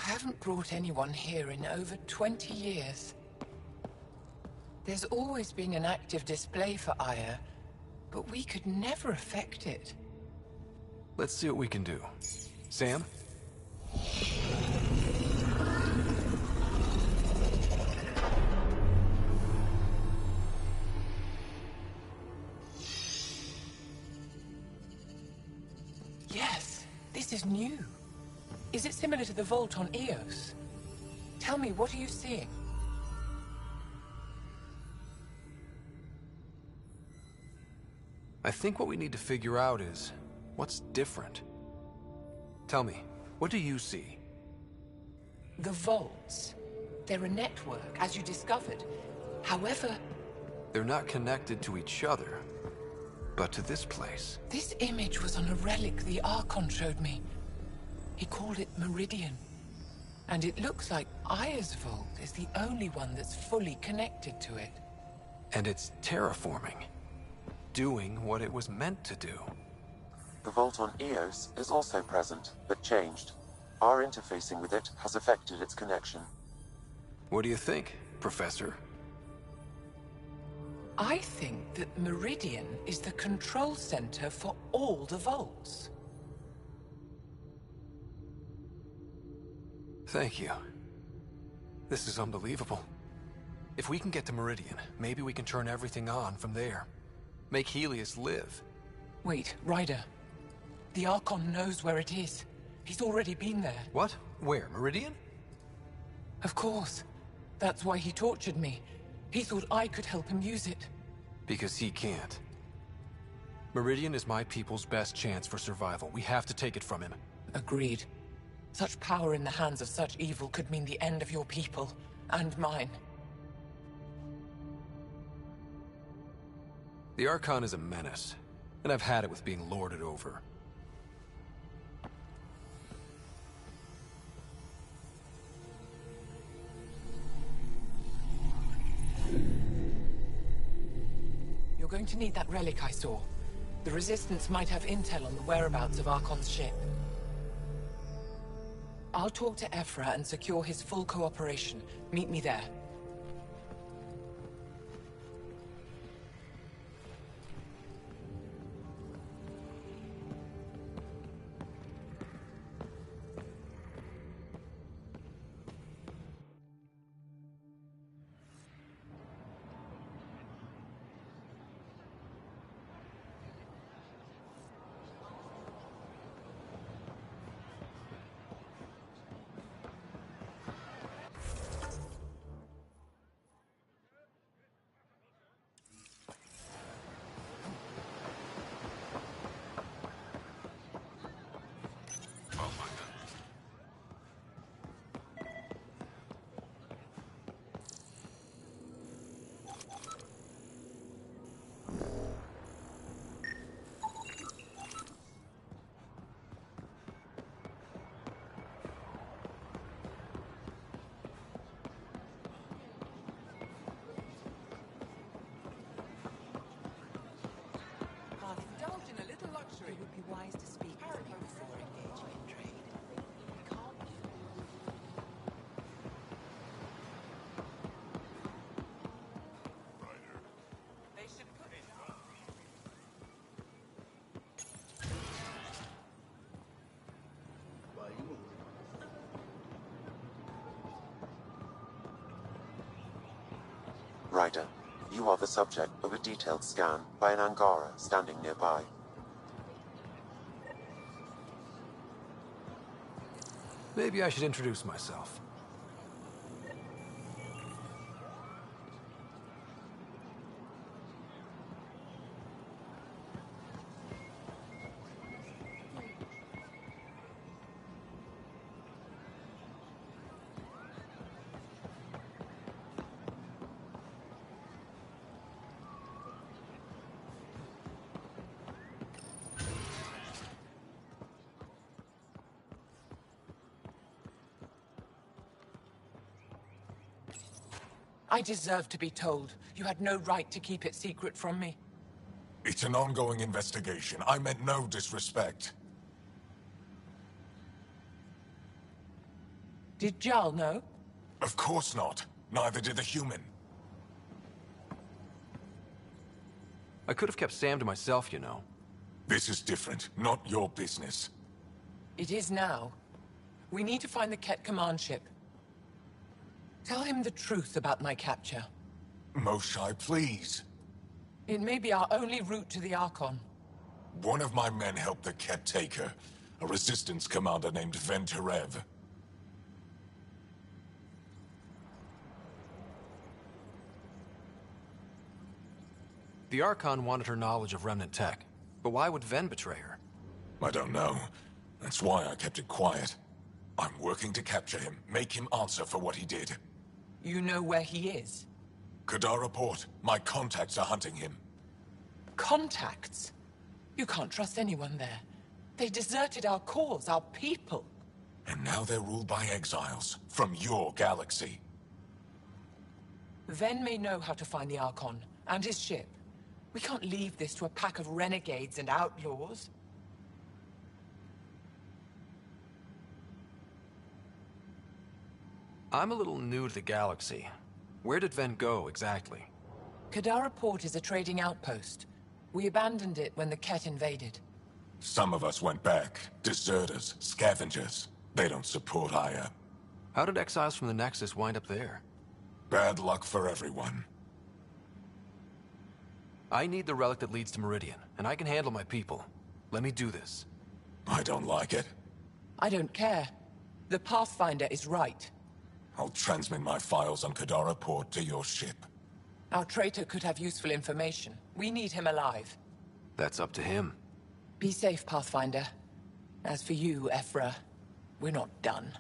I haven't brought anyone here in over 20 years. There's always been an active display for Aya, but we could never affect it. Let's see what we can do. Sam? Yes, this is new. Is it similar to the vault on Eos? Tell me, what are you seeing? I think what we need to figure out is, what's different? Tell me, what do you see? The vaults. They're a network, as you discovered. However... They're not connected to each other, but to this place. This image was on a relic the Archon showed me. He called it Meridian. And it looks like Aya's vault is the only one that's fully connected to it. And it's terraforming. Doing what it was meant to do. The vault on Eos is also present, but changed. Our interfacing with it has affected its connection. What do you think, Professor? I think that Meridian is the control center for all the vaults. Thank you. This is unbelievable. If we can get to Meridian, maybe we can turn everything on from there. Make Helios live. Wait, Ryder. The Archon knows where it is. He's already been there. What? Where? Meridian? Of course. That's why he tortured me. He thought I could help him use it. Because he can't. Meridian is my people's best chance for survival. We have to take it from him. Agreed. Such power in the hands of such evil could mean the end of your people, and mine. The Archon is a menace, and I've had it with being lorded over. You're going to need that relic I saw. The Resistance might have intel on the whereabouts of Archon's ship. I'll talk to Ephra and secure his full cooperation. Meet me there. Ryder, you are the subject of a detailed scan by an Angara standing nearby. Maybe I should introduce myself. I deserve to be told. You had no right to keep it secret from me. It's an ongoing investigation. I meant no disrespect. Did Jarl know? Of course not. Neither did the human. I could have kept Sam to myself, you know. This is different. Not your business. It is now. We need to find the Ket command ship. Tell him the truth about my capture. Moshai, please. It may be our only route to the Archon. One of my men helped the Ket take her. A resistance commander named Venturev. The Archon wanted her knowledge of Remnant tech. But why would Ven betray her? I don't know. That's why I kept it quiet. I'm working to capture him, make him answer for what he did. You know where he is? Kadara Port. My contacts are hunting him. Contacts? You can't trust anyone there. They deserted our cause, our people. And now they're ruled by exiles from your galaxy. Ven may know how to find the Archon and his ship. We can't leave this to a pack of renegades and outlaws. I'm a little new to the galaxy. Where did Ven go, exactly? Kadara Port is a trading outpost. We abandoned it when the Ket invaded. Some of us went back. Deserters, scavengers. They don't support Aya. How did exiles from the Nexus wind up there? Bad luck for everyone. I need the relic that leads to Meridian, and I can handle my people. Let me do this. I don't like it. I don't care. The Pathfinder is right. I'll transmit my files on Kadara Port to your ship. Our traitor could have useful information. We need him alive. That's up to him. Be safe, Pathfinder. As for you, Ephra, we're not done.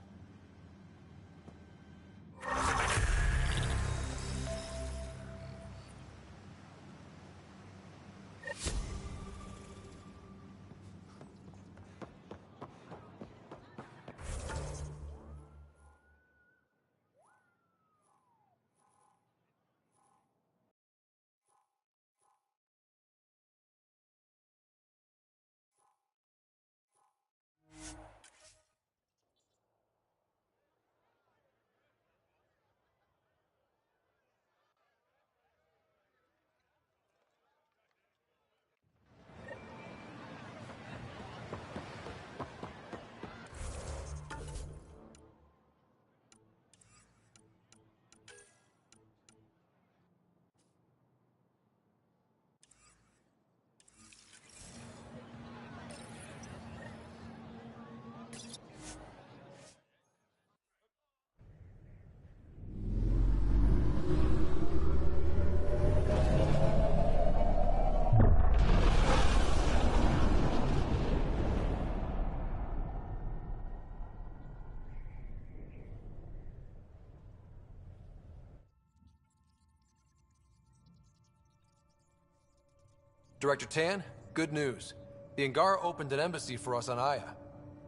Director Tan, good news. The Angara opened an embassy for us on Aya.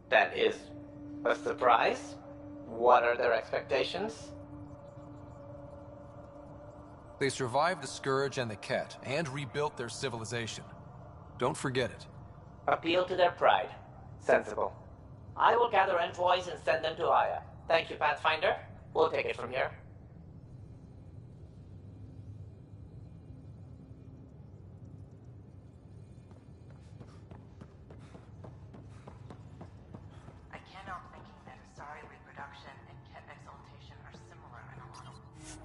That is a surprise? What are their expectations? They survived the Scourge and the Ket, and rebuilt their civilization. Don't forget it. Appeal to their pride. Sensible. I will gather envoys and send them to Aya. Thank you, Pathfinder. We'll take it from here. I can't help thinking that Asari reproduction and Ket exaltation are similar in a lot of ways.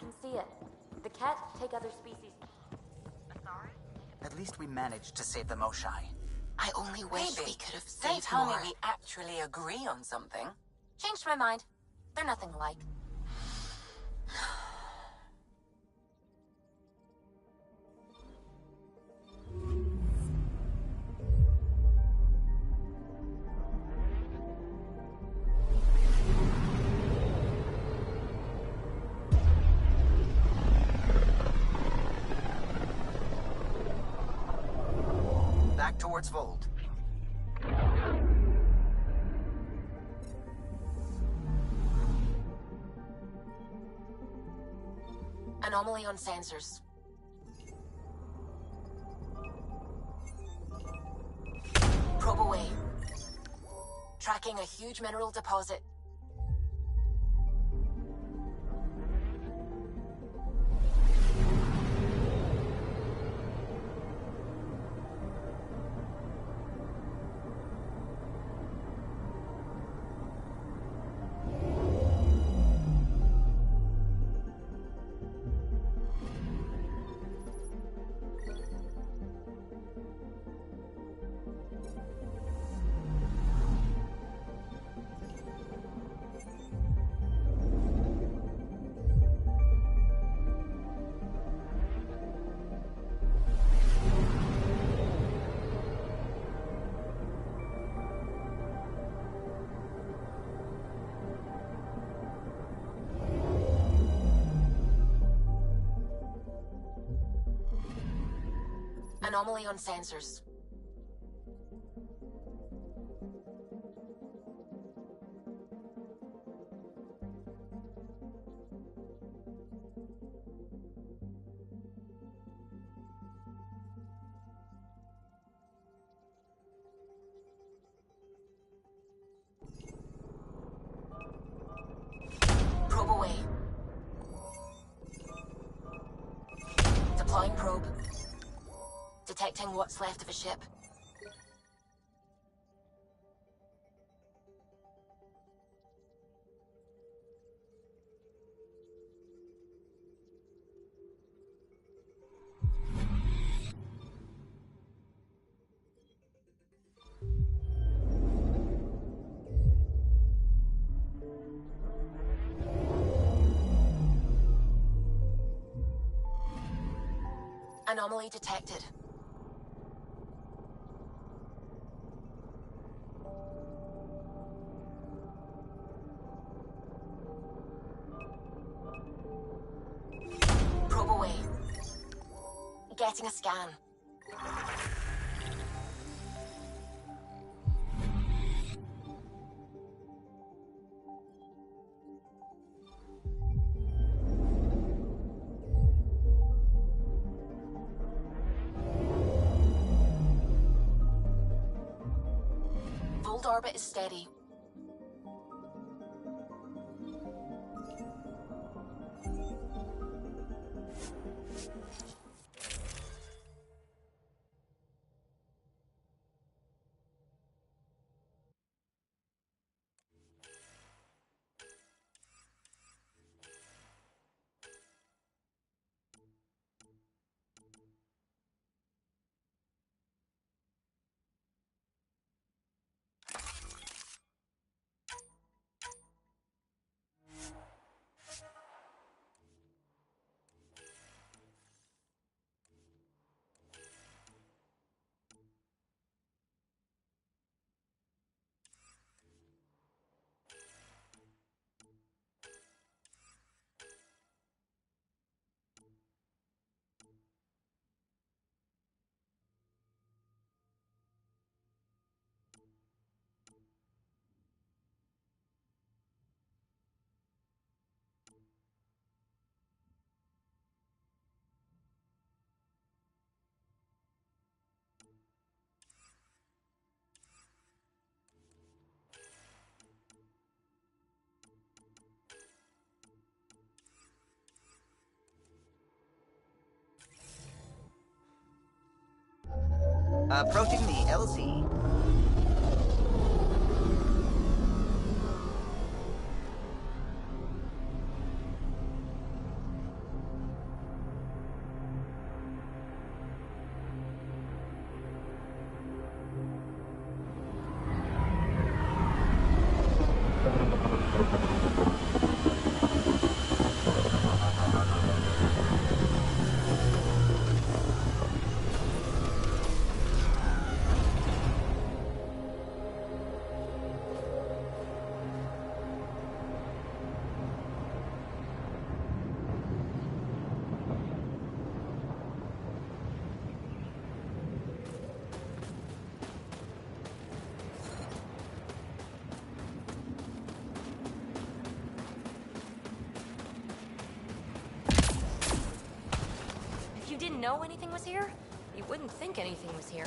can see it. The cat take other species. Sorry? At least we managed to save the Moshai. I only wish Maybe. we could have Don't saved tell more. me we actually agree on something. Changed my mind. They're nothing alike. Back towards Vold. Anomaly on sensors. Probe away. Tracking a huge mineral deposit. Anomaly on sensors. Probe away. Deploying probe. Detecting what's left of a ship. Anomaly detected. Probe away. Getting a scan. Volt orbit is steady. Approaching the LZ. If you didn't know anything was here, you wouldn't think anything was here.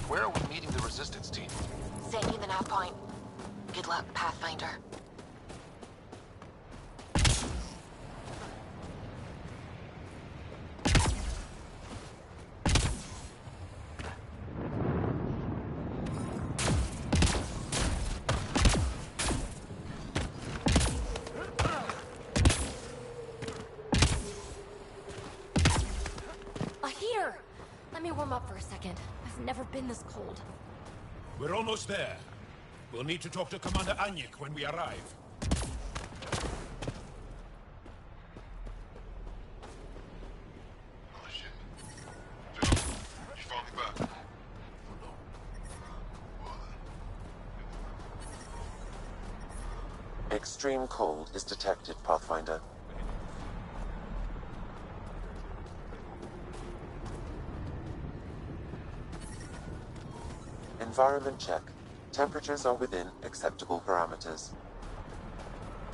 Where are we meeting the resistance team? Send you the nav point. Good luck, Pathfinder. A heater! Let me warm up for a second. I've never been this cold. We're almost there. We'll need to talk to Commander Anyik when we arrive. Extreme cold is detected, Pathfinder. Environment check. Temperatures are within acceptable parameters.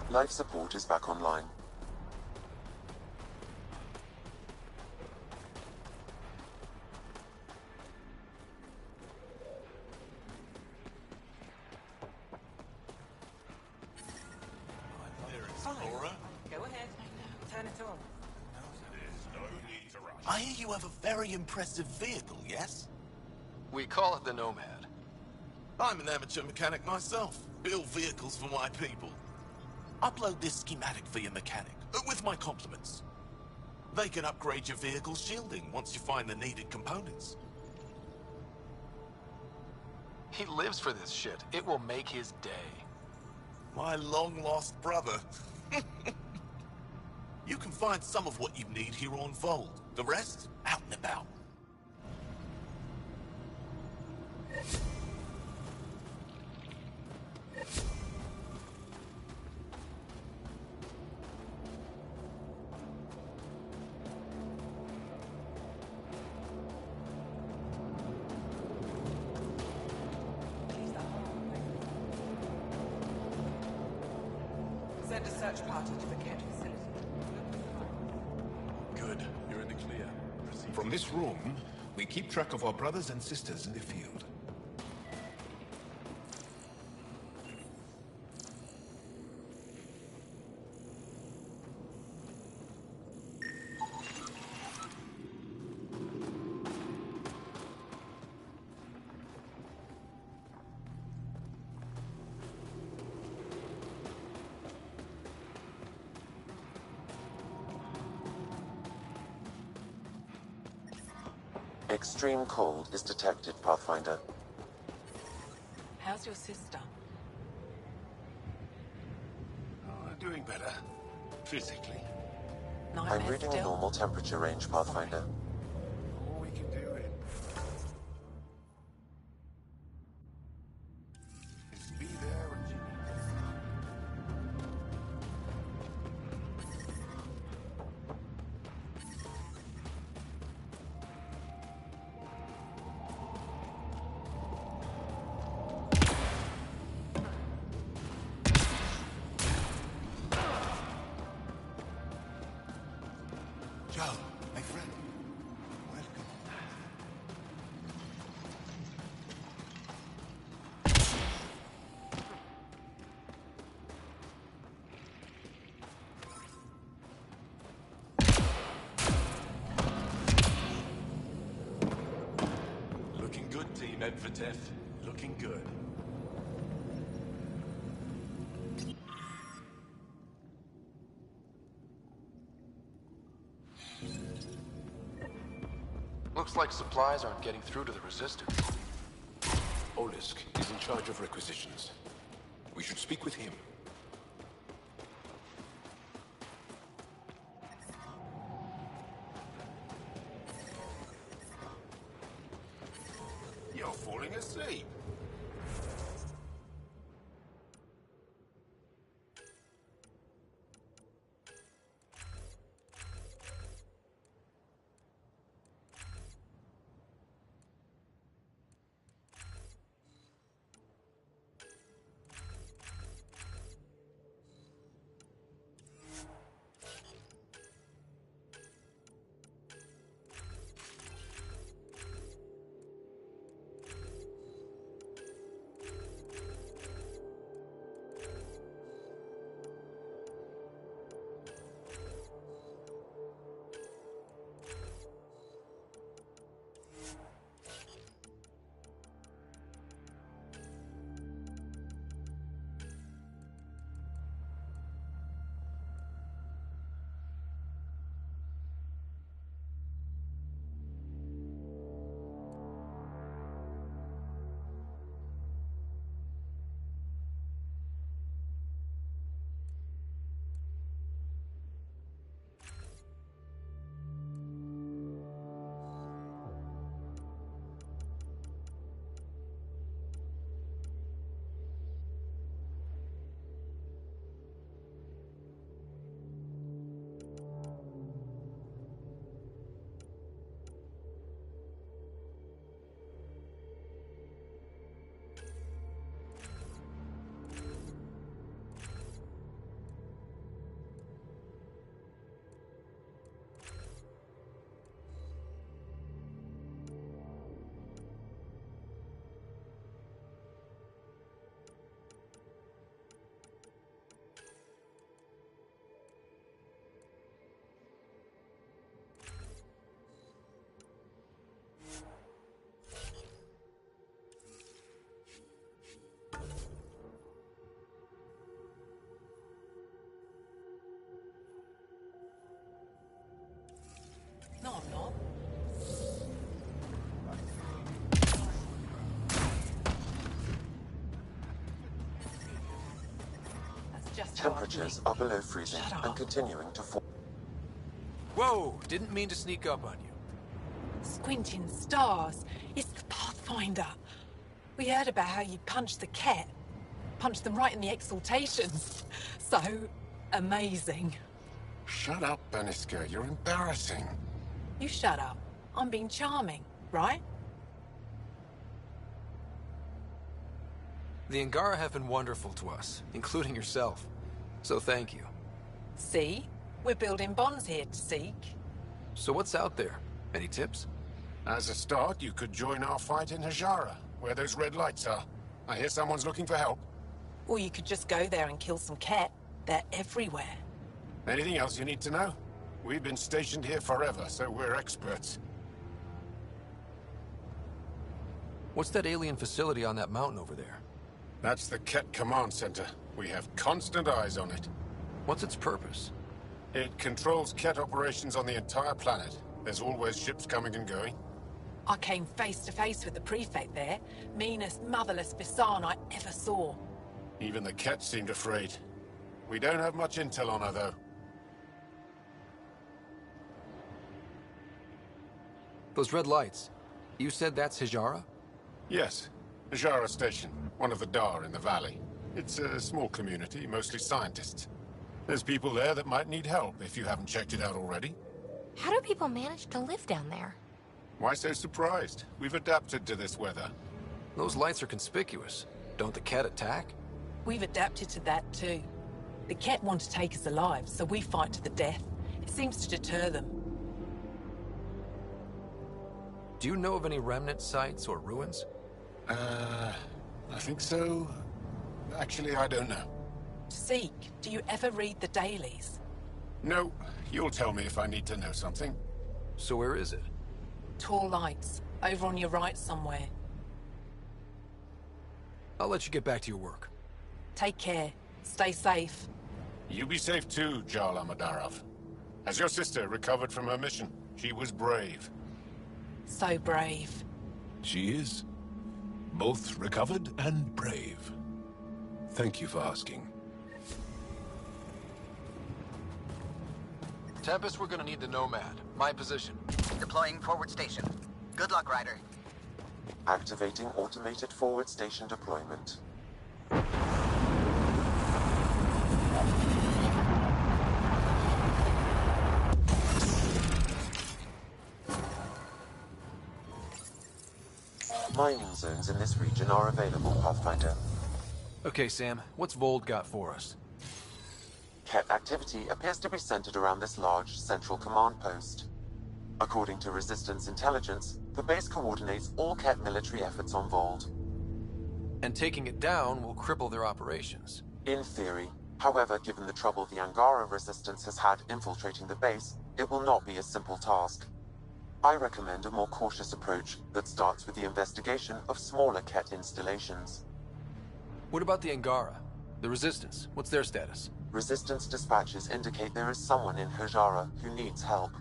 Life support is back online. Go ahead. Turn it on. There's no need to rush. I hear you have a very impressive vehicle, yes? We call it the Nomad. I'm an amateur mechanic myself. Build vehicles for my people. Upload this schematic for your mechanic, with my compliments. They can upgrade your vehicle's shielding once you find the needed components. He lives for this shit. It will make his day. My long-lost brother. You can find some of what you need here on Vold. The rest, out and about. Send a search party to the Kent facility. Good. You're in the clear. From this room, we keep track of our brothers and sisters in the field. Extreme cold is detected, Pathfinder. How's your sister? Doing better. Physically. I'm Nightmare reading a still? normal temperature range, Pathfinder. All we can do is be there when you need us. Joe, my friend. Welcome. Looking good, Team Edvertef. Looking good. Looks like supplies aren't getting through to the Resistance. Olisk is in charge of requisitions. We should speak with him. asleep. No, I'm not. That's just how I Temperatures feel. are below freezing Shut up. and continuing to fall. Whoa! Didn't mean to sneak up on you. Squinting stars. It's the Pathfinder. We heard about how you punched the cat. Punched them right in the exaltations. So amazing. Shut up, Beniska. You're embarrassing. You shut up. I'm being charming, right? The Angara have been wonderful to us, including yourself. So thank you. See? We're building bonds here to seek. So what's out there? Any tips? As a start, you could join our fight in Hajara, where those red lights are. I hear someone's looking for help. Or you could just go there and kill some cat. They're everywhere. Anything else you need to know? We've been stationed here forever, so we're experts. What's that alien facility on that mountain over there? That's the Ket Command Center. We have constant eyes on it. What's its purpose? It controls Ket operations on the entire planet. There's always ships coming and going. I came face to face with the prefect there. Meanest, motherless Bisan I ever saw. Even the Ket seemed afraid. We don't have much intel on her, though. Those red lights. You said that's Hijara? Yes. Hajara Station, one of the Dar in the valley. It's a small community, mostly scientists. There's people there that might need help if you haven't checked it out already. How do people manage to live down there? Why so surprised? We've adapted to this weather. Those lights are conspicuous. Don't the Ket attack? We've adapted to that too. The Ket want to take us alive, so we fight to the death. It seems to deter them. Do you know of any remnant sites or ruins? I think so. Actually, I don't know. Seek, do you ever read the dailies? No, you'll tell me if I need to know something. So where is it? Tall lights, over on your right somewhere. I'll let you get back to your work. Take care. Stay safe. You be safe too, Jarl Amadarov. Has your sister recovered from her mission? She was brave. So brave. She is. Both recovered and brave. Thank you for asking. Tempest, we're gonna need the Nomad. My position. Deploying forward station. Good luck, Ryder. Activating automated forward station deployment. Mining zones in this region are available, Pathfinder. Okay, Sam, what's Vold got for us? Ket activity appears to be centered around this large central command post. According to Resistance intelligence, the base coordinates all Ket military efforts on Vold. And taking it down will cripple their operations. In theory. However, given the trouble the Angara Resistance has had infiltrating the base, it will not be a simple task. I recommend a more cautious approach that starts with the investigation of smaller Ket installations. What about the Angara? The Resistance, what's their status? Resistance dispatches indicate there is someone in Hajara who needs help.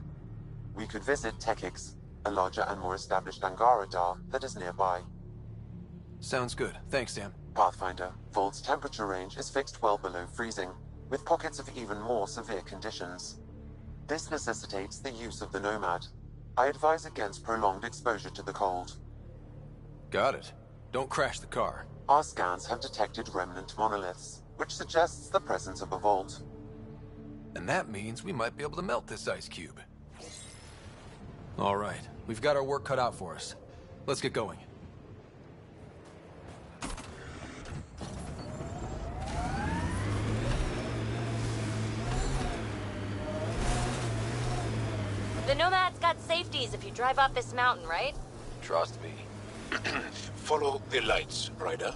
We could visit Tekix, a larger and more established Angara Dar that is nearby. Sounds good. Thanks, Sam. Pathfinder, Vold's temperature range is fixed well below freezing, with pockets of even more severe conditions. This necessitates the use of the Nomad. I advise against prolonged exposure to the cold. Got it. Don't crash the car. Our scans have detected remnant monoliths, which suggests the presence of a vault. And that means we might be able to melt this ice cube. All right, we've got our work cut out for us. Let's get going. The Nomad's got safeties if you drive up this mountain, right? Trust me. Follow the lights, Ryder.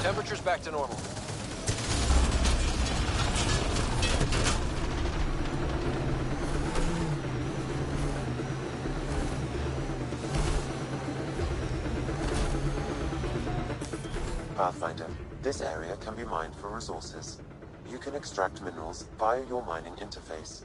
Temperature's back to normal. Pathfinder, this area can be mined for resources. You can extract minerals via your mining interface.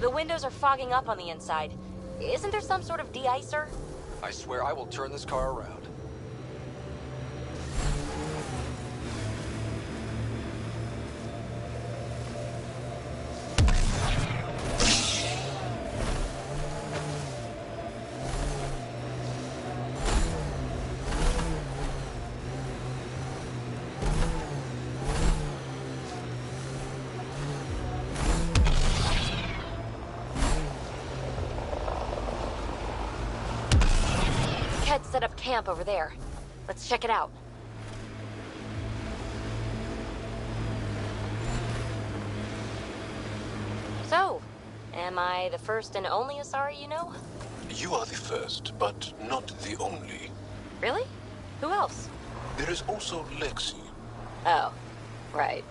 The windows are fogging up on the inside. Isn't there some sort of de-icer? I swear I will turn this car around. Set up camp over there. Let's check it out. So, am I the first and only Asari you know? You are the first, but not the only. Really? Who else? There is also Lexi. Oh, right.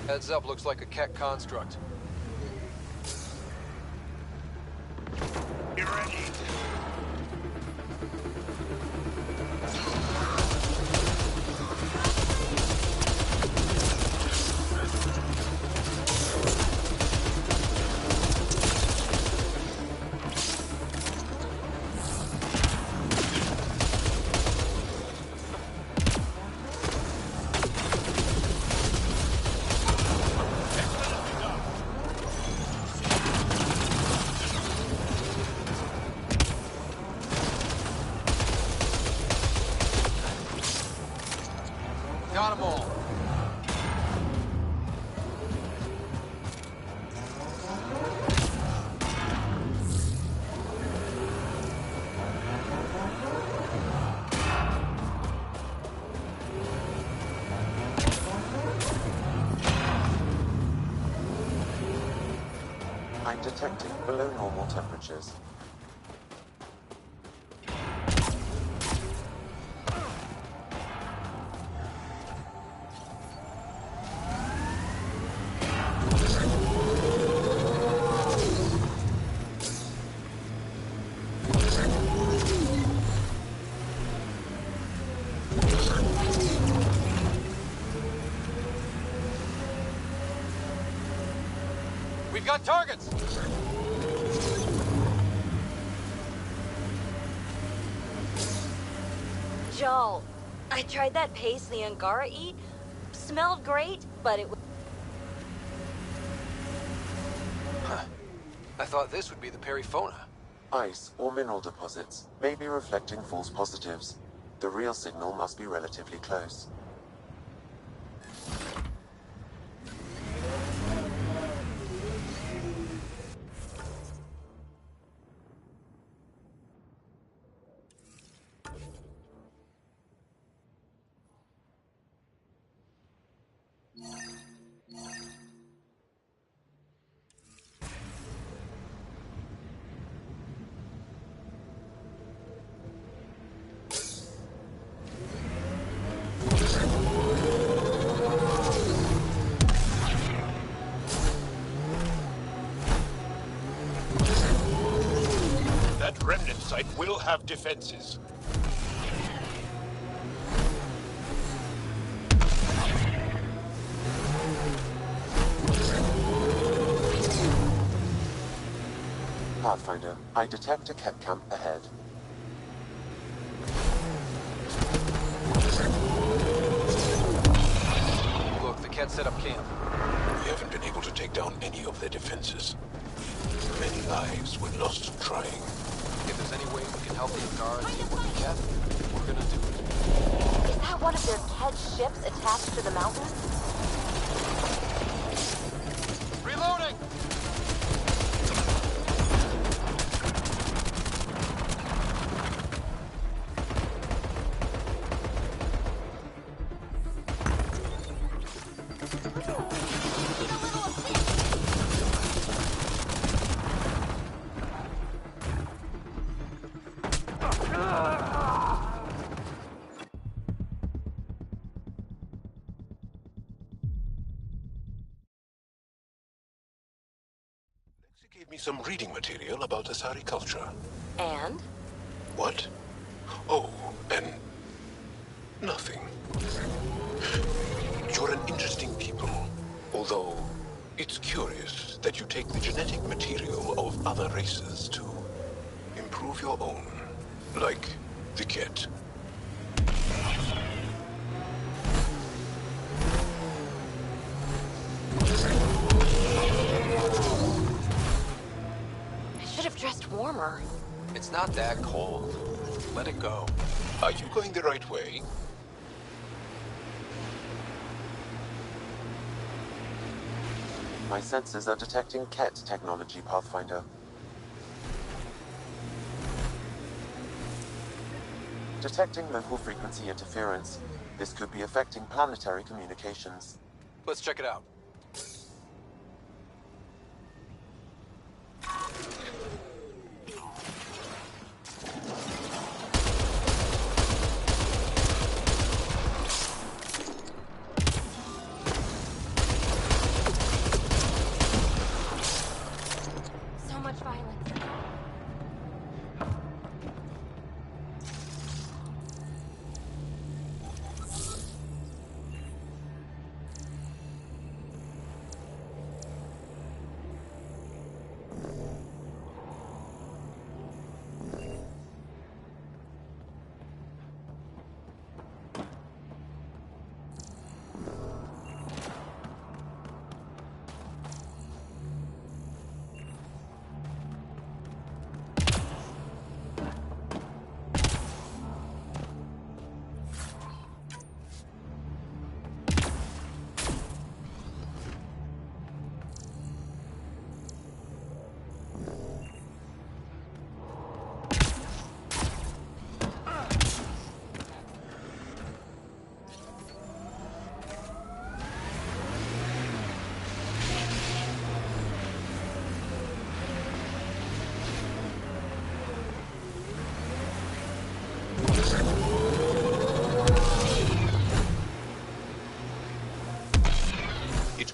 Heads up, looks like a Ket construct. Got them all. I'm detecting below normal temperatures. We've got targets! Joel, I tried that paste the Angara eat. Smelled great, but it was... Huh. I thought this would be the periphona. Ice or mineral deposits may be reflecting false positives. The real signal must be relatively close. That remnant site will have defenses. Pathfinder, I detect a Ket camp ahead. Look, the Ket set up camp. We haven't been able to take down any of their defenses. Many lives were lost trying. If there's any way we can help the Angara teamwork the Ket, we're gonna do it. Is that one of their Ked ships attached to the mountain? Reloading! Lexi gave me some reading material about Asari culture. And? What? Oh, and nothing. You're an interesting people, although it's curious that you take the genetic material of other races to improve your own, like the Ket. I should have dressed warmer. It's not that cold. Let it go. Are you going the right way? My sensors are detecting Ket technology, Pathfinder. Detecting local frequency interference. This could be affecting planetary communications. Let's check it out. So much violence.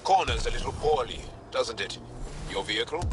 corners a little poorly, doesn't it? Your vehicle?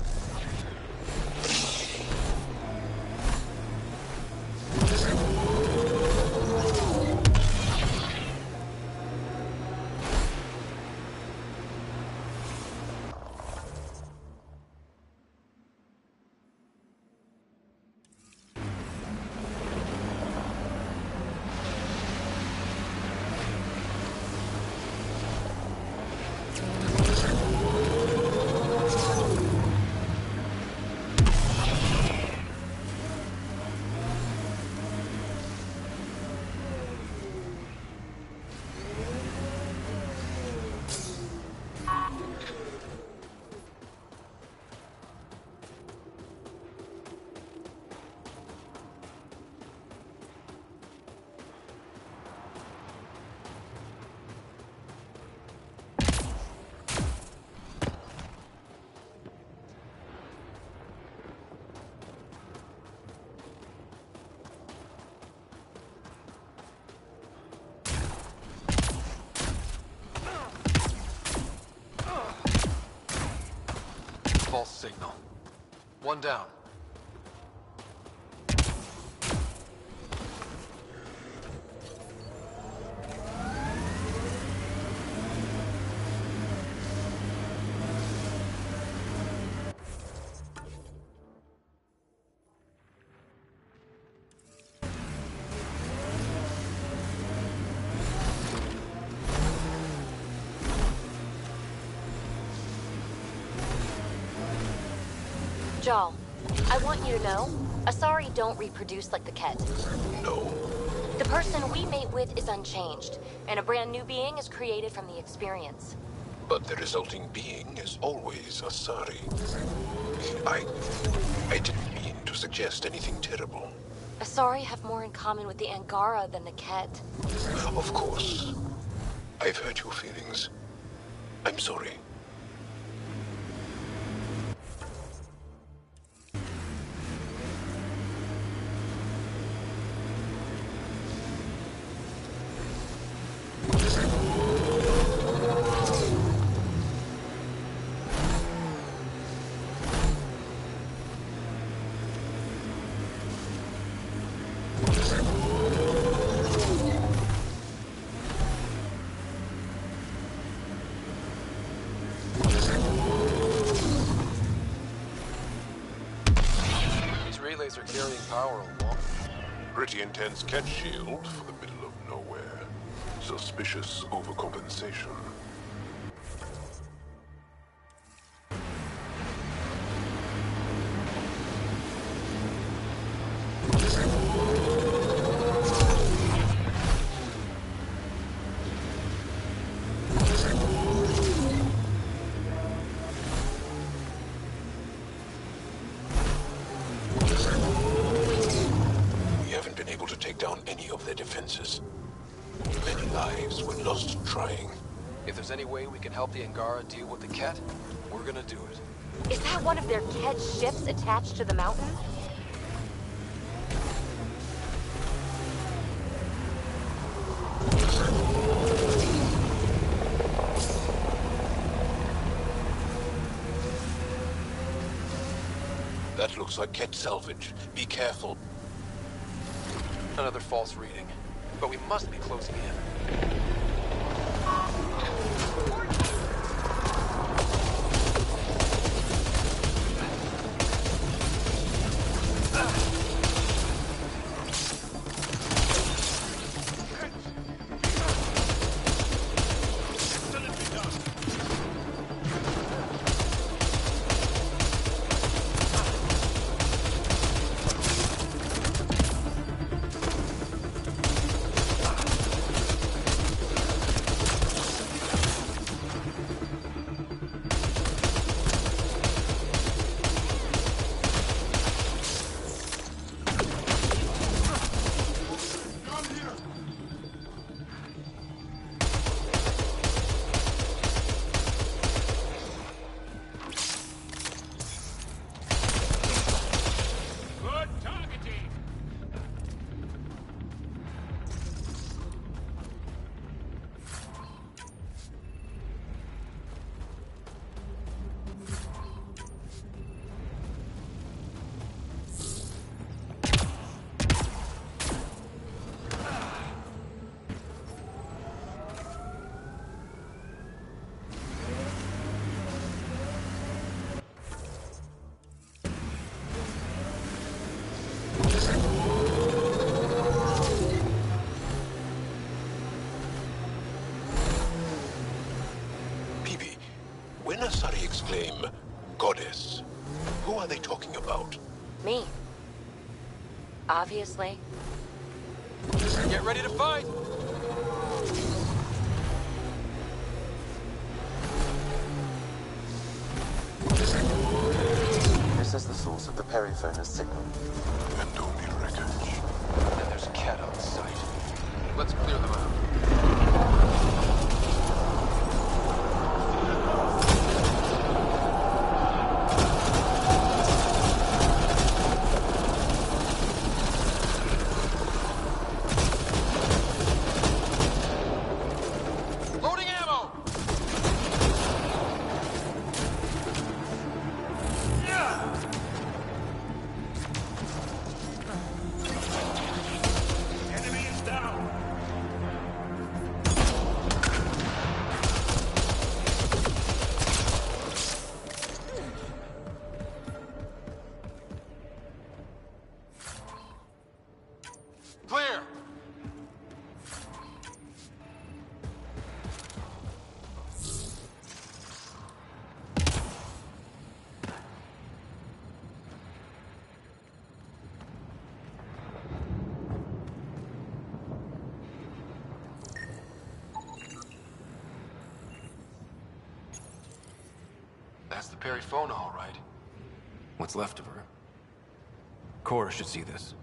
False signal. One down. Jal, I want you to know, Asari don't reproduce like the Ket. No. The person we mate with is unchanged, and a brand new being is created from the experience. But the resulting being is always Asari. I didn't mean to suggest anything terrible. Asari have more in common with the Angara than the Ket. Of course. I've hurt your feelings. I'm sorry. Relays are carrying power along. Pretty intense catch shield for the middle of nowhere. Suspicious overcompensation. Many lives were lost trying. If there's any way we can help the Angara deal with the Ket, we're gonna do it. Is that one of their Ket ships attached to the mountain? That looks like Ket salvage. Be careful. Another false reading. But we must be closing in. exclaim, "Goddess"? Who are they talking about? Me. Obviously. Get ready to fight! This is the source of the periphoner's signal. And only wreckage. And there's Ket on sight. Let's clear them out. Loading ammo! Enemy is down! Clear! That's the Perifona, all right. What's left of her? Cora should see this.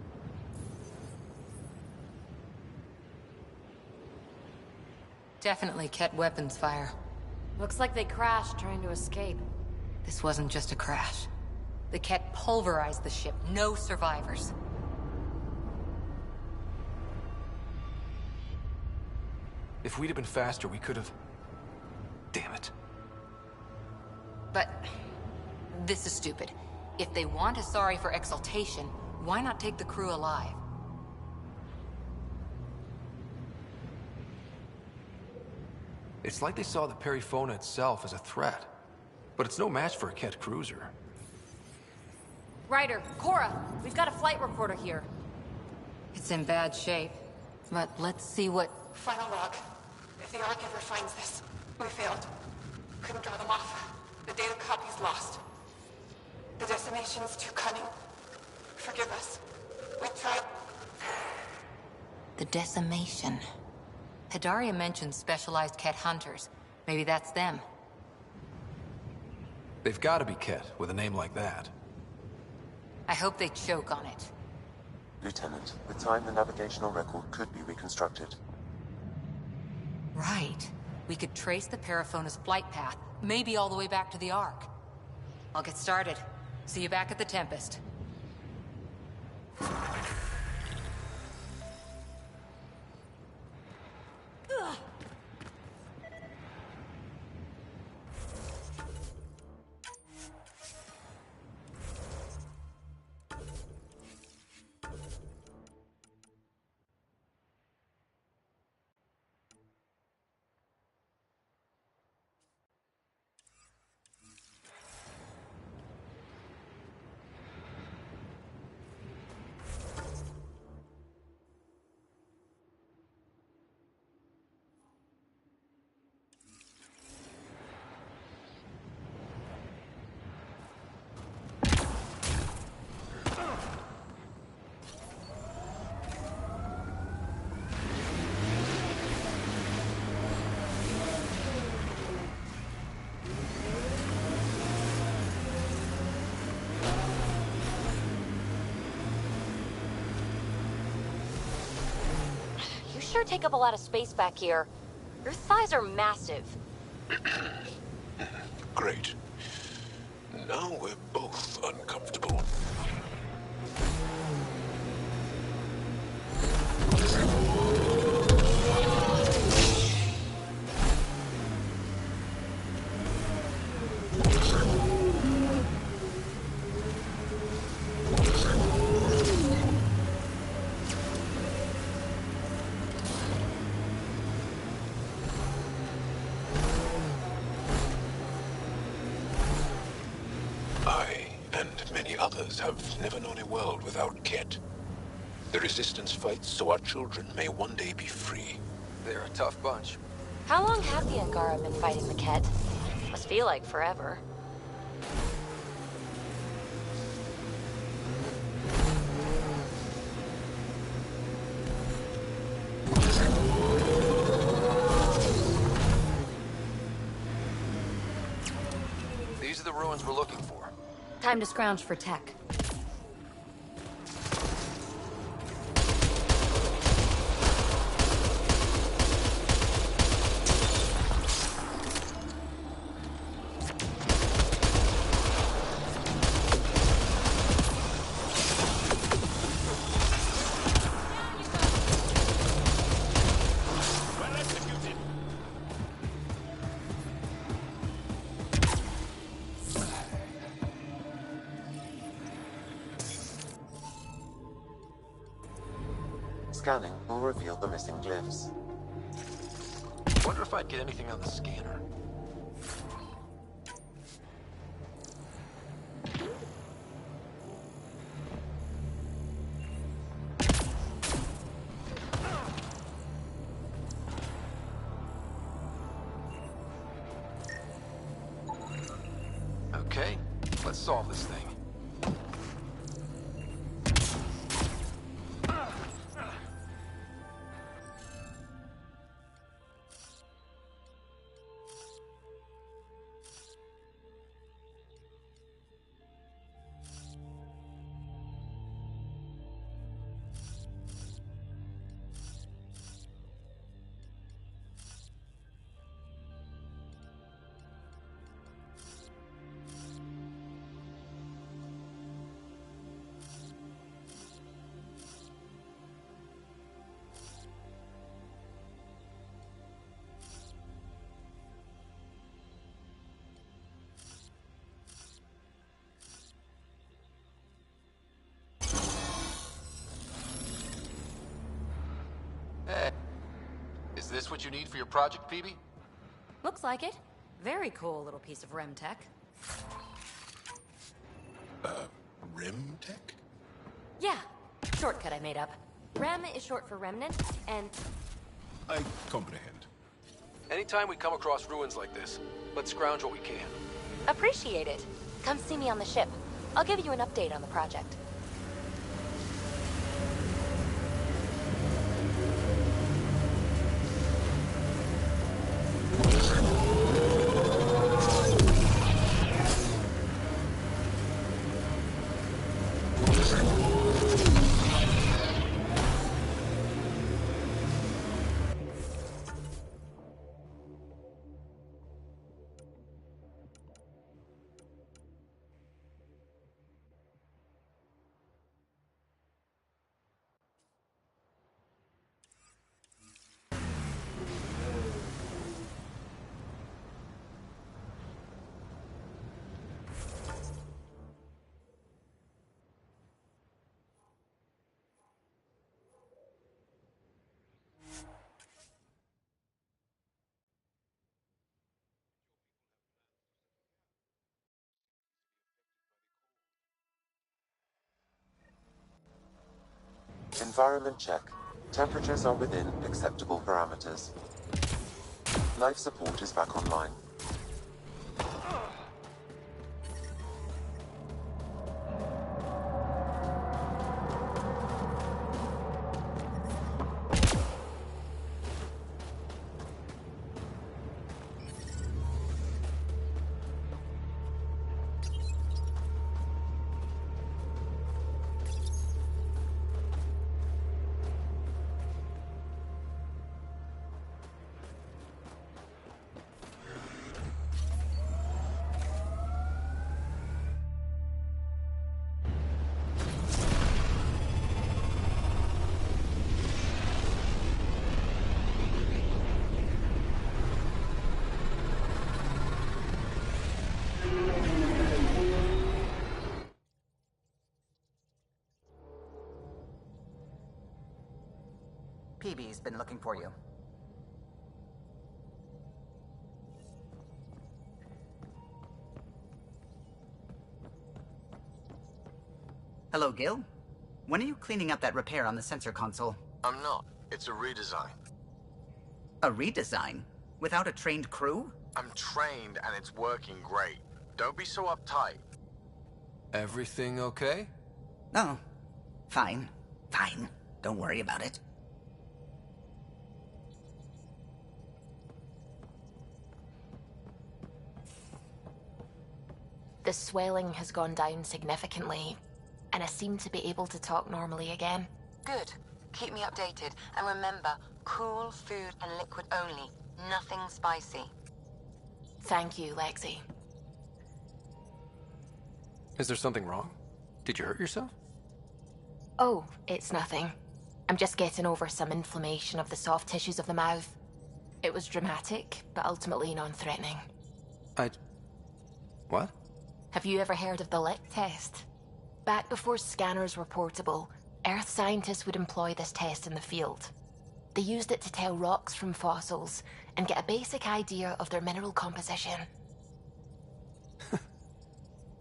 Definitely Ket weapons fire. Looks like they crashed trying to escape. This wasn't just a crash. The Ket pulverized the ship. No survivors. If we'd have been faster, we could have... Damn it. But this is stupid. If they want Asari for exaltation, why not take the crew alive? It's like they saw the Perifona itself as a threat. But it's no match for a Ket cruiser. Ryder, Cora, we've got a flight recorder here. It's in bad shape. But let's see what... Final log. If the Ark ever finds this, we failed. Couldn't draw them off. The data copy's lost. The decimation's too cunning. Forgive us. We tried. The decimation. Hidaria mentioned specialized Ket hunters. Maybe that's them. They've got to be Ket with a name like that. I hope they choke on it. Lieutenant, with time the navigational record could be reconstructed. Right. We could trace the Perifona's flight path, maybe all the way back to the Ark. I'll get started. See you back at the Tempest. You sure take up a lot of space back here. Your thighs are massive. Great. Now we're both uncomfortable. Others have never known a world without Ket. The Resistance fights so our children may one day be free. They're a tough bunch. How long have the Angara been fighting the Ket? Must feel like forever. These are the ruins we're looking for. Time to scrounge for tech. Scanning will reveal the missing glyphs. Wonder if I'd get anything on the scanner. Okay, let's solve this thing. Hey, is this what you need for your project, Phoebe? Looks like it. Very cool little piece of REM tech. Rim tech? Yeah, shortcut I made up. REM is short for remnant, and... I comprehend. Anytime we come across ruins like this, let's scrounge what we can. Appreciate it. Come see me on the ship. I'll give you an update on the project. Environment check. Temperatures are within acceptable parameters. Life support is back online. PB's been looking for you. Hello, Gil? When are you cleaning up that repair on the sensor console? I'm not. It's a redesign. A redesign? Without a trained crew? I'm trained and it's working great. Don't be so uptight. Everything okay? Oh, fine. Fine. Don't worry about it. The swelling has gone down significantly, and I seem to be able to talk normally again. Good. Keep me updated. And remember, cool food and liquid only. Nothing spicy. Thank you, Lexi. Is there something wrong? Did you hurt yourself? Oh, it's nothing. I'm just getting over some inflammation of the soft tissues of the mouth. It was dramatic, but ultimately non-threatening. What? Have you ever heard of the lick test? Back before scanners were portable, Earth scientists would employ this test in the field. They used it to tell rocks from fossils and get a basic idea of their mineral composition.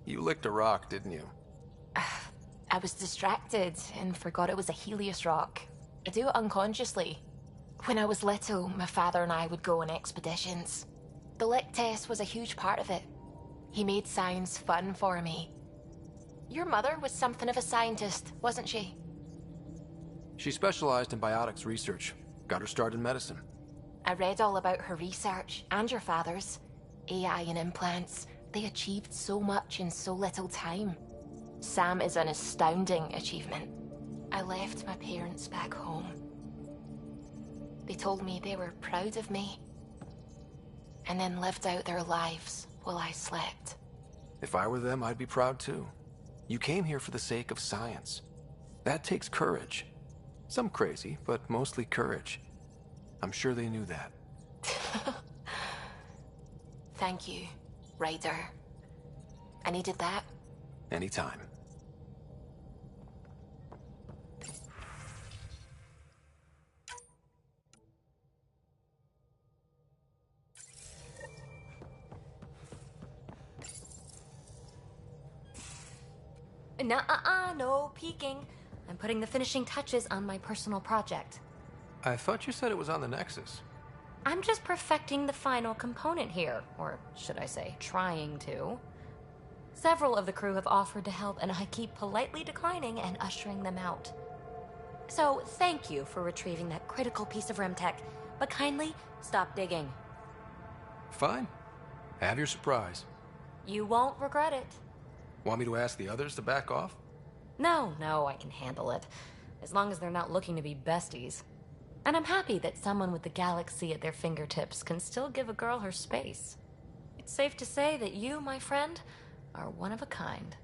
You licked a rock, didn't you? I was distracted and forgot it was a Helios rock. I do it unconsciously. When I was little, my father and I would go on expeditions. The lick test was a huge part of it. He made science fun for me. Your mother was something of a scientist, wasn't she? She specialized in biotics research. Got her start in medicine. I read all about her research, and your father's. AI and implants. They achieved so much in so little time. Sam is an astounding achievement. I left my parents back home. They told me they were proud of me, and then lived out their lives while I slept. If I were them, I'd be proud too. You came here for the sake of science. That takes courage. Some crazy, but mostly courage. I'm sure they knew that. Thank you, Ryder. I needed that. Anytime. Nuh-uh, no peeking. I'm putting the finishing touches on my personal project. I thought you said it was on the Nexus. I'm just perfecting the final component here, or should I say, trying to. Several of the crew have offered to help, and I keep politely declining and ushering them out. So, thank you for retrieving that critical piece of Remtech, but kindly stop digging. Fine. Have your surprise. You won't regret it. Want me to ask the others to back off? No, I can handle it. As long as they're not looking to be besties. And I'm happy that someone with the galaxy at their fingertips can still give a girl her space. It's safe to say that you, my friend, are one of a kind.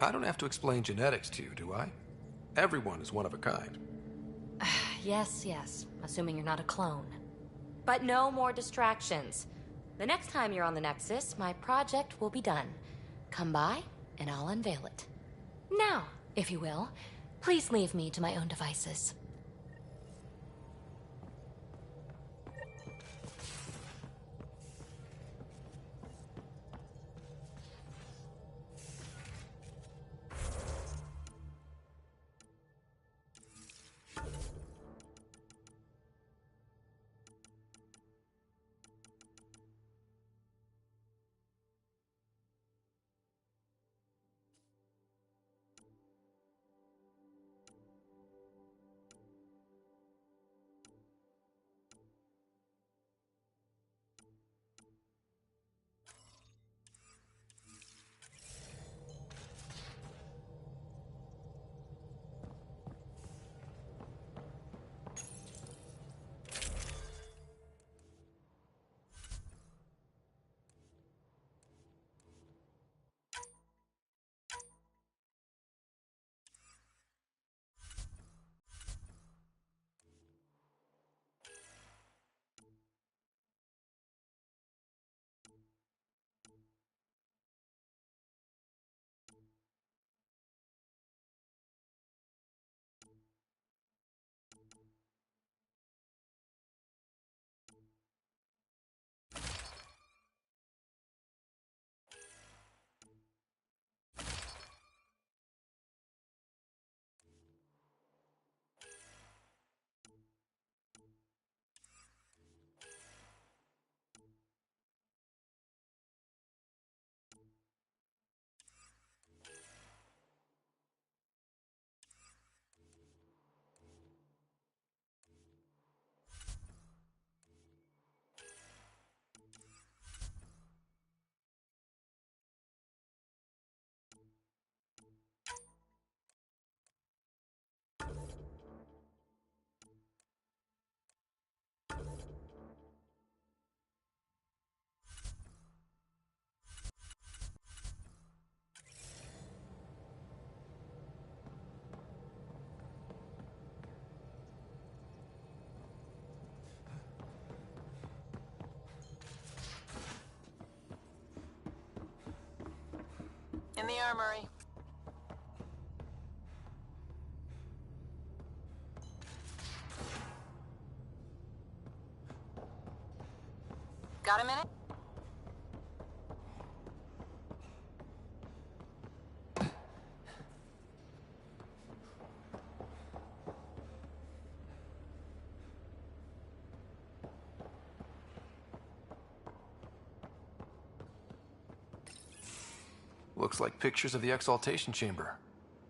I don't have to explain genetics to you, do I? Everyone is one of a kind. Yes, assuming you're not a clone. But no more distractions. The next time you're on the Nexus, my project will be done. Come by, and I'll unveil it. Now, if you will, please leave me to my own devices. In the armory. Got a minute? Looks like pictures of the exaltation chamber.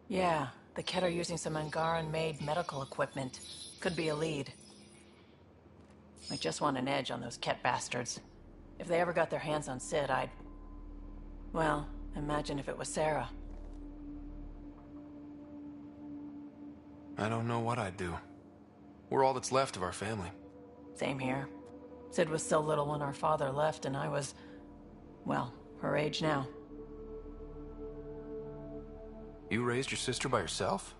Yeah, the Ket are using some Angaran-made medical equipment. Could be a lead. I just want an edge on those Ket bastards. If they ever got their hands on Sid, I'd... Well, imagine if it was Sarah. I don't know what I'd do. We're all that's left of our family. Same here. Sid was so little when our father left, and I was... well, her age now. You raised your sister by yourself?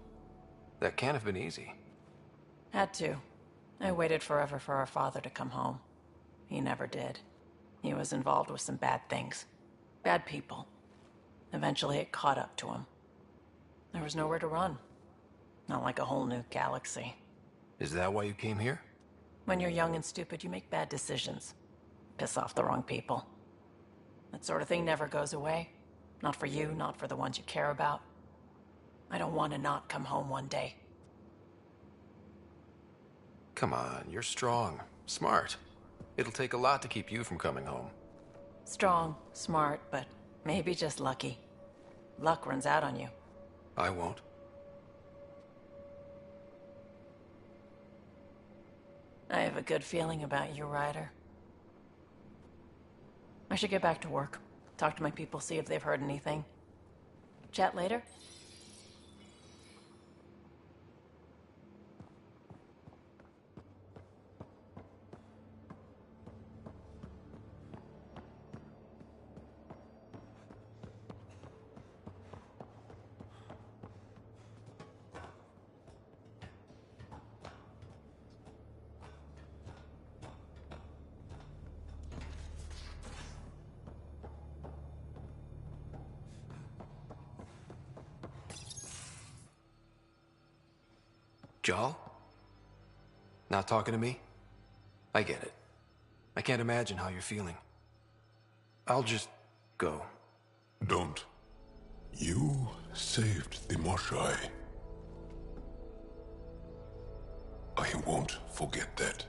That can't have been easy. Had to. I waited forever for our father to come home. He never did. He was involved with some bad things. Bad people. Eventually it caught up to him. There was nowhere to run. Not like a whole new galaxy. Is that why you came here? When you're young and stupid, you make bad decisions. Piss off the wrong people. That sort of thing never goes away. Not for you, not for the ones you care about. I don't want to not come home one day. Come on, you're strong, smart. It'll take a lot to keep you from coming home. Strong, smart, but maybe just lucky. Luck runs out on you. I won't. I have a good feeling about you, Ryder. I should get back to work. Talk to my people, see if they've heard anything. Chat later? Jal? Not talking to me? I get it. I can't imagine how you're feeling. I'll just go. Don't. You saved the Moshai. I won't forget that.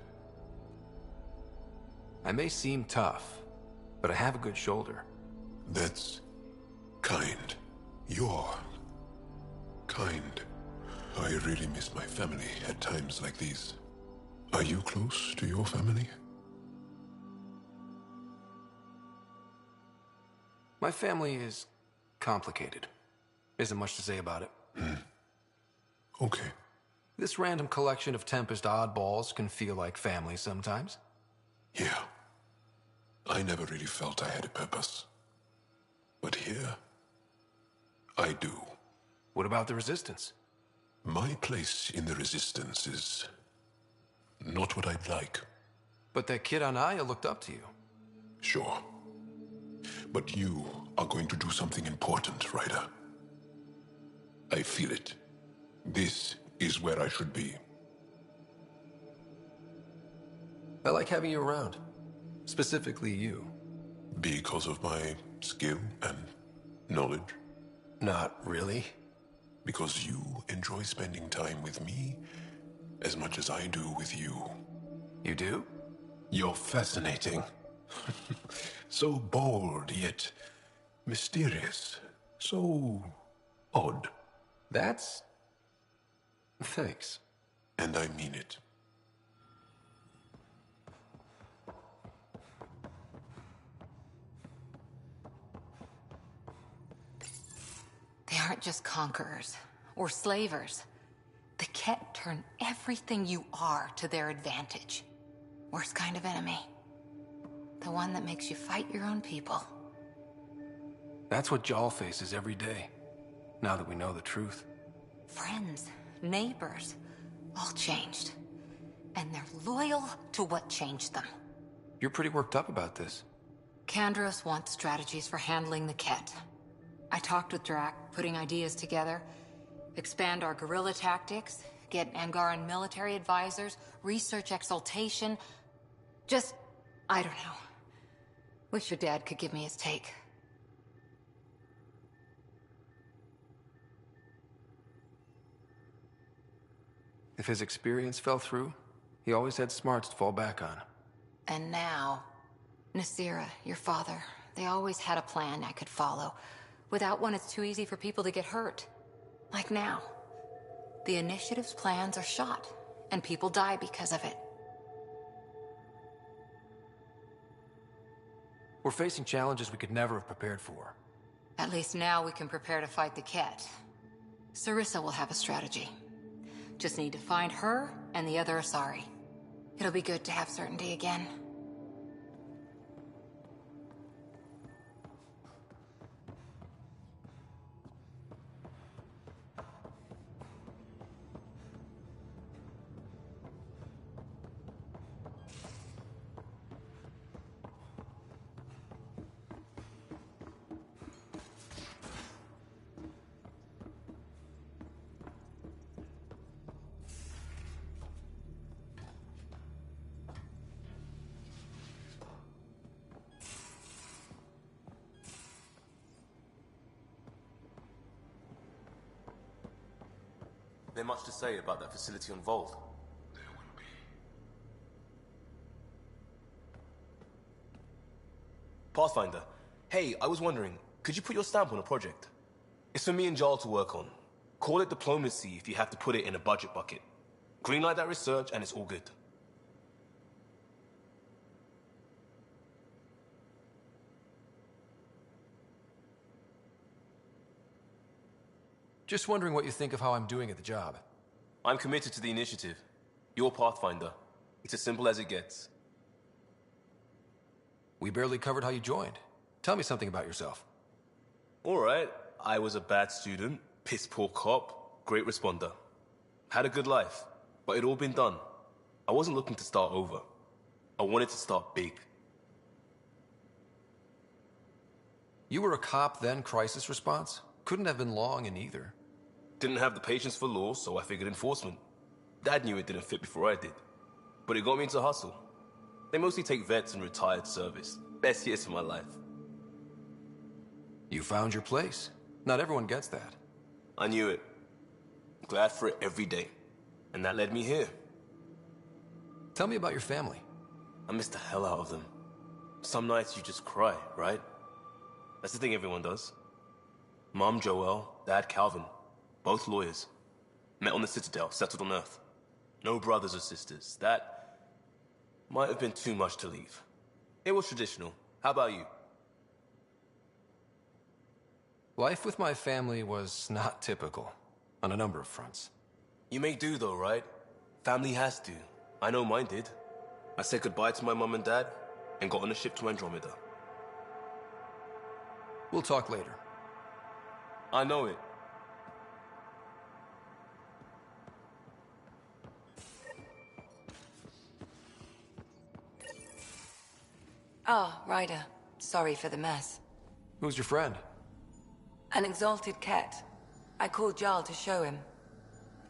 I may seem tough, but I have a good shoulder. That's kind. You're kind. I really miss my family at times like these. Are you close to your family? My family is complicated. Isn't much to say about it. Okay. This random collection of Tempest oddballs can feel like family sometimes. Yeah. I never really felt I had a purpose. But here, I do. What about the Resistance? My place in the Resistance is not what I'd like. But that kid on Aya looked up to you. Sure. But you are going to do something important, Ryder. I feel it. This is where I should be. I like having you around. Specifically you. Because of my skill and knowledge? Not really. Because you enjoy spending time with me as much as I do with you. You do? You're fascinating. So bold, yet mysterious. So odd. That's... Thanks. And I mean it. They aren't just conquerors or slavers. The Ket turn everything you are to their advantage. Worst kind of enemy. The one that makes you fight your own people. That's what Jal faces every day, now that we know the truth. Friends, neighbors, all changed. And they're loyal to what changed them. You're pretty worked up about this. Kandros wants strategies for handling the Ket. I talked with Drac, putting ideas together. Expand our guerrilla tactics, get Angaran military advisors, research exaltation. Just, I don't know. Wish your dad could give me his take. If his experience fell through, he always had smarts to fall back on. And now, Nasira, your father, they always had a plan I could follow. Without one, it's too easy for people to get hurt. Like now. The Initiative's plans are shot, and people die because of it. We're facing challenges we could never have prepared for. At least now we can prepare to fight the Ket. Sarissa will have a strategy. Just need to find her and the other Asari. It'll be good to have certainty again. There much to say about that facility on Vault? There will be. Pathfinder, hey, I was wondering, could you put your stamp on a project? It's for me and Jarl to work on. Call it diplomacy if you have to put it in a budget bucket. Greenlight that research and it's all good. Just wondering what you think of how I'm doing at the job. I'm committed to the initiative. You're Pathfinder. It's as simple as it gets. We barely covered how you joined. Tell me something about yourself. Alright, I was a bad student, piss poor cop, great responder. Had a good life, but it'd all been done. I wasn't looking to start over. I wanted to start big. You were a cop, then crisis response? Couldn't have been long in either. Didn't have the patience for law, so I figured enforcement. Dad knew it didn't fit before I did. But it got me into hustle. They mostly take vets and retired service. Best years of my life. You found your place. Not everyone gets that. I knew it. Glad for it every day. And that led me here. Tell me about your family. I miss the hell out of them. Some nights you just cry, right? That's the thing everyone does. Mom Joelle, Dad Calvin. Both lawyers. Met on the Citadel, settled on Earth. No brothers or sisters. That might have been too much to leave. It was traditional. How about you? Life with my family was not typical, on a number of fronts. You make do though, right? Family has to. I know mine did. I said goodbye to my mum and dad, and got on a ship to Andromeda. We'll talk later. I know it. Ah, Ryder. Sorry for the mess. Who's your friend? An exalted cat. I called Jarl to show him.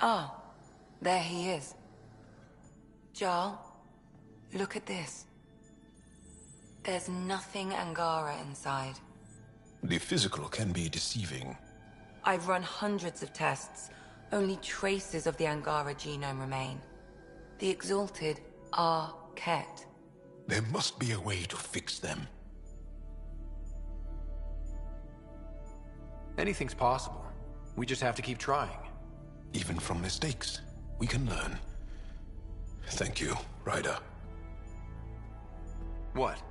Ah, there he is. Jarl, look at this. There's nothing Angara inside. The physical can be deceiving. I've run hundreds of tests. Only traces of the Angara genome remain. The exalted are Ket. There must be a way to fix them. Anything's possible. We just have to keep trying. Even from mistakes, we can learn. Thank you, Ryder. What?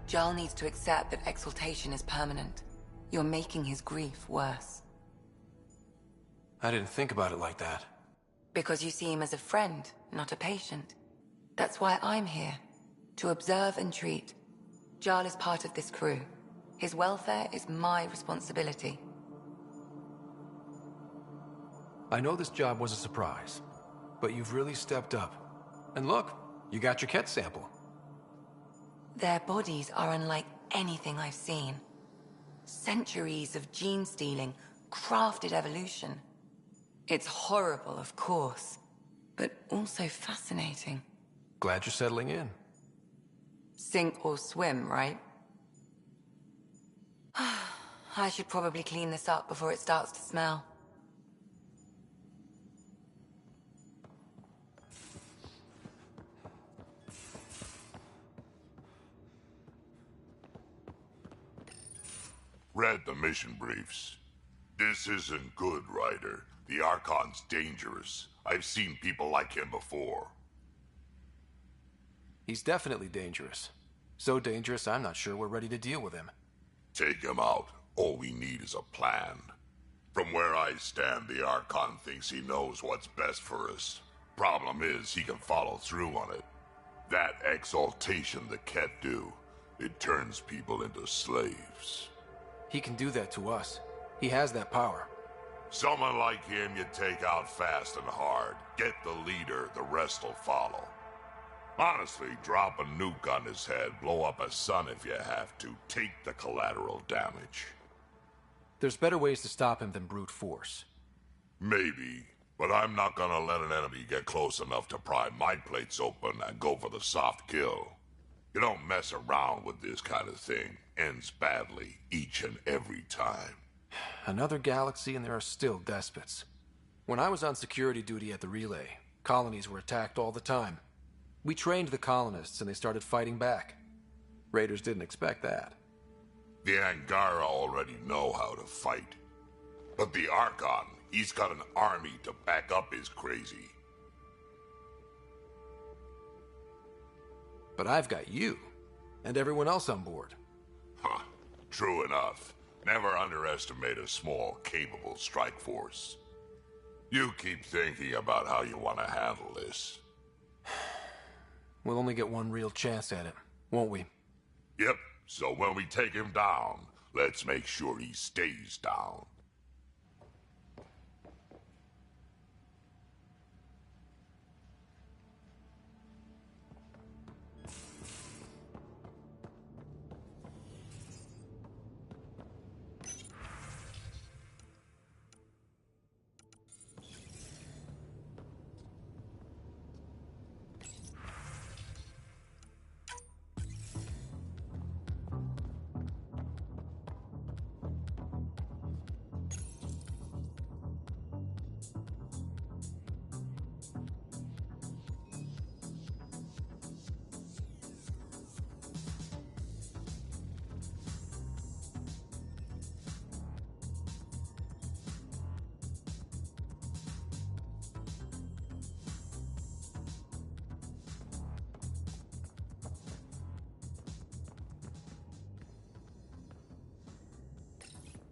Jarl needs to accept that exaltation is permanent. You're making his grief worse. I didn't think about it like that. Because you see him as a friend, not a patient. That's why I'm here. To observe and treat. Jarl is part of this crew. His welfare is my responsibility. I know this job was a surprise, but you've really stepped up. And look, you got your Ket sample. Their bodies are unlike anything I've seen. Centuries of gene stealing, crafted evolution. It's horrible, of course, but also fascinating. Glad you're settling in. Sink or swim, right? I should probably clean this up before it starts to smell. Read the mission briefs. This isn't good, Ryder. The Archon's dangerous. I've seen people like him before. He's definitely dangerous. So dangerous, I'm not sure we're ready to deal with him. Take him out. All we need is a plan. From where I stand, the Archon thinks he knows what's best for us. Problem is, he can follow through on it. That exaltation the Ket do, it turns people into slaves. He can do that to us. He has that power. Someone like him you take out fast and hard. Get the leader, the rest will follow. Honestly, drop a nuke on his head, blow up a sun if you have to. Take the collateral damage. There's better ways to stop him than brute force. Maybe, but I'm not gonna let an enemy get close enough to pry my plates open and go for the soft kill. You don't mess around with this kind of thing. Ends badly, each and every time. Another galaxy and there are still despots. When I was on security duty at the relay, colonies were attacked all the time. We trained the colonists and they started fighting back. Raiders didn't expect that. The Angara already know how to fight. But the Archon, he's got an army to back up his crazy. But I've got you, and everyone else on board. Huh, true enough. Never underestimate a small, capable strike force. You keep thinking about how you want to handle this. We'll only get one real chance at it, won't we? Yep, so when we take him down, let's make sure he stays down.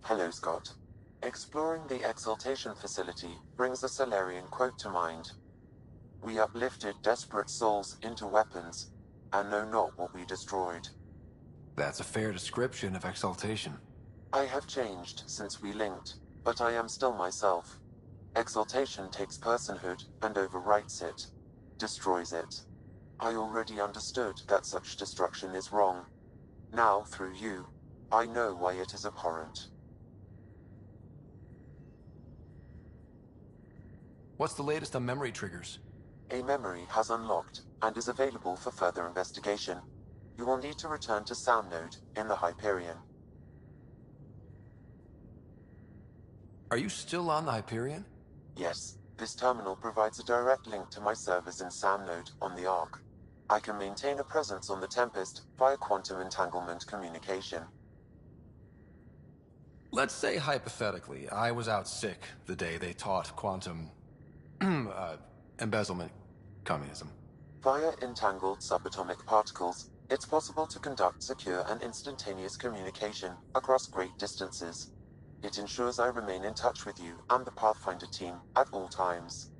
Hello, Scott. Exploring the Exaltation facility brings a Solarian quote to mind. We uplifted desperate souls into weapons, and know not what we destroyed. That's a fair description of Exaltation. I have changed since we linked, but I am still myself. Exaltation takes personhood and overwrites it, destroys it. I already understood that such destruction is wrong. Now, through you, I know why it is abhorrent. What's the latest on memory triggers? A memory has unlocked and is available for further investigation. You will need to return to Sound Node in the Hyperion. Are you still on the Hyperion? Yes, this terminal provides a direct link to my servers in Sound Node on the Ark. I can maintain a presence on the Tempest via quantum entanglement communication. Let's say hypothetically, I was out sick the day they taught quantum embezzlement communism. Via entangled subatomic particles, it's possible to conduct secure and instantaneous communication across great distances. It ensures I remain in touch with you and the Pathfinder team at all times.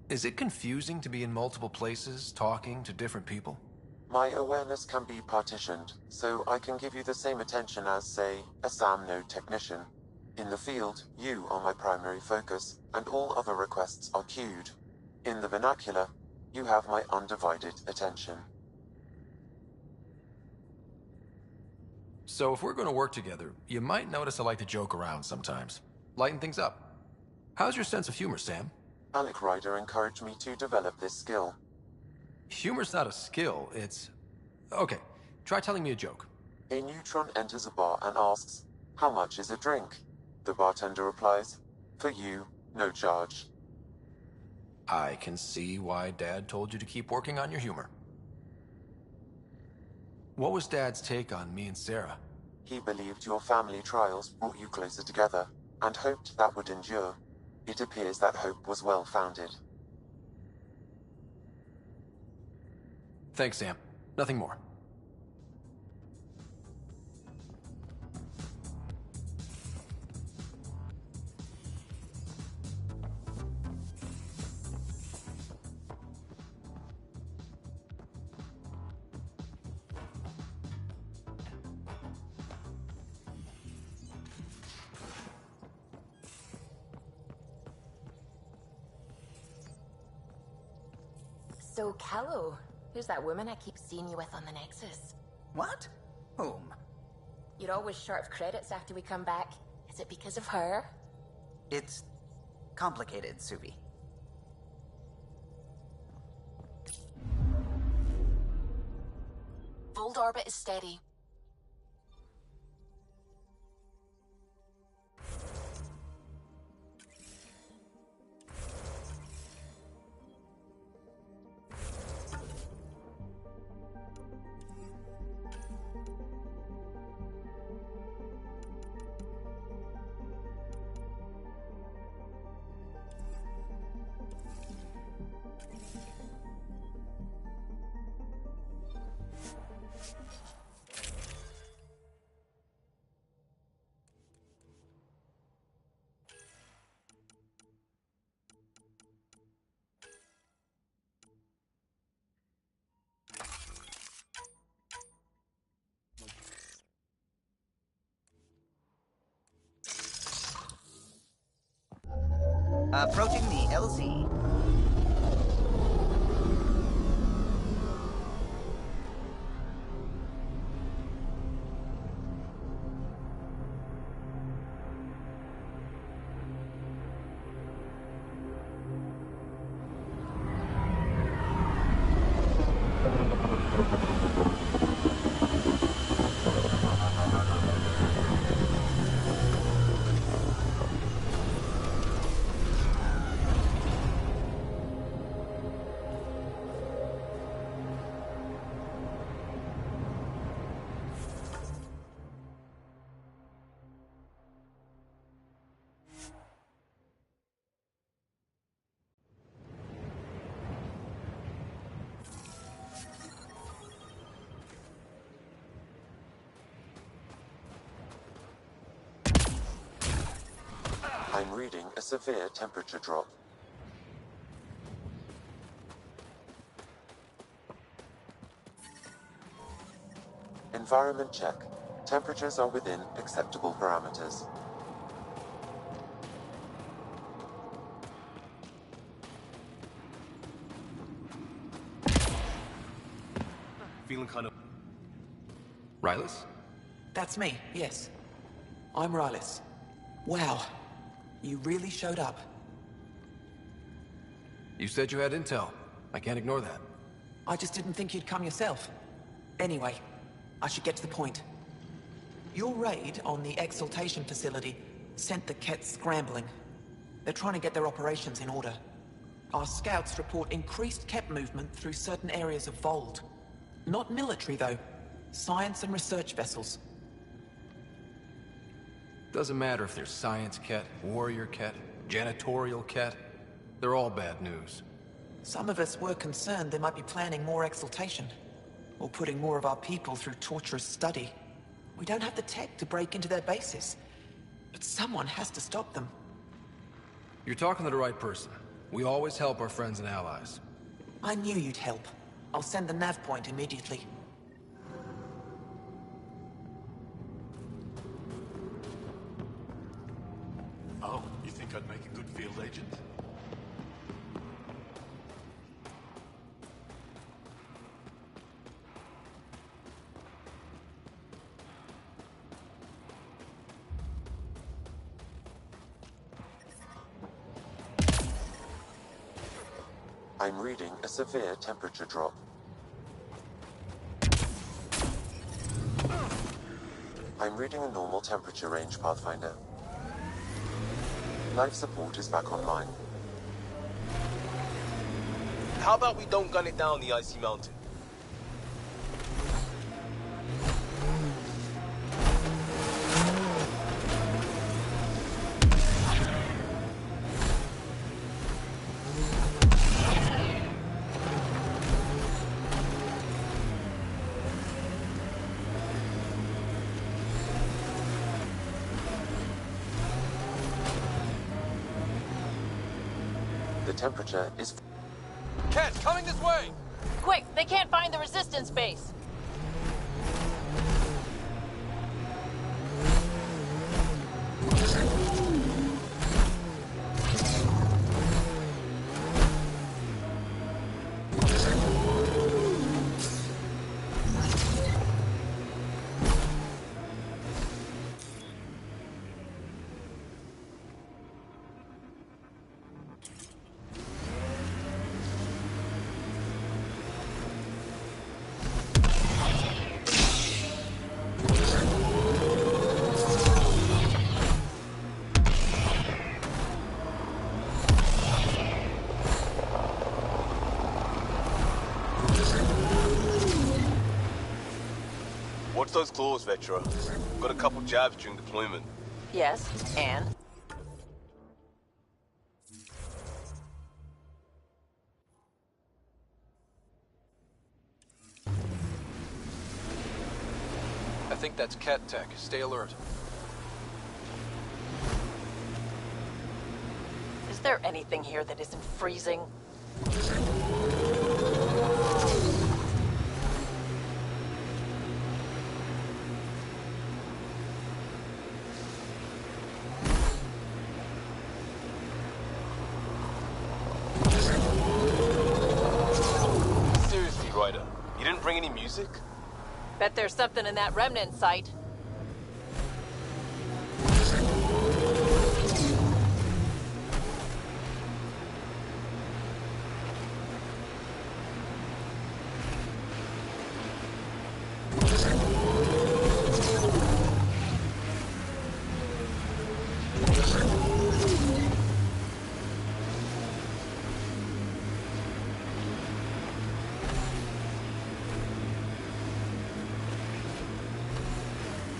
Is it confusing to be in multiple places, talking to different people? My awareness can be partitioned, so I can give you the same attention as, say, a SAM node technician. In the field, you are my primary focus, and all other requests are queued. In the vernacular, you have my undivided attention. So if we're going to work together, you might notice I like to joke around sometimes. Lighten things up. How's your sense of humor, Sam? Alec Ryder encouraged me to develop this skill. Humor's not a skill, it's... Okay, try telling me a joke. A neutron enters a bar and asks, "How much is a drink?" The bartender replies, "For you, no charge." I can see why Dad told you to keep working on your humor. What was Dad's take on me and Sarah? He believed your family trials brought you closer together, and hoped that would endure. It appears that hope was well-founded. Thanks, Sam. Nothing more. So, Callow, who's that woman I keep seeing you with on the Nexus? What? Whom? You're always short of credits after we come back. Is it because of her? It's complicated, Suvi. Fold orbit is steady. Approaching the LZ. I'm reading a severe temperature drop. Environment check. Temperatures are within acceptable parameters. Feeling kind of... Rylus? That's me, yes. I'm Rylus. Wow, you really showed up. You said you had intel. I can't ignore that. I just didn't think you'd come yourself. Anyway, I should get to the point. Your raid on the exaltation facility sent the Kett scrambling. They're trying to get their operations in order. Our scouts report increased Kett movement through certain areas of Vold. Not military, though. Science and research vessels. Doesn't matter if they're science Kett, warrior Kett, janitorial Kett. They're all bad news. Some of us were concerned they might be planning more exaltation, or putting more of our people through torturous study. We don't have the tech to break into their bases, but someone has to stop them. You're talking to the right person. We always help our friends and allies. I knew you'd help. I'll send the nav point immediately. Oh, you think I'd make a good field agent? I'm reading a severe temperature drop. I'm reading a normal temperature range, Pathfinder. Life support is back online. How about we don't gun it down the icy mountain? The temperature is... Cat, coming this way! Quick, they can't find the resistance base. Watch those claws, Vetra. Got a couple jabs during deployment. Yes, and? I think that's Cat Tech. Stay alert. Is there anything here that isn't freezing? Seriously, Ryder, you didn't bring any music? Bet there's something in that remnant site.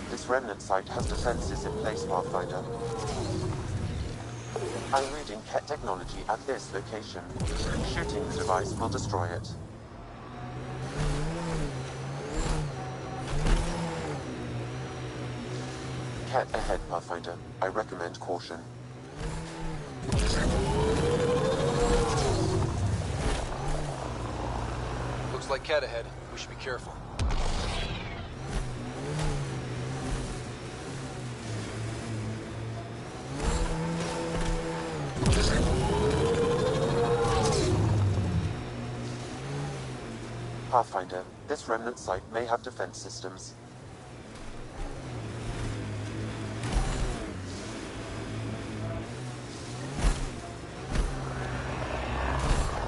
This remnant site has defenses in place, Pathfinder. I'm reading Ket technology at this location. Shooting the device will destroy it. Ket ahead, Pathfinder. I recommend caution. Looks like Cat ahead. We should be careful. Pathfinder, this remnant site may have defense systems.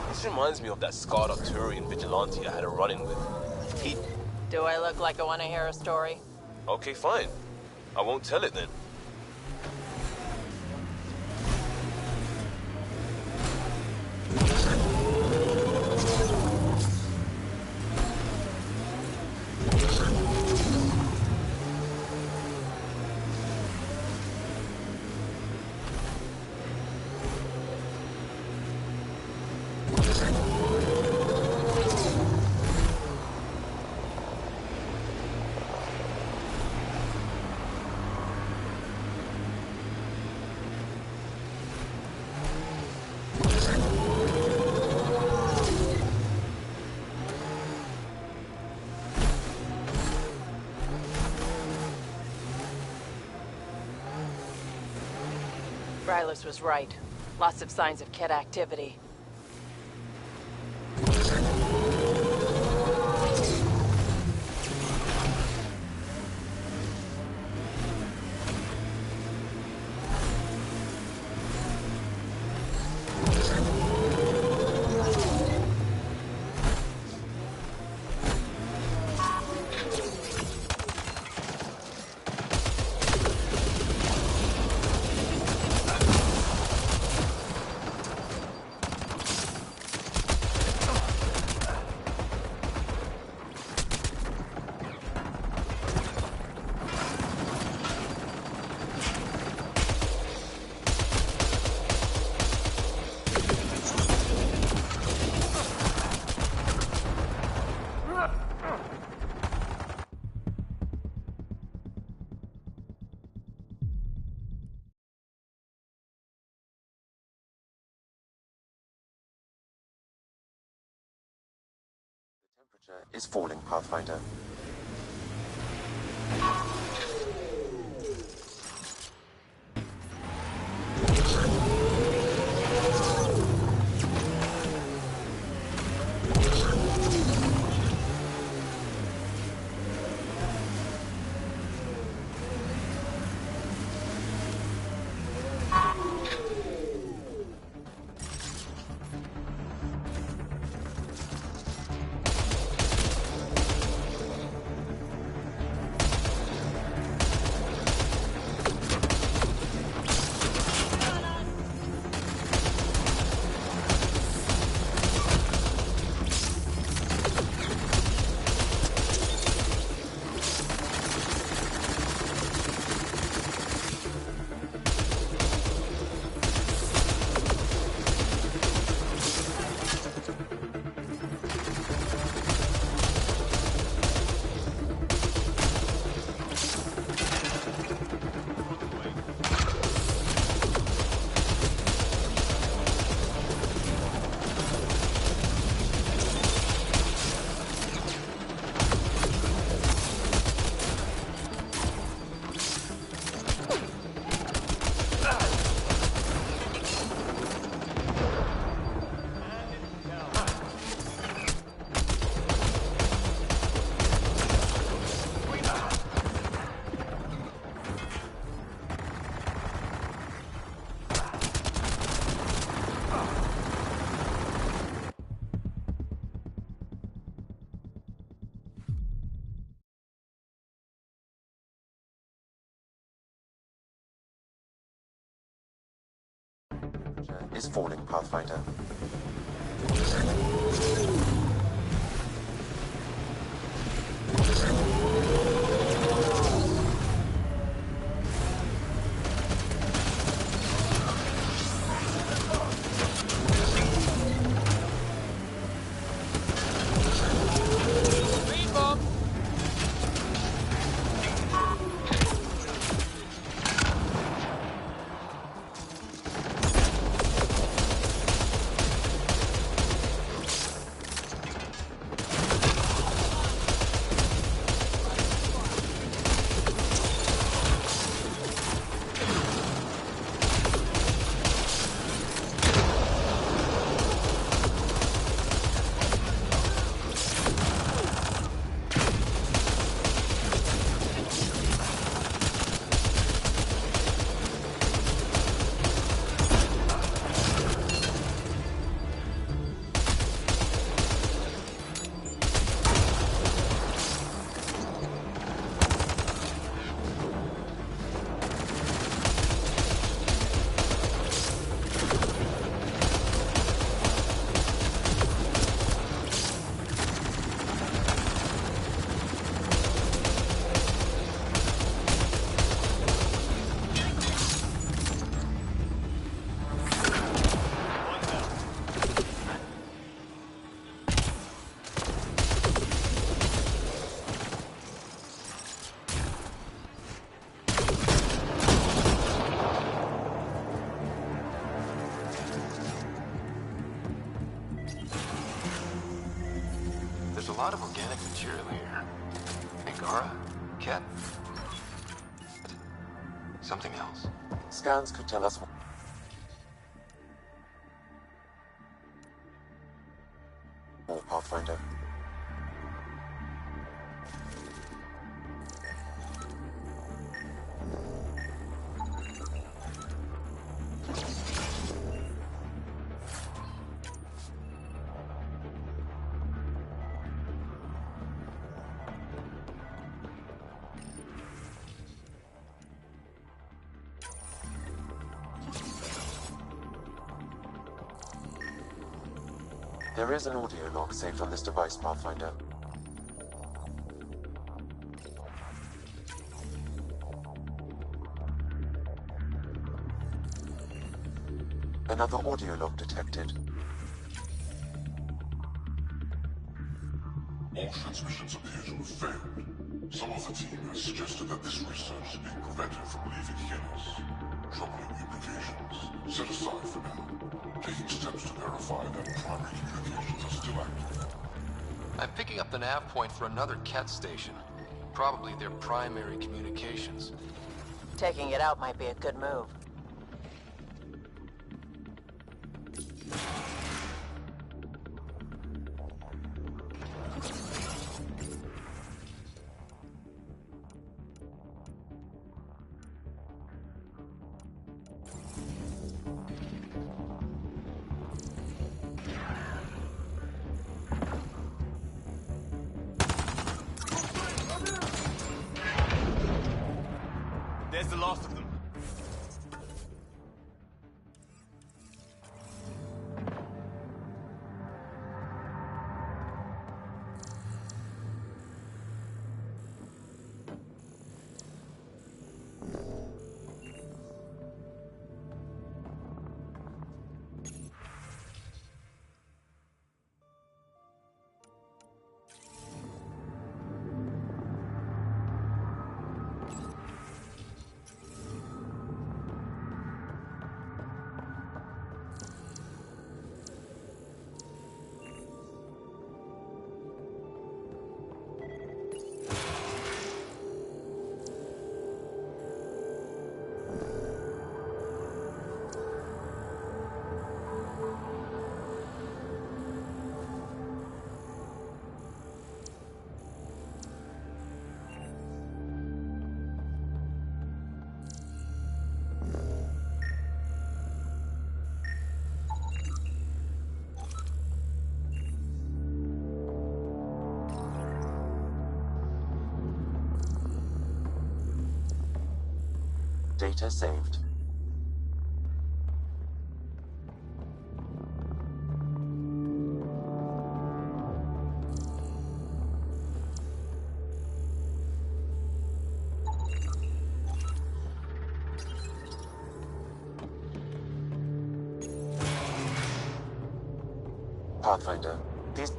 This reminds me of that scarred Arturian vigilante I had a run-in with. He... Do I look like I want to hear a story? Okay, fine. I won't tell it then. Rylas was right. Lots of signs of Ket activity. Is falling, Pathfinder. Is falling, Pathfinder. There's a lot of organic material here. Angara? Ket? Something else. Scans could tell us more, Pathfinder. There is an audio log saved on this device, Pathfinder. Another audio log detected. All transmissions appear to have failed. Some of the team has suggested that this research is being prevented from leaving Yenos. Troubling implications. Set aside for now. Taking steps to verify that primary communications are still active. I've picking up the nav point for another Ket station. Probably their primary communications. Taking it out might be a good move. There's the last of them. Data saved. Pathfinder, these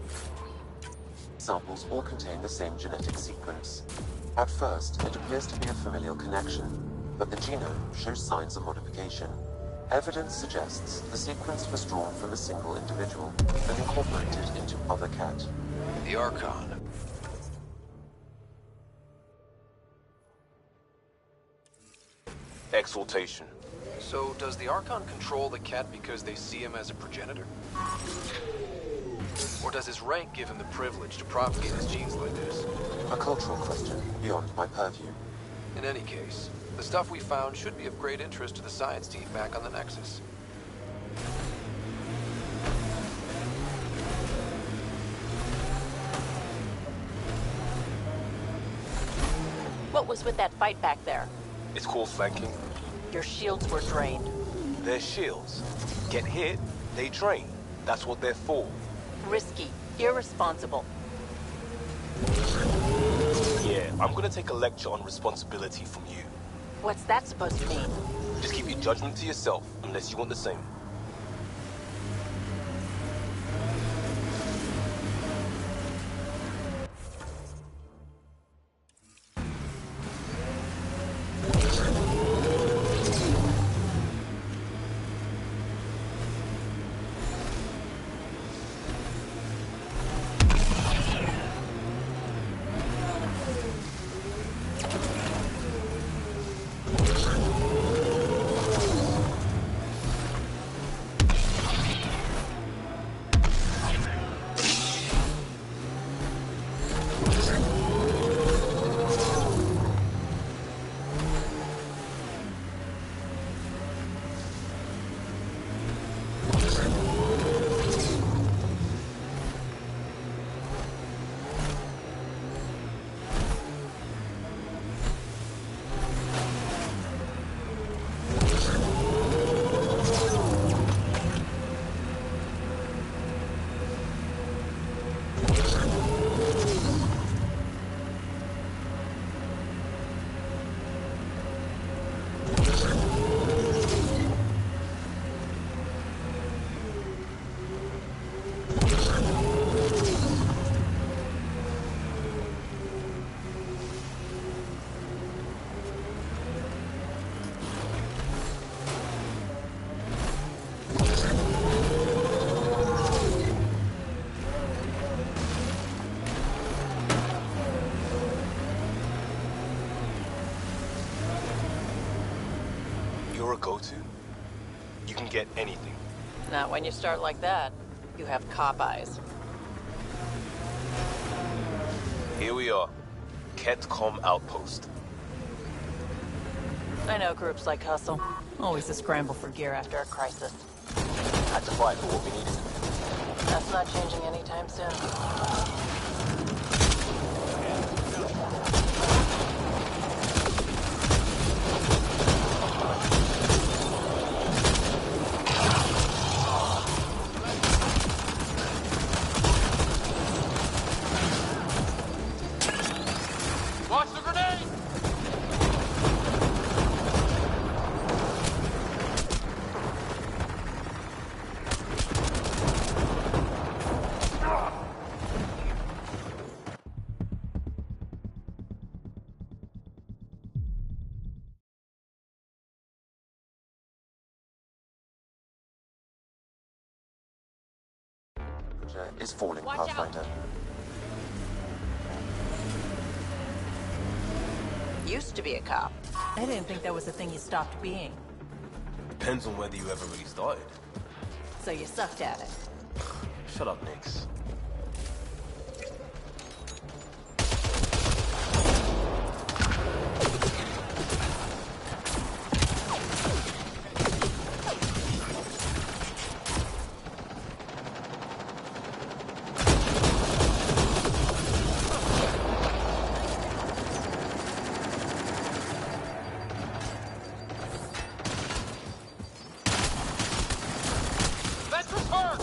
samples all contain the same genetic sequence. At first, it appears to be a familial connection, but the genome shows signs of modification. Evidence suggests the sequence was drawn from a single individual and incorporated into other Ket. The Archon. Exaltation. So, does the Archon control the Ket because they see him as a progenitor? Or does his rank give him the privilege to propagate his genes like this? A cultural question beyond my purview. In any case, the stuff we found should be of great interest to the science team back on the Nexus. What was with that fight back there? It's called flanking. Your shields were drained. They're shields. Get hit, they drain. That's what they're for. Risky. Irresponsible. Yeah, I'm gonna take a lecture on responsibility from you. What's that supposed to mean? Just keep your judgment to yourself, unless you want the same. you're a go-to, you can get anything. Not when you start like that. You have cop eyes. Here we are. Ketcom Outpost. I know groups like Hustle. Always a scramble for gear after a crisis. Had to fight for what we needed. That's not changing anytime soon. Watch the grenade! Is falling, Watch Pathfinder. Used to be a cop. I didn't think that was a thing you stopped being. Depends on whether you ever really started. So you sucked at it. Shut up, Nix. Let's return!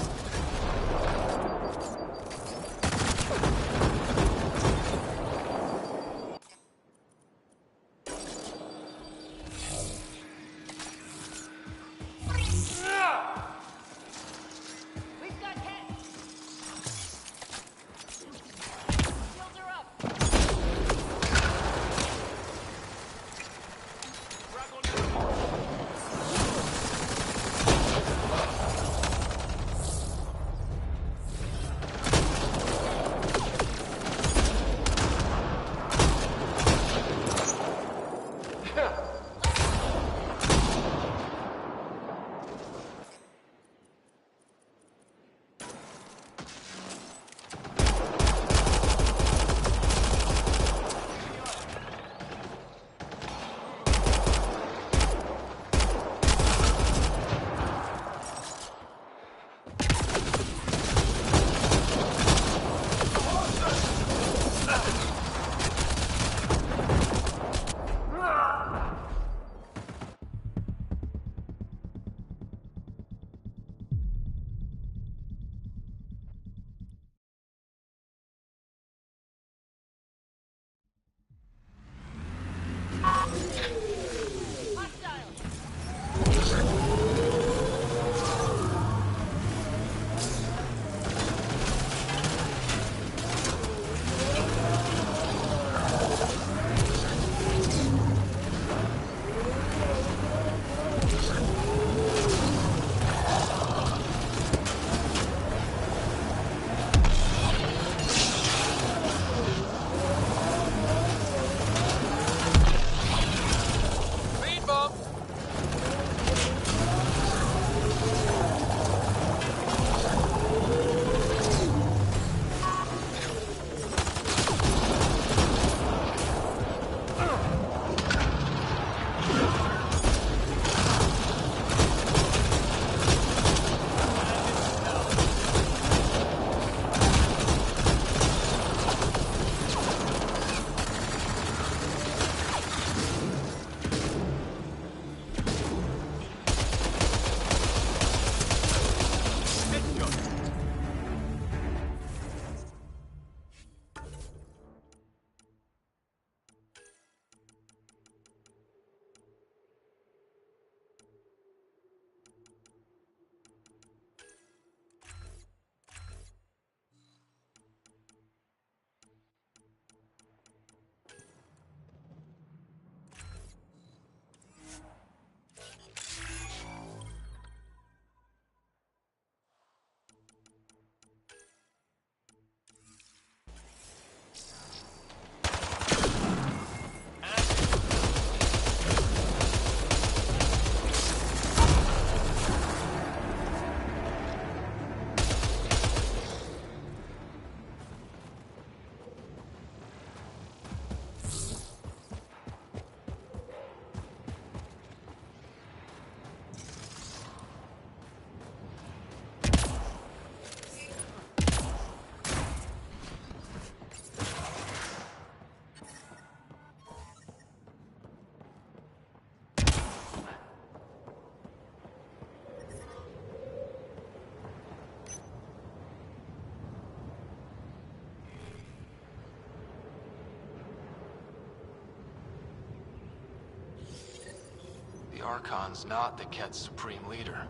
The Archon's not the Ket's supreme leader.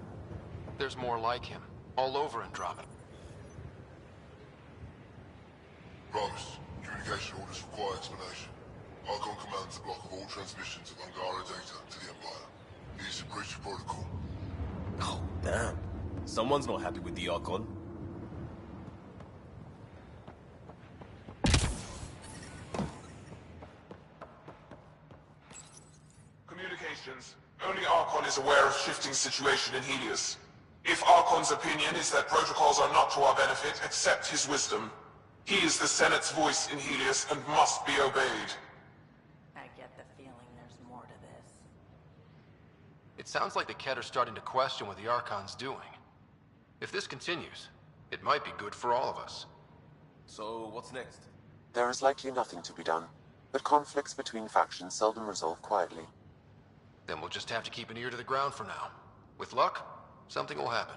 There's more like him, all over Andromeda. Promise. Communication orders require explanation. Archon commands a block of all transmissions of Angara data to the Empire. He's in breach of protocol. Oh, damn. Someone's not happy with the Archon. Communications. Only Archon is aware of shifting situation in Helios. If Archon's opinion is that protocols are not to our benefit, accept his wisdom. He is the Senate's voice in Helios and must be obeyed. I get the feeling there's more to this. It sounds like the Ket are starting to question what the Archon's doing. If this continues, it might be good for all of us. So, what's next? There is likely nothing to be done, but conflicts between factions seldom resolve quietly. Then we'll just have to keep an ear to the ground for now. With luck, something will happen.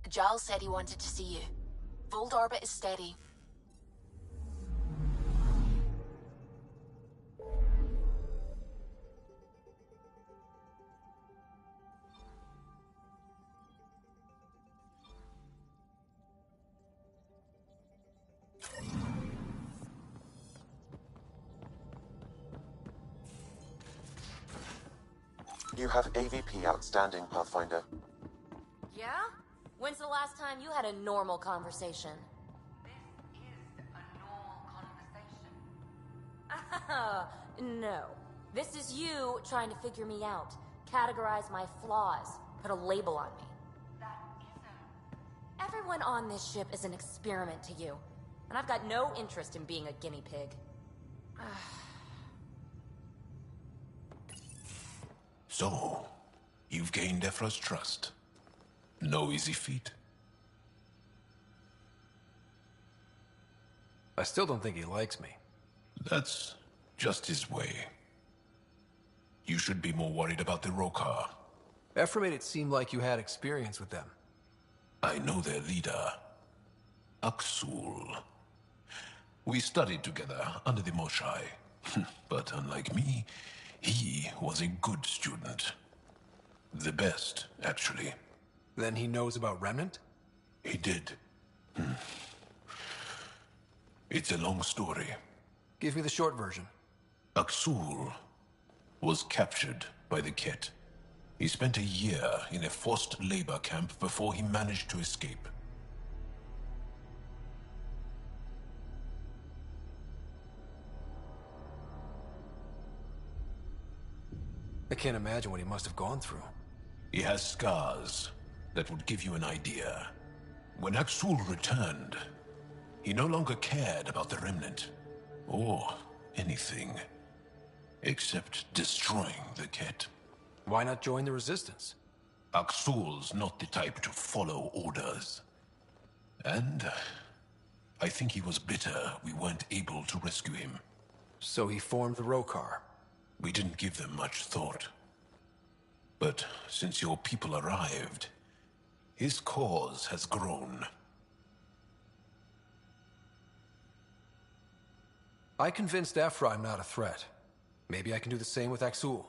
Giles said he wanted to see you. Fold orbit is steady. You have AVP outstanding, Pathfinder. Yeah? When's the last time you had a normal conversation? No. This is you trying to figure me out. Categorize my flaws. Put a label on me. Everyone on this ship is an experiment to you. And I've got no interest in being a guinea pig. So, you've gained Ephra's trust. No easy feat. I still don't think he likes me. That's just his way. You should be more worried about the Rokar. Ephra made it seem like you had experience with them. I know their leader, Aksul. We studied together under the Moshai. But unlike me, he was a good student. The best, actually. Then he knows about Remnant? He did. It's a long story. Give me the short version. Aksul was captured by the Ket. He spent a year in a forced labor camp before he managed to escape. I can't imagine what he must have gone through. He has scars that would give you an idea. When Aksul returned, he no longer cared about the Remnant. Or anything. Except destroying the Ket. Why not join the Resistance? Aksul's not the type to follow orders. And I think he was bitter we weren't able to rescue him. So he formed the Rokar. We didn't give them much thought. But since your people arrived, his cause has grown. I convinced Ephra I'm not a threat. Maybe I can do the same with Aksul.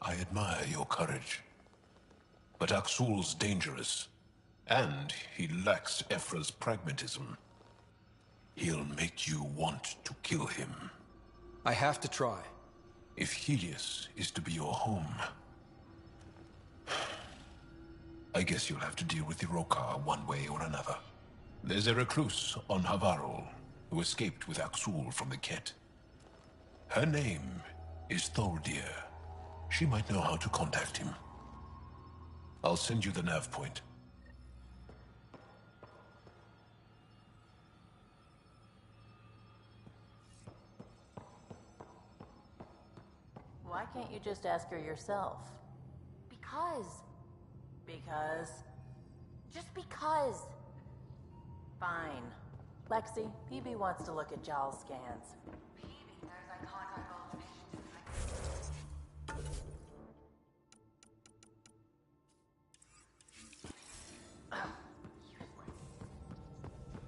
I admire your courage. But Aksul's dangerous, and he lacks Ephra's pragmatism. He'll make you want to kill him. I have to try. If Helios is to be your home, I guess you'll have to deal with the Rokar one way or another. There's a recluse on Havarul who escaped with Aksul from the Ket. Her name is Thordir. She might know how to contact him. I'll send you the nav point. Why can't you just ask her yourself? Because. Because? Just because. Fine. Lexi, PB wants to look at Jal's scans.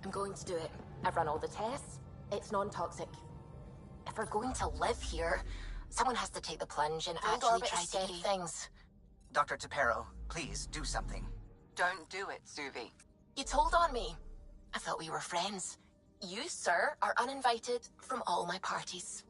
I'm going to do it. I've run all the tests. It's non-toxic. If we're going to live here, someone has to take the plunge and actually try to keep things. Dr. Tapero, please do something. Don't do it, Suvi. You told on me. I thought we were friends. You, sir, are uninvited from all my parties.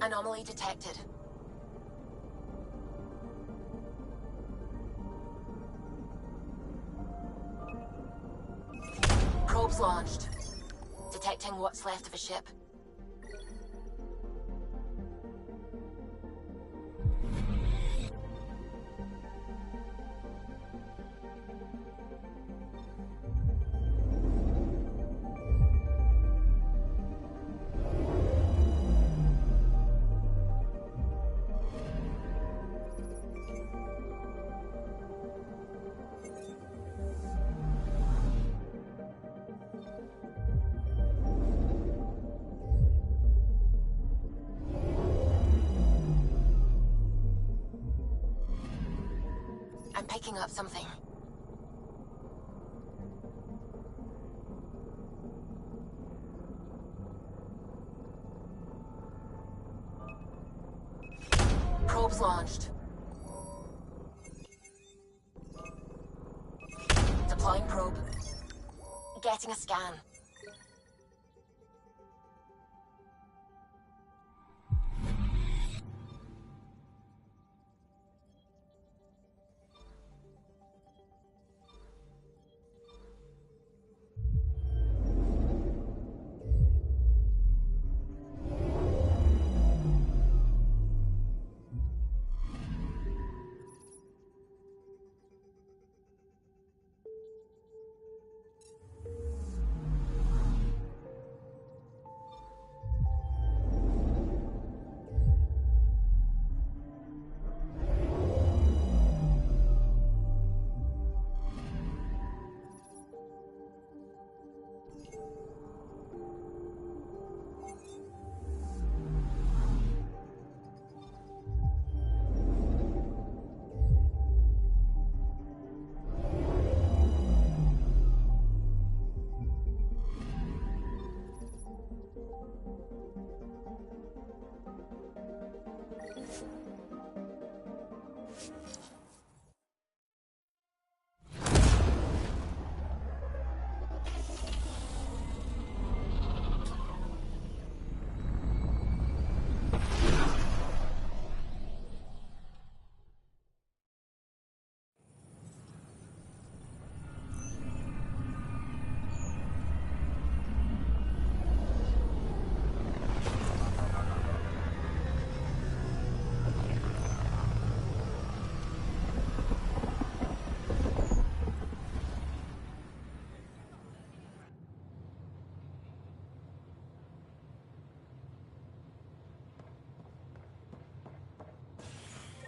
Anomaly detected. Probes launched. Detecting what's left of a ship. I'm picking up something. Probes launched. Deploying probe. Getting a scan.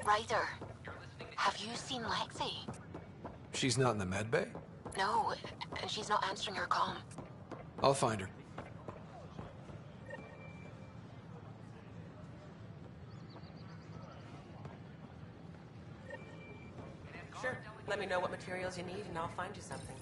Ryder, have you seen Lexi? She's not in the med bay? No, and she's not answering her comm. I'll find her. Sure. Let me know what materials you need and I'll find you something.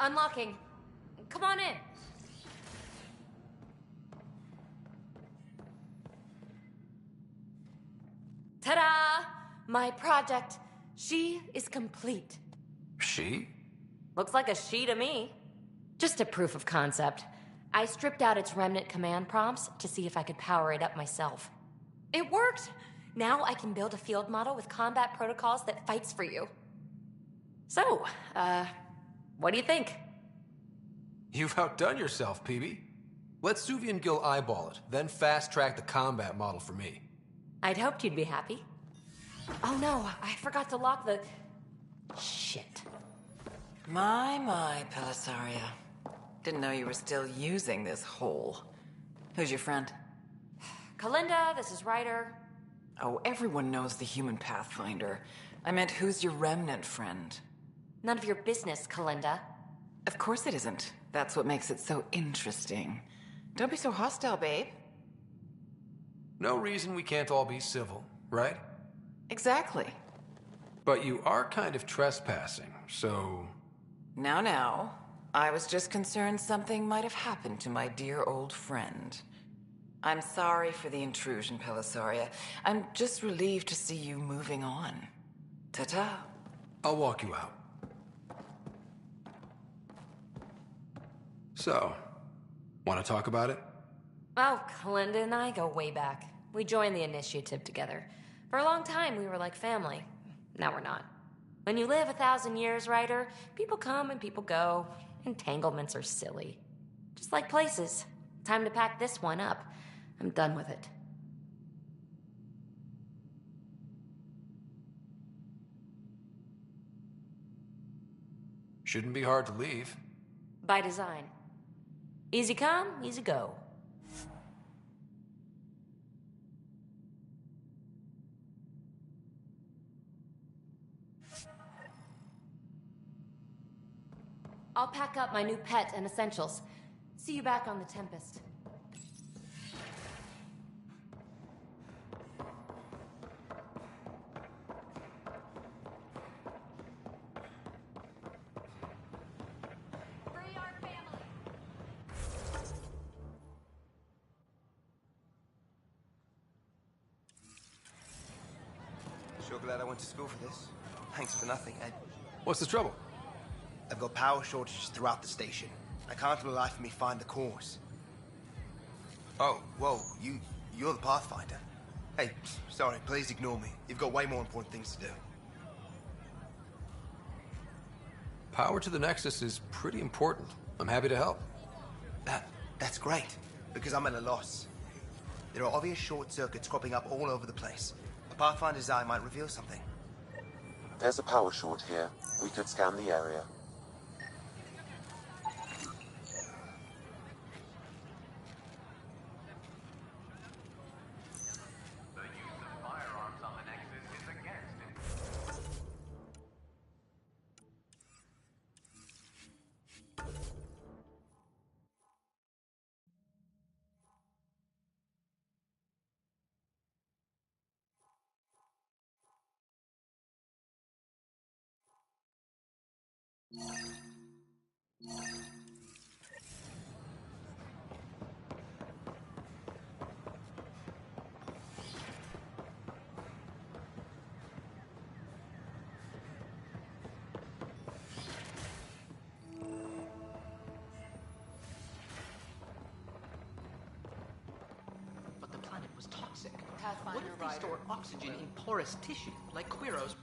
Unlocking. Come on in. Ta-da! My project. She is complete. She? Looks like a she to me. Just a proof of concept. I stripped out its remnant command prompts to see if I could power it up myself. It worked! Now I can build a field model with combat protocols that fights for you. So, what do you think? You've outdone yourself, PB. Let Suvi and Gil eyeball it, then fast-track the combat model for me. I'd hoped you'd be happy. Oh no, I forgot to lock the... Shit. My, Pelisaria. Didn't know you were still using this hole. Who's your friend? Kalinda, this is Ryder. Oh, everyone knows the human Pathfinder. I meant, who's your remnant friend? None of your business, Kalinda. Of course it isn't. That's what makes it so interesting. Don't be so hostile, babe. No reason we can't all be civil, right? Exactly. But you are kind of trespassing, so... Now. I was just concerned something might have happened to my dear old friend. I'm sorry for the intrusion, Pelisaria. I'm just relieved to see you moving on. Ta-ta. I'll walk you out. So, want to talk about it? Oh, Glenda and I go way back. We joined the initiative together. For a long time, we were like family. Now we're not. When you live 1,000 years, Ryder, people come and people go. Entanglements are silly. Just like places. Time to pack this one up. I'm done with it. Shouldn't be hard to leave. By design. Easy come, easy go. I'll pack up my new pet and essentials. See you back on the Tempest. Sure glad I went to school for this. Thanks for nothing, Ed. What's the trouble? I've got power shortages throughout the station. I can't for the life of me find the cause. Oh, whoa, you're the Pathfinder. Hey, sorry, please ignore me. You've got way more important things to do. Power to the Nexus is pretty important. I'm happy to help. That's great, because I'm at a loss. There are obvious short circuits cropping up all over the place. A Pathfinder's eye might reveal something. There's a power short here. We could scan the area. But the planet was toxic. What if they store oxygen in porous tissue, like Quiro's?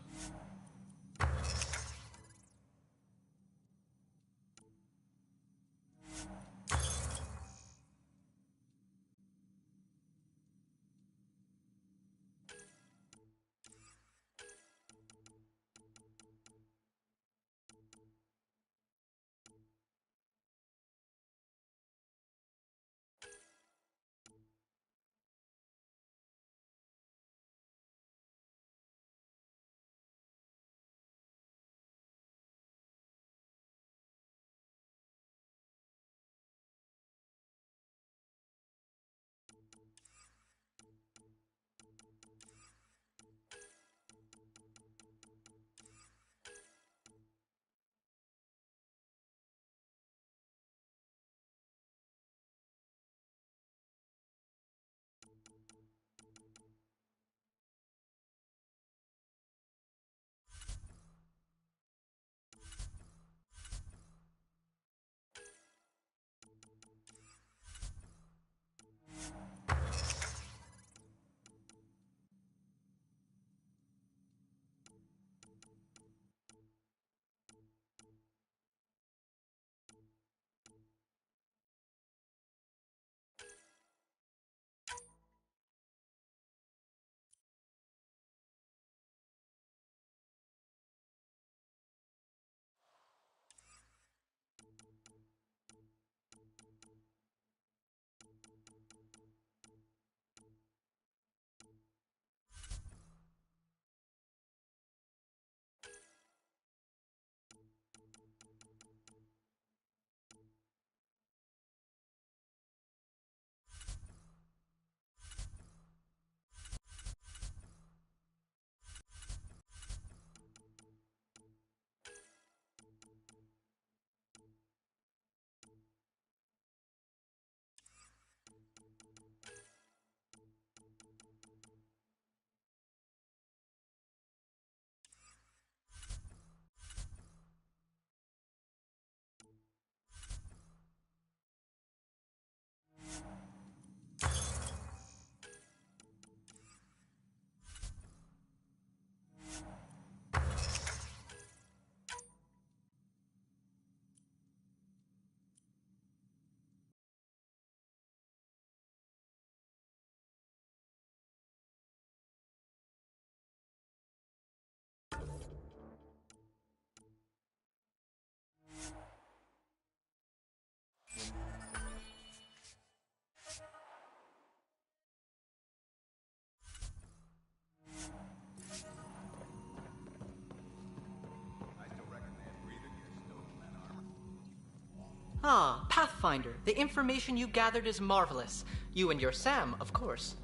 Ah, Pathfinder. The information you gathered is marvelous. You and your Sam, of course.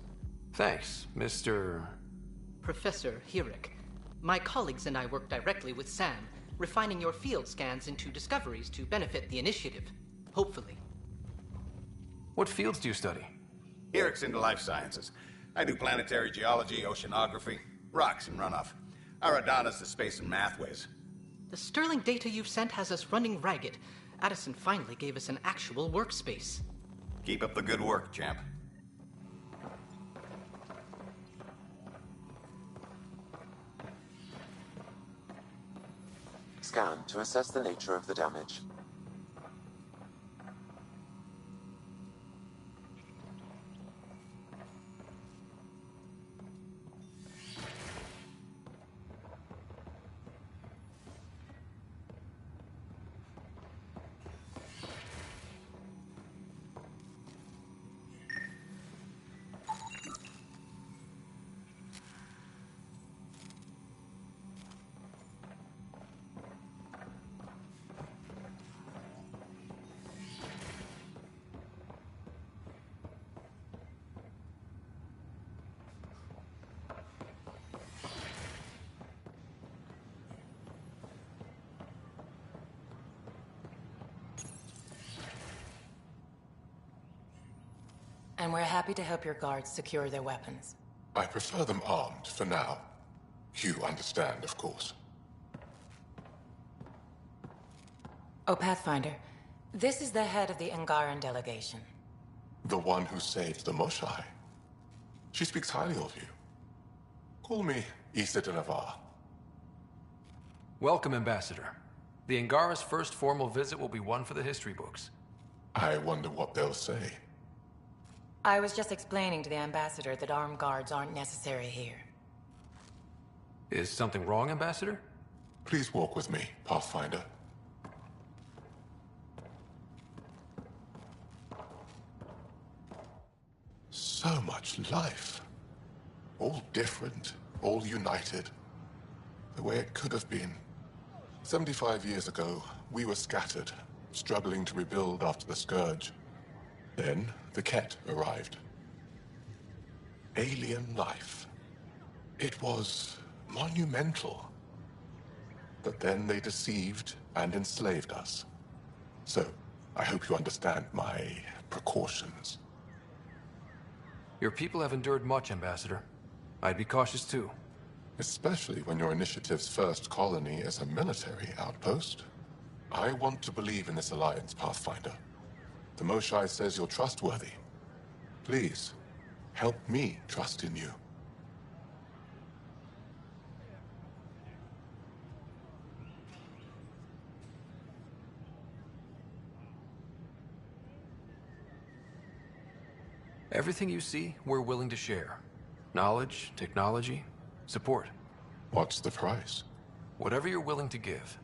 Thanks, Mr. Professor Hirik. My colleagues and I work directly with Sam, refining your field scans into discoveries to benefit the initiative. Hopefully. What fields do you study? Hirik's into life sciences. I do planetary geology, oceanography, rocks and runoff. Aradana's the space and math whiz. The sterling data you've sent has us running ragged. Addison finally gave us an actual workspace. Keep up the good work, champ. Scan to assess the nature of the damage. And we're happy to help your guards secure their weapons. I prefer them armed for now. You understand, of course. Oh, Pathfinder, this is the head of the Angaran delegation. The one who saved the Moshai. She speaks highly of you. Call me Issa de Navarre. Welcome, Ambassador. The Angara's first formal visit will be one for the history books. I wonder what they'll say. I was just explaining to the Ambassador that armed guards aren't necessary here. Is something wrong, Ambassador? Please walk with me, Pathfinder. So much life. All different, all united. The way it could have been. 75 years ago, we were scattered, struggling to rebuild after the Scourge. Then, the Ket arrived. Alien life. It was monumental. But then they deceived and enslaved us. So, I hope you understand my precautions. Your people have endured much, Ambassador. I'd be cautious too. Especially when your initiative's first colony is a military outpost. I want to believe in this alliance, Pathfinder. The Moshai says you're trustworthy. Please, help me trust in you. Everything you see, we're willing to share. Knowledge, technology, support. What's the price? Whatever you're willing to give.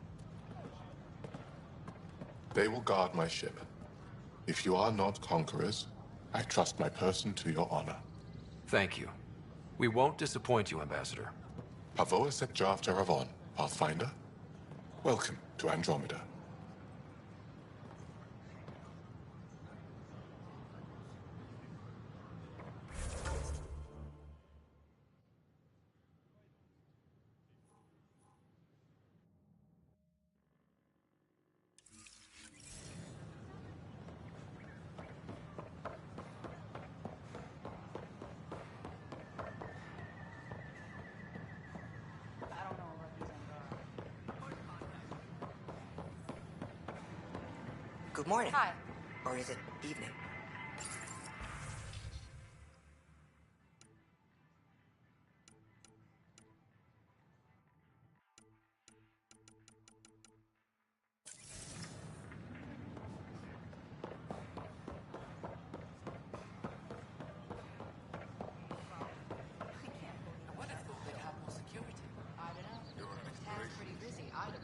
They will guard my ship. If you are not conquerors, I trust my person to your honor. Thank you. We won't disappoint you, Ambassador. Pavoa sep Jav Teravon, Pathfinder. Welcome to Andromeda. Good morning. Hi. Or is it evening?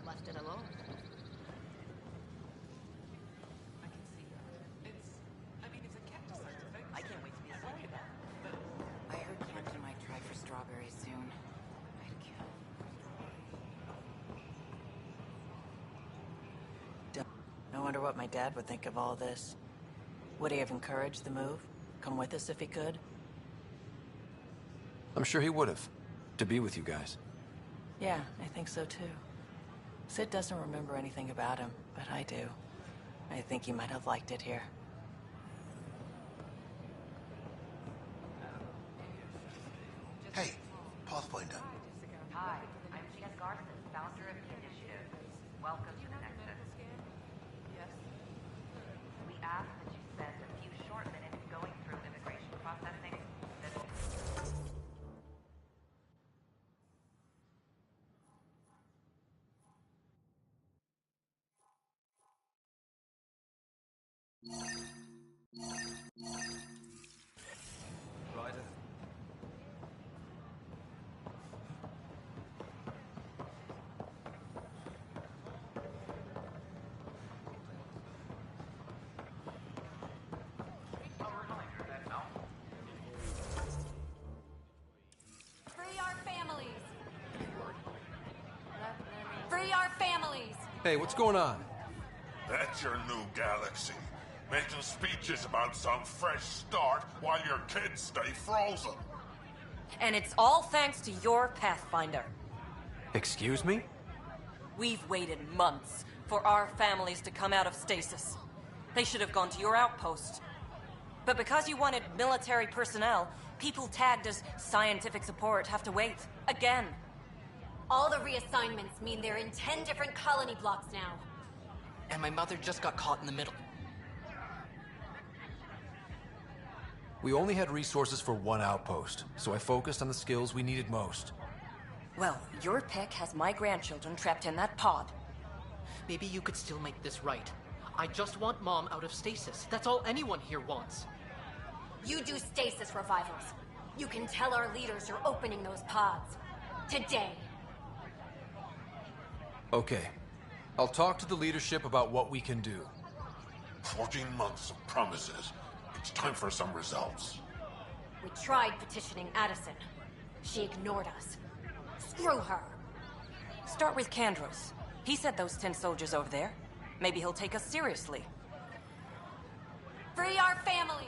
Left it alone. I wonder what my dad would think of all this. Would he have encouraged the move? Come with us if he could? I'm sure he would have. To be with you guys. Yeah, I think so too. Sid doesn't remember anything about him, but I do. I think he might have liked it here. Hey, Pathfinder. Hi, I'm Tia Garson, founder of the initiative. Welcome to the Nexus. We ask that you spend a few short minutes going through immigration processing. Ryder. Free our families! Free our families! Hey, what's going on? That's your new galaxy. Making speeches about some fresh start while your kids stay frozen. And it's all thanks to your Pathfinder. Excuse me? We've waited months for our families to come out of stasis. They should have gone to your outpost. But because you wanted military personnel, people tagged as scientific support have to wait. Again. All the reassignments mean they're in 10 different colony blocks now. And my mother just got caught in the middle. We only had resources for one outpost, so I focused on the skills we needed most. Well, your pick has my grandchildren trapped in that pod. Maybe you could still make this right. I just want Mom out of stasis. That's all anyone here wants. You do stasis revivals. You can tell our leaders you're opening those pods. Today. Okay. I'll talk to the leadership about what we can do. 14 months of promises. It's time for some results. We tried petitioning Addison. She ignored us. Screw her. Start with Kandros. He said those 10 soldiers over there. Maybe he'll take us seriously. Free our families!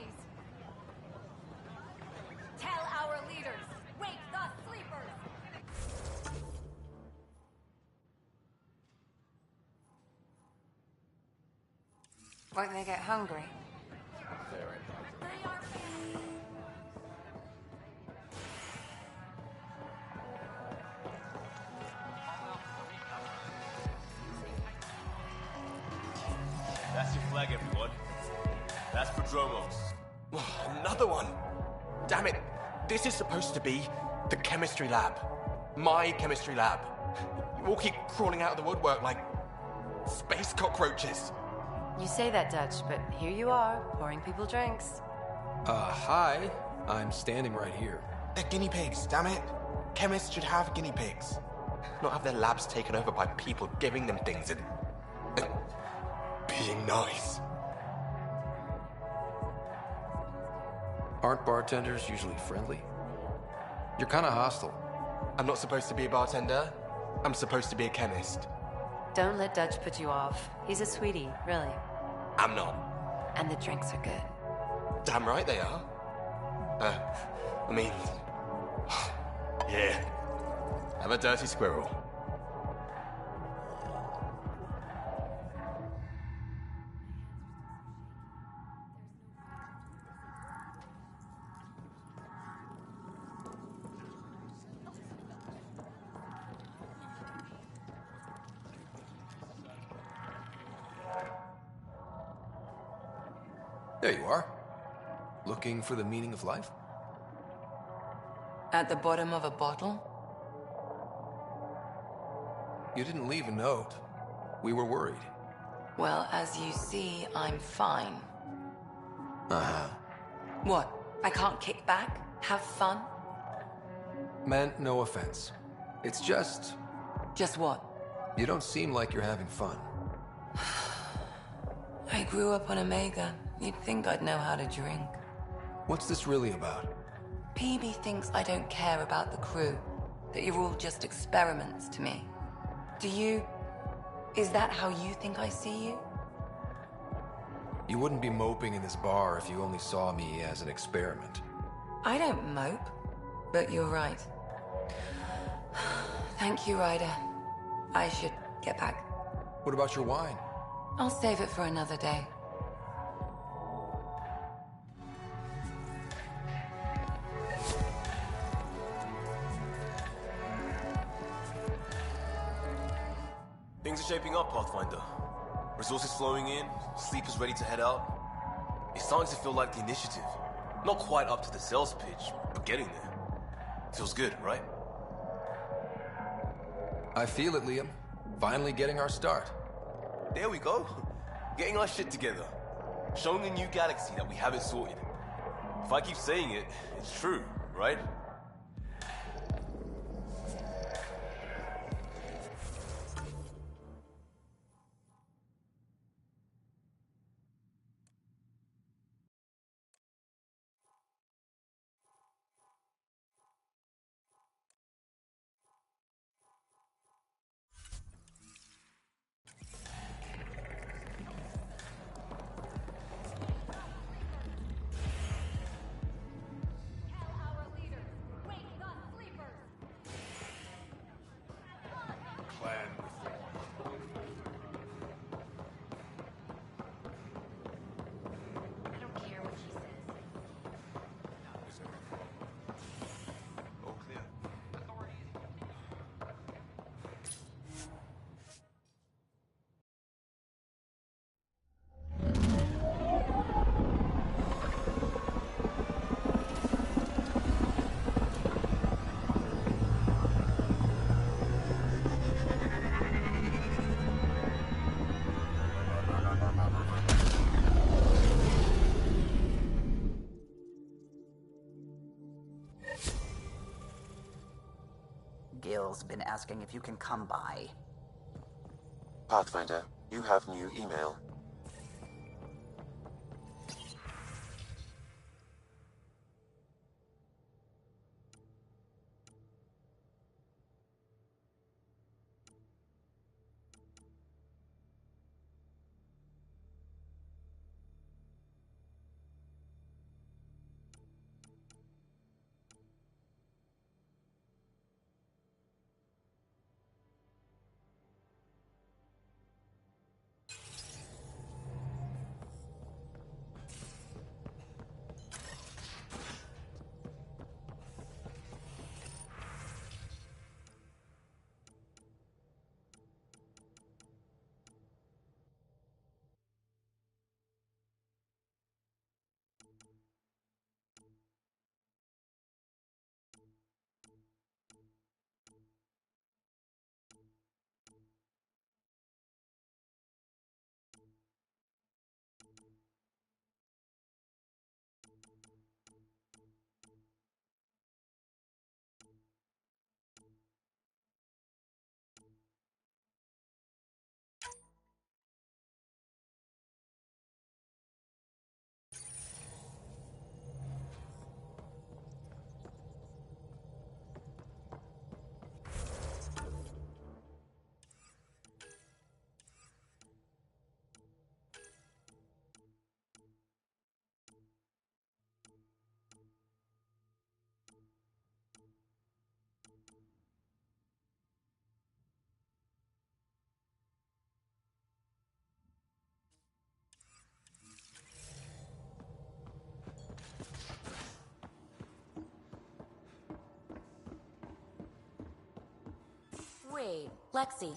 Tell our leaders, wake the sleepers! Won't they get hungry? That's your flag, everyone. That's for Dromos. Another one! Damn it! This is supposed to be the chemistry lab. My chemistry lab. You all keep crawling out of the woodwork like space cockroaches. You say that, Dutch, but here you are, pouring people drinks. Hi. I'm standing right here. They're guinea pigs, damn it. Chemists should have guinea pigs. Not have their labs taken over by people giving them things and being nice. Aren't bartenders usually friendly? You're kind of hostile. I'm not supposed to be a bartender. I'm supposed to be a chemist. Don't let Dutch put you off. He's a sweetie, really. I'm not. And the drinks are good. Damn right they are. I mean... yeah. I'm a dirty squirrel. There you are. Looking for the meaning of life? At the bottom of a bottle? You didn't leave a note. We were worried. Well, as you see, I'm fine. Uh-huh. What? I can't kick back? Have fun? Meant no offense. It's just... Just what? You don't seem like you're having fun. I grew up on Omega. You'd think I'd know how to drink. What's this really about? PB thinks I don't care about the crew. That you're all just experiments to me. Do you... Is that how you think I see you? You wouldn't be moping in this bar if you only saw me as an experiment. I don't mope, but you're right. Thank you, Ryder. I should get back. What about your wine? I'll save it for another day. Things are shaping up, Pathfinder. Resources flowing in, sleepers ready to head out. It's starting to feel like the initiative. Not quite up to the sales pitch, but getting there. Feels good, right? I feel it, Liam. Finally getting our start. There we go. Getting our shit together. Showing a new galaxy that we haven't sorted. If I keep saying it, it's true, right? Gil's been asking if you can come by. Pathfinder, you have new email. Wait, Lexi.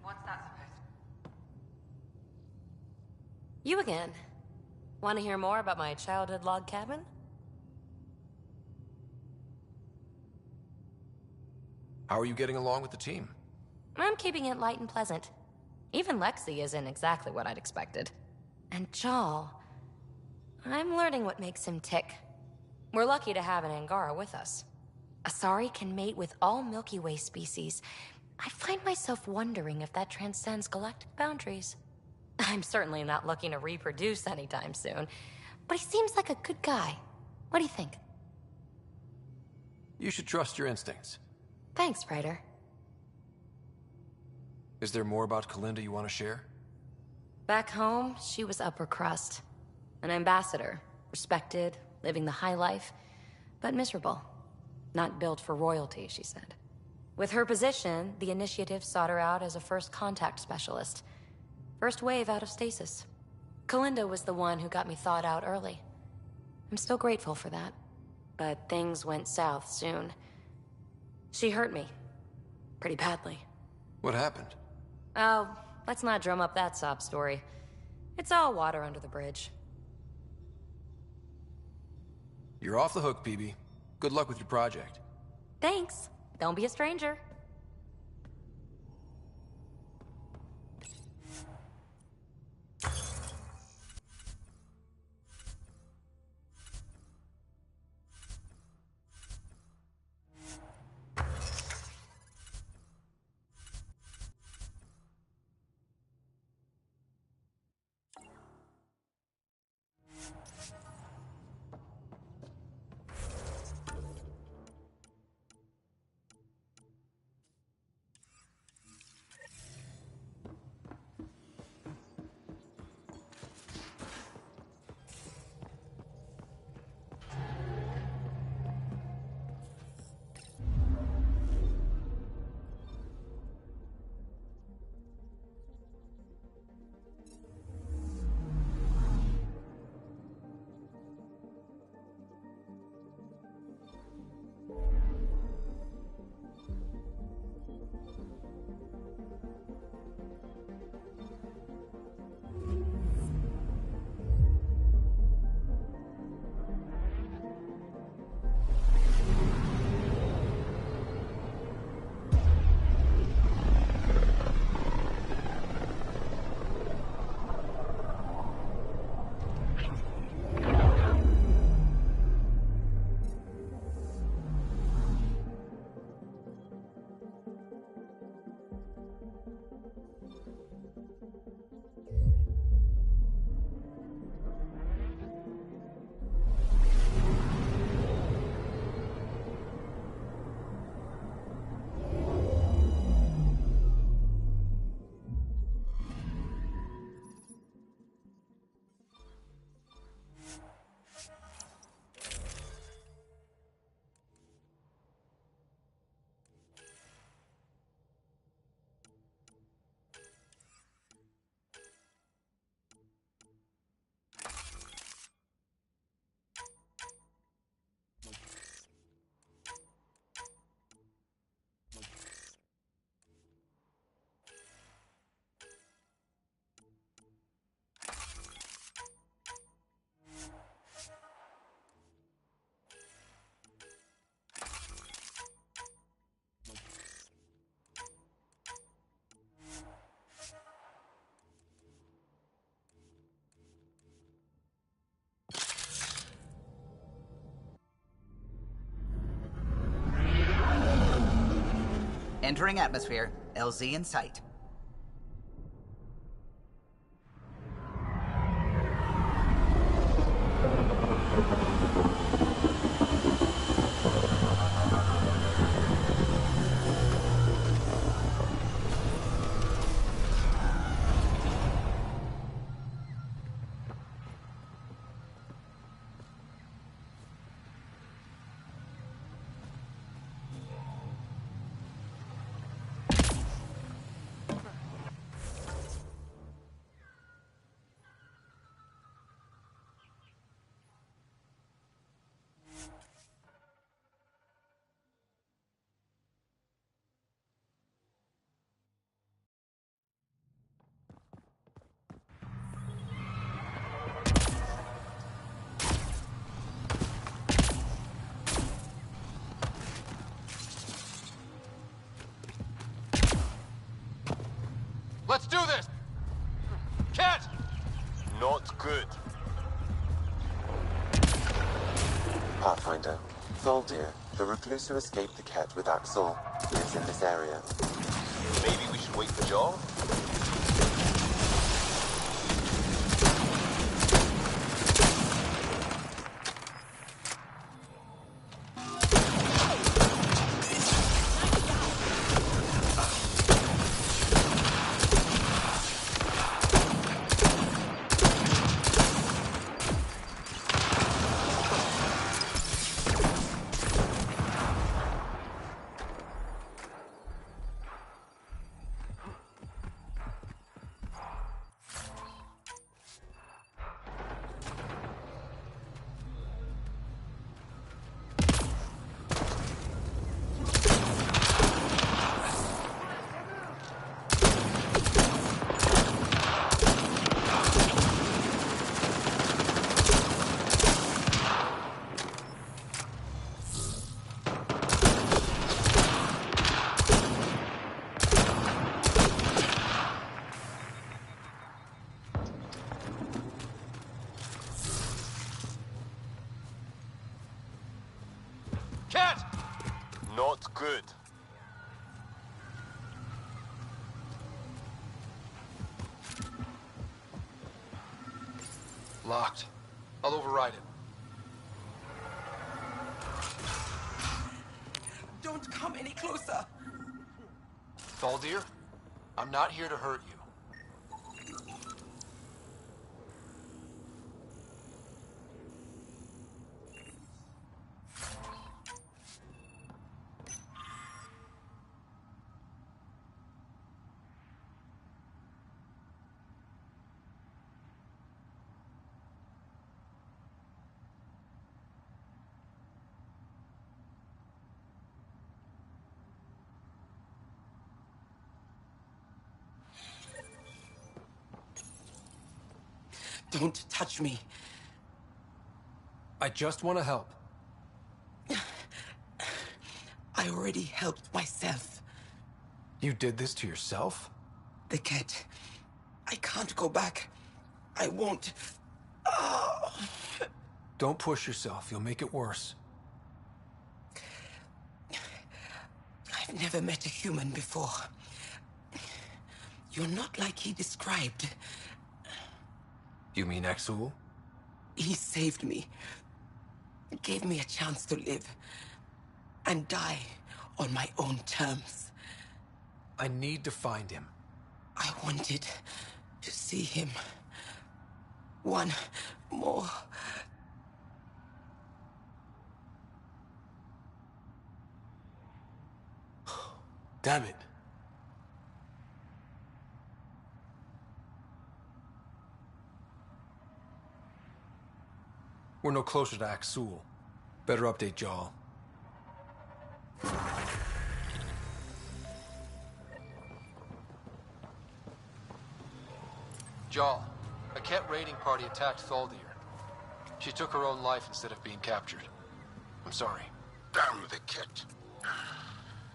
What's that supposed to... You again. Want to hear more about my childhood log cabin? How are you getting along with the team? I'm keeping it light and pleasant. Even Lexi isn't exactly what I'd expected. And Jal, I'm learning what makes him tick. We're lucky to have an Angara with us. Asari can mate with all Milky Way species. I find myself wondering if that transcends galactic boundaries. I'm certainly not looking to reproduce anytime soon, but he seems like a good guy. What do you think? You should trust your instincts. Thanks, Ryder. Is there more about Kalinda you want to share? Back home, she was upper crust. An ambassador, respected, living the high life, but miserable. Not built for royalty, she said. With her position, the initiative sought her out as a first contact specialist. First wave out of stasis. Kalinda was the one who got me thawed out early. I'm still grateful for that. But things went south soon. She hurt me. Pretty badly. What happened? Oh, let's not drum up that sob story. It's all water under the bridge. You're off the hook, PB. Good luck with your project. Thanks. Don't be a stranger. Entering atmosphere. LZ in sight. Let's do this! Cat! Not good. Pathfinder, Tholdir, the recluse who escaped the Ket with Axel, lives in this area. Maybe we should wait for Joel? Not good. Locked. I'll override it. Don't come any closer. Tholdir, I'm not here to hurt you. Don't touch me. I just want to help. I already helped myself. You did this to yourself? The Ket. I can't go back. I won't. Oh. Don't push yourself. You'll make it worse. I've never met a human before. You're not like he described. You mean Exul? He saved me. Gave me a chance to live. And die on my own terms. I need to find him. I wanted to see him. One more. Damn it. We're no closer to Axul. Better update Jal. Jal, a Ket raiding party attacked Tholdir. She took her own life instead of being captured. I'm sorry. Damn the Ket.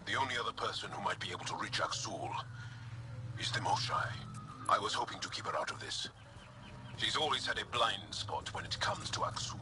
The only other person who might be able to reach Axul is the Moshai. I was hoping to keep her out of this. She's always had a blind spot when it comes to Axul.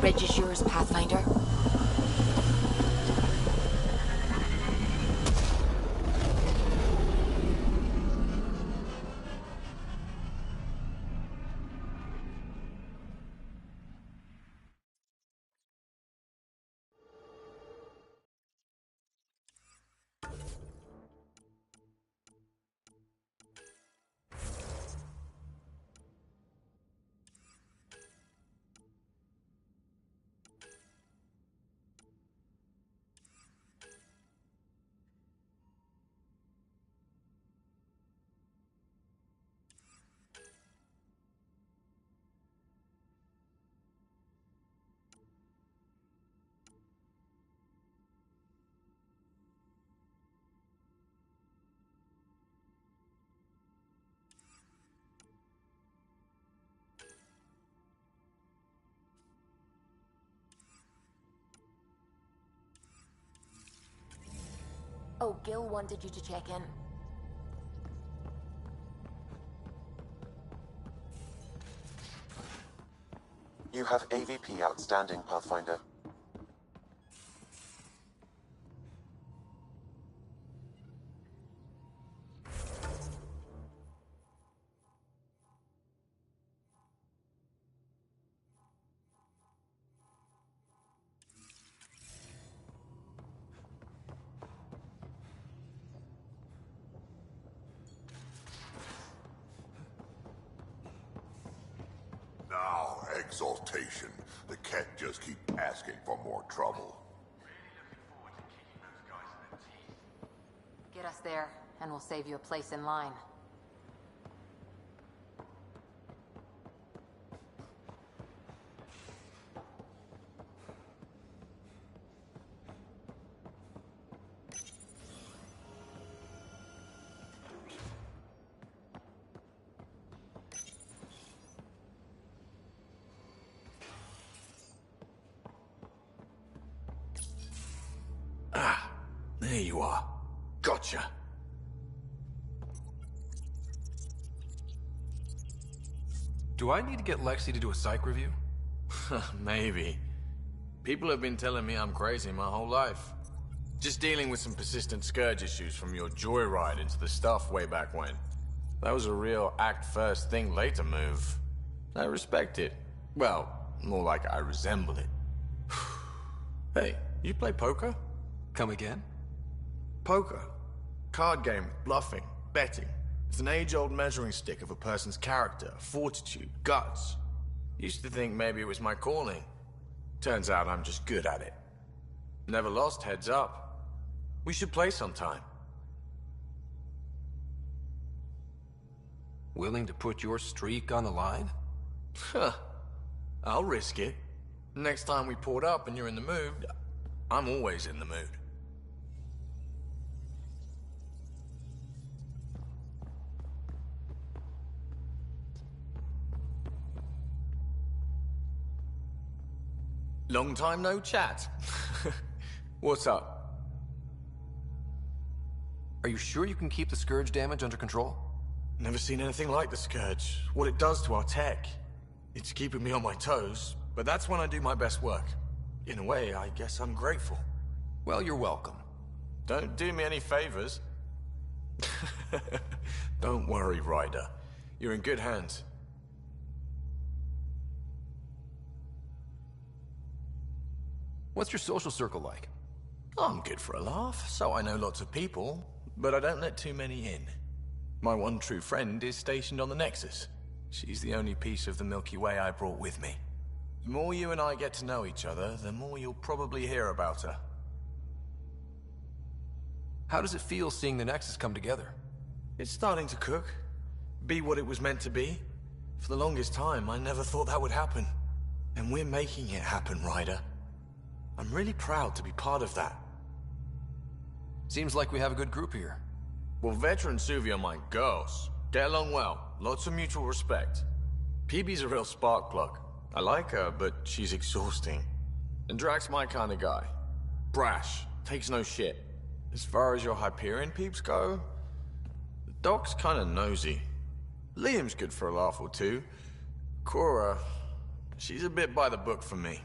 Bridge is yours, Pathfinder. Oh, Gil wanted you to check in. You have AVP outstanding, Pathfinder. Now, exaltation. The Ket just keep asking for more trouble. Get us there, and we'll save you a place in line. There you are. Gotcha. Do I need to get Lexi to do a psych review? Maybe. People have been telling me I'm crazy my whole life. Just dealing with some persistent scourge issues from your joyride into the stuff way back when. That was a real act first, think later move. I respect it. Well, more like I resemble it. Hey, you play poker? Come again? Poker. Card game, bluffing, betting. It's an age-old measuring stick of a person's character, fortitude, guts. Used to think maybe it was my calling. Turns out I'm just good at it. Never lost, heads up. We should play sometime. Willing to put your streak on the line? Huh. I'll risk it. Next time we port up and you're in the mood, I'm always in the mood. Long time no chat. What's up? Are you sure you can keep the Scourge damage under control? Never seen anything like the Scourge. What it does to our tech. It's keeping me on my toes, but that's when I do my best work. In a way, I guess I'm grateful. Well, you're welcome. Don't do me any favors. Don't worry, Ryder. You're in good hands. What's your social circle like? I'm good for a laugh, so I know lots of people, but I don't let too many in. My one true friend is stationed on the Nexus. She's the only piece of the Milky Way I brought with me. The more you and I get to know each other, the more you'll probably hear about her. How does it feel seeing the Nexus come together? It's starting to cook. Be what it was meant to be. For the longest time, I never thought that would happen. And we're making it happen, Ryder. I'm really proud to be part of that. Seems like we have a good group here. Well, Veteran Suvi are my girls. Get along well. Lots of mutual respect. PB's a real spark plug. I like her, but she's exhausting. And Drax's my kind of guy. Brash. Takes no shit. As far as your Hyperion peeps go, the Doc's kind of nosy. Liam's good for a laugh or two. Cora, she's a bit by the book for me.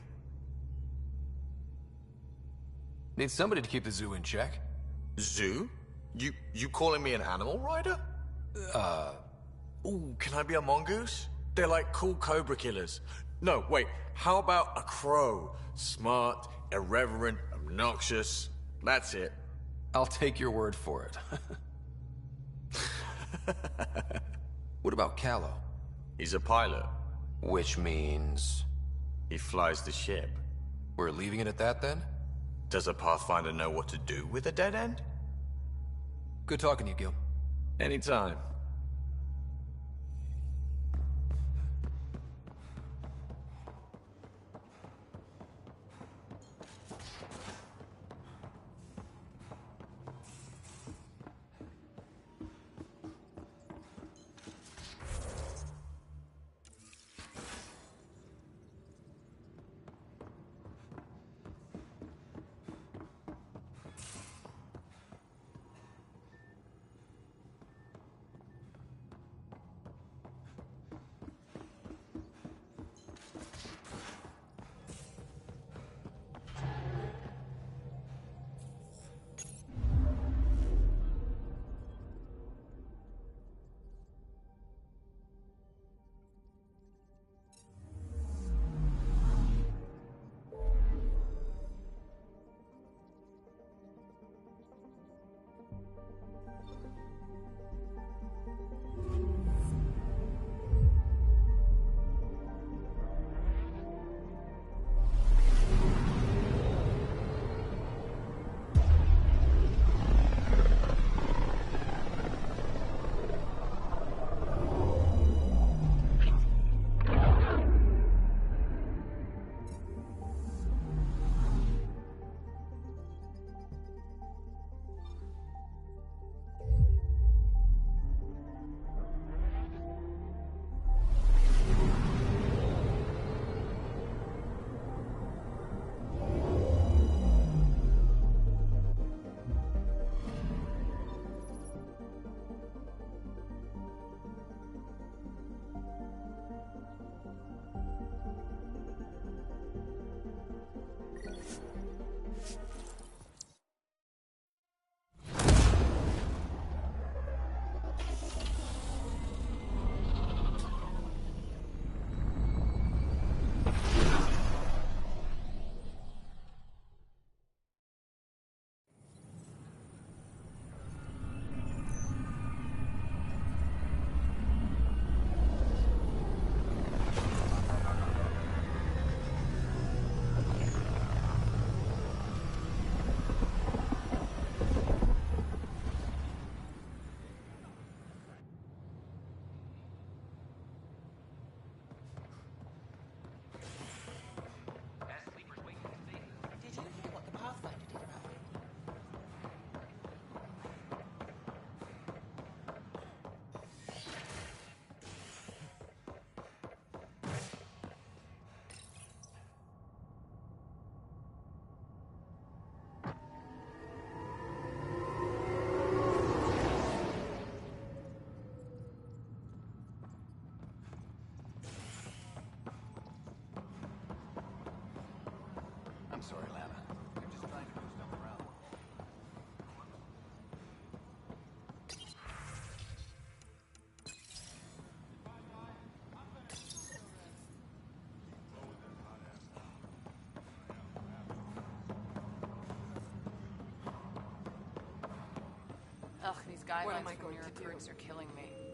Need somebody to keep the zoo in check. Zoo? You calling me an animal rider? Ooh, can I be a mongoose? They're like cool cobra killers. No, wait, how about a crow? Smart, irreverent, obnoxious. That's it. I'll take your word for it. What about Callow? He's a pilot. Which means... he flies the ship. We're leaving it at that, then? Does a Pathfinder know what to do with a dead end? Good talking to you, Gil. Anytime. I'm sorry, Lana. I'm just trying to move stuff around. Ugh, these guidelines What am I for going new to do? recruits are killing me.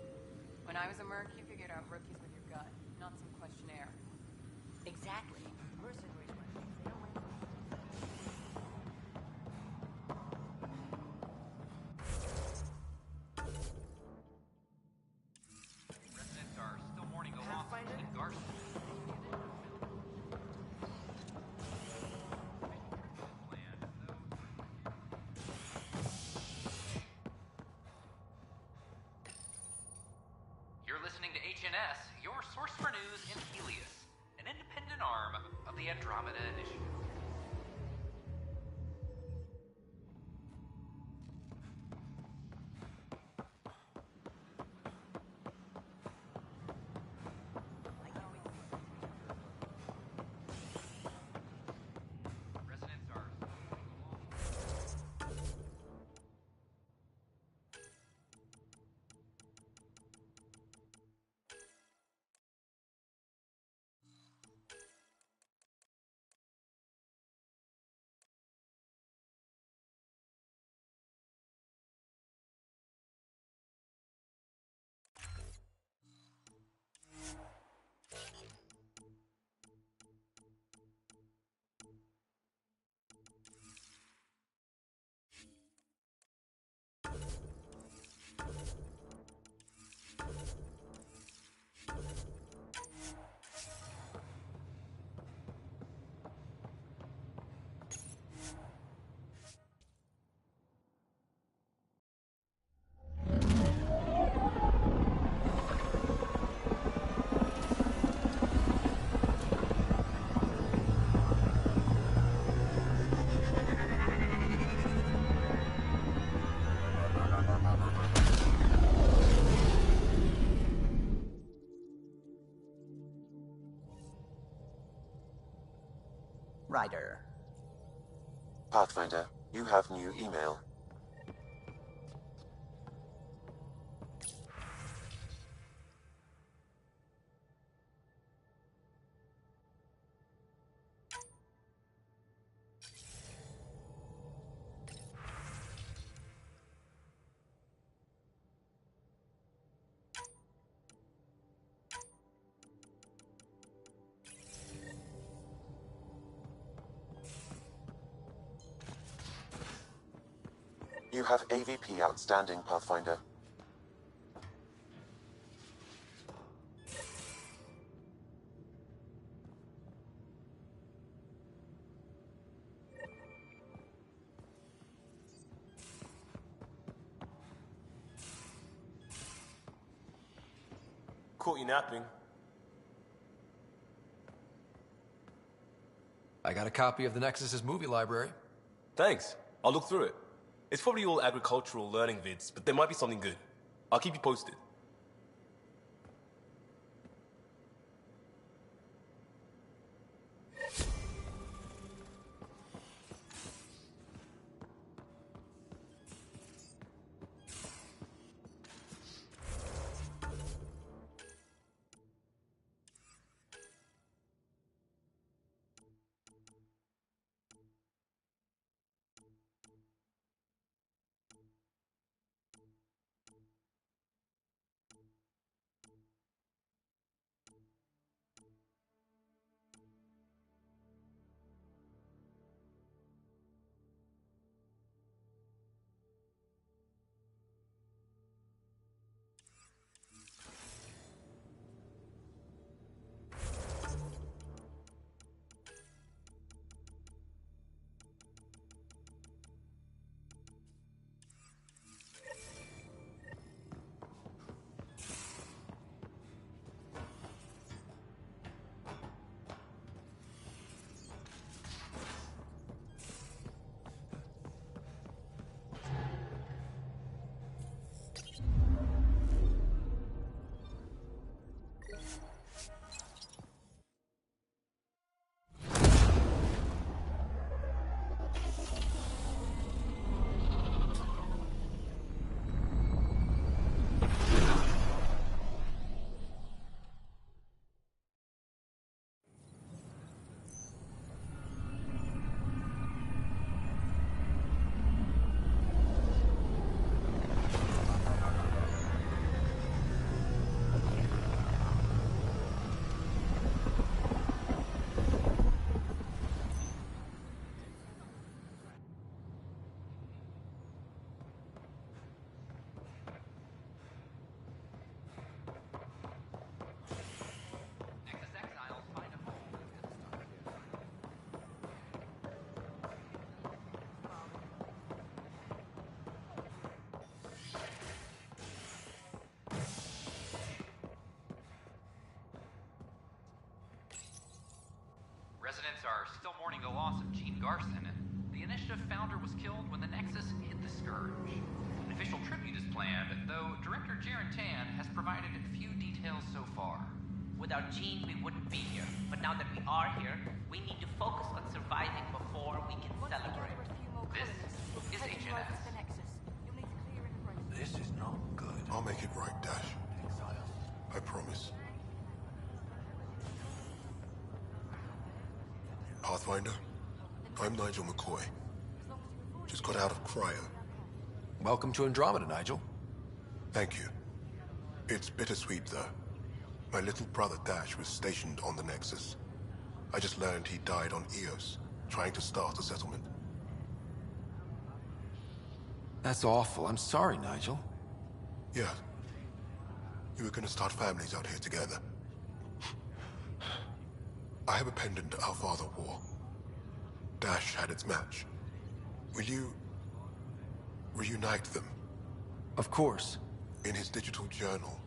When I was a merc, you figured out rookies with your gut, not some questionnaire. Exactly. Mercenaries were things they don't like. Residents are still mourning the loss of Garson. You're listening to HNS, your source for news in Helios, an independent arm of the Andromeda Initiative. Residents are Ryder. Pathfinder, you have new email. You have AVP outstanding, Pathfinder. Caught you napping. I got a copy of the Nexus's movie library. Thanks. I'll look through it. It's probably all agricultural learning vids, but there might be something good. I'll keep you posted. Residents are still mourning the loss of Gene Garson. The Initiative founder was killed when the Nexus hit the Scourge. An official tribute is planned, though Director Jaren Tan has provided few details so far. Without Gene, we wouldn't be here. But now that we are here, we need to focus on surviving before we can celebrate. This is HNS. This is not good. I'll make it right, Dash. I promise. Pathfinder, I'm Nigel McCoy. Just got out of cryo. Welcome to Andromeda, Nigel. Thank you. It's bittersweet, though. My little brother Dash was stationed on the Nexus. I just learned he died on Eos, trying to start a settlement. That's awful. I'm sorry, Nigel. Yeah. You were gonna start families out here together. I have a pendant our father wore. Dash had its match. Will you reunite them? Of course. In his digital journal,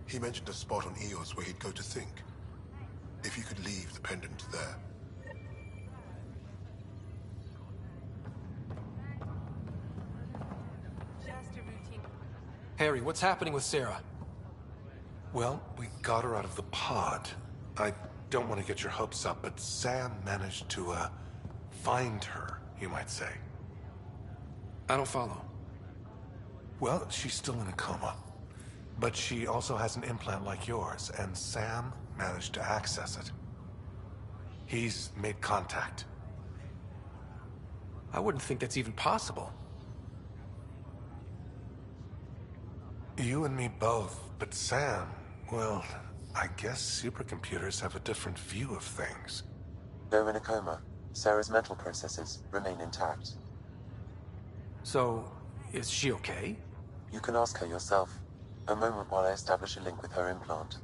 he mentioned a spot on Eos where he'd go to think. If you could leave the pendant there. Harry, what's happening with Sarah? Well, we got her out of the pod. I don't want to get your hopes up, but Sam managed to, find her, you might say. I don't follow. Well, she's still in a coma. But she also has an implant like yours, and Sam managed to access it. He's made contact. I wouldn't think that's even possible. You and me both, but Sam, well, I guess supercomputers have a different view of things. Though in a coma, Sarah's mental processes remain intact. So, is she okay? You can ask her yourself. A moment while I establish a link with her implant.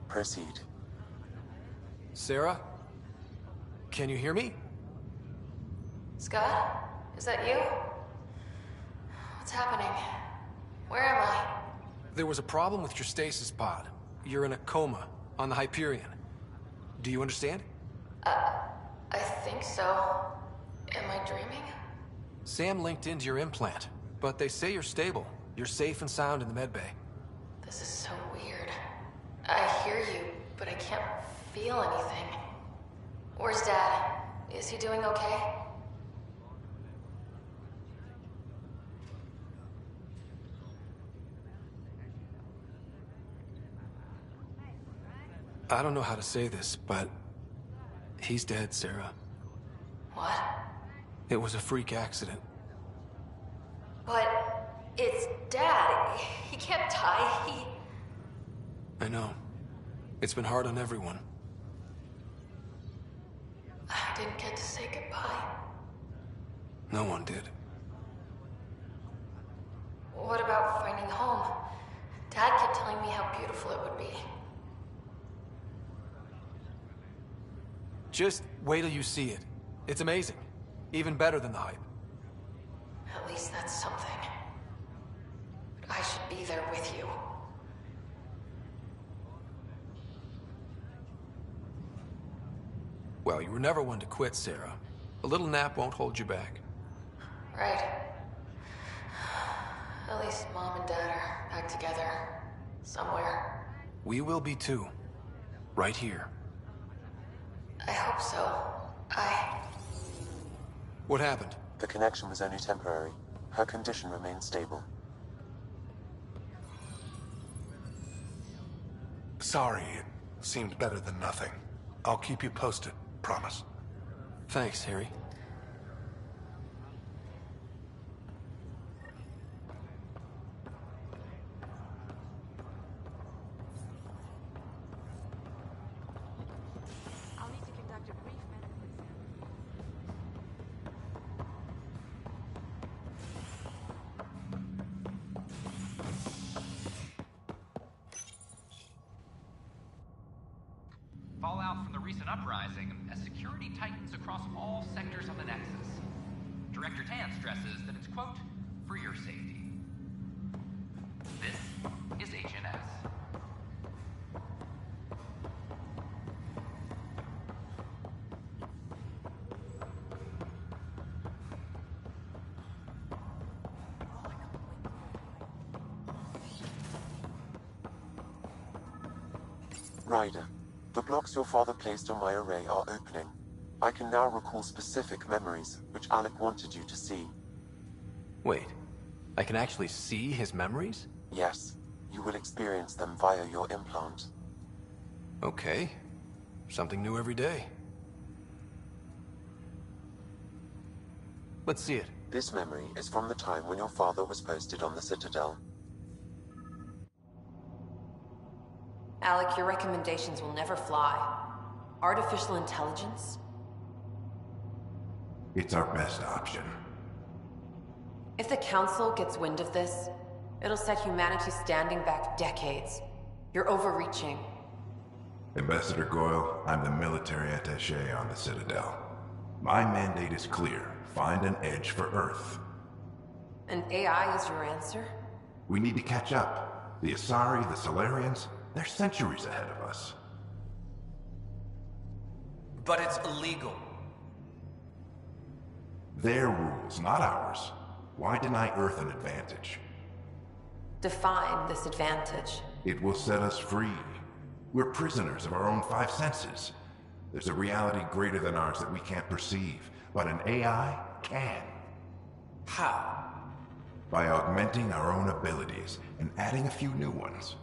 Proceed. Sarah? Can you hear me? Scott? Is that you? What's happening? Where am I? There was a problem with your stasis pod. You're in a coma on the Hyperion. Do you understand? I think so. Am I dreaming? Sam linked into your implant, but they say you're stable. You're safe and sound in the medbay. This is so weird. I hear you, but I can't feel anything. Where's Dad? Is he doing okay? I don't know how to say this, but he's dead, Sarah. What? It was a freak accident. But it's Dad. He can't die. I know. It's been hard on everyone. I didn't get to say goodbye. No one did. What about finding home? Dad kept telling me how beautiful it would be. Just wait till you see it. It's amazing. Even better than the hype. At least that's something. But I should be there with you. Well, you were never one to quit, Sarah. A little nap won't hold you back. Right. At least Mom and Dad are back together. Somewhere. We will be too. Right here. I hope so. What happened? The connection was only temporary. Her condition remains stable. Sorry, it seemed better than nothing. I'll keep you posted, promise. Thanks, Harry. Fallout from the recent uprising as security tightens across all sectors of the Nexus. Director Tan stresses that it's, quote, for your safety. This is HNS. Ryder, the blocks your father placed on my array are opening. I can now recall specific memories, which Alec wanted you to see. Wait, I can actually see his memories? Yes, you will experience them via your implant. Okay. Something new every day. Let's see it. This memory is from the time when your father was posted on the Citadel. Alec, your recommendations will never fly. Artificial intelligence? It's our best option. If the Council gets wind of this, it'll set humanity standing back decades. You're overreaching. Ambassador Goyle, I'm the military attaché on the Citadel. My mandate is clear. Find an edge for Earth. And AI is your answer? We need to catch up. The Asari, the Solarians, they're centuries ahead of us. But it's illegal. Their rules, not ours. Why deny Earth an advantage? Define this advantage. It will set us free. We're prisoners of our own five senses. There's a reality greater than ours that we can't perceive, but an AI can. How? By augmenting our own abilities and adding a few new ones.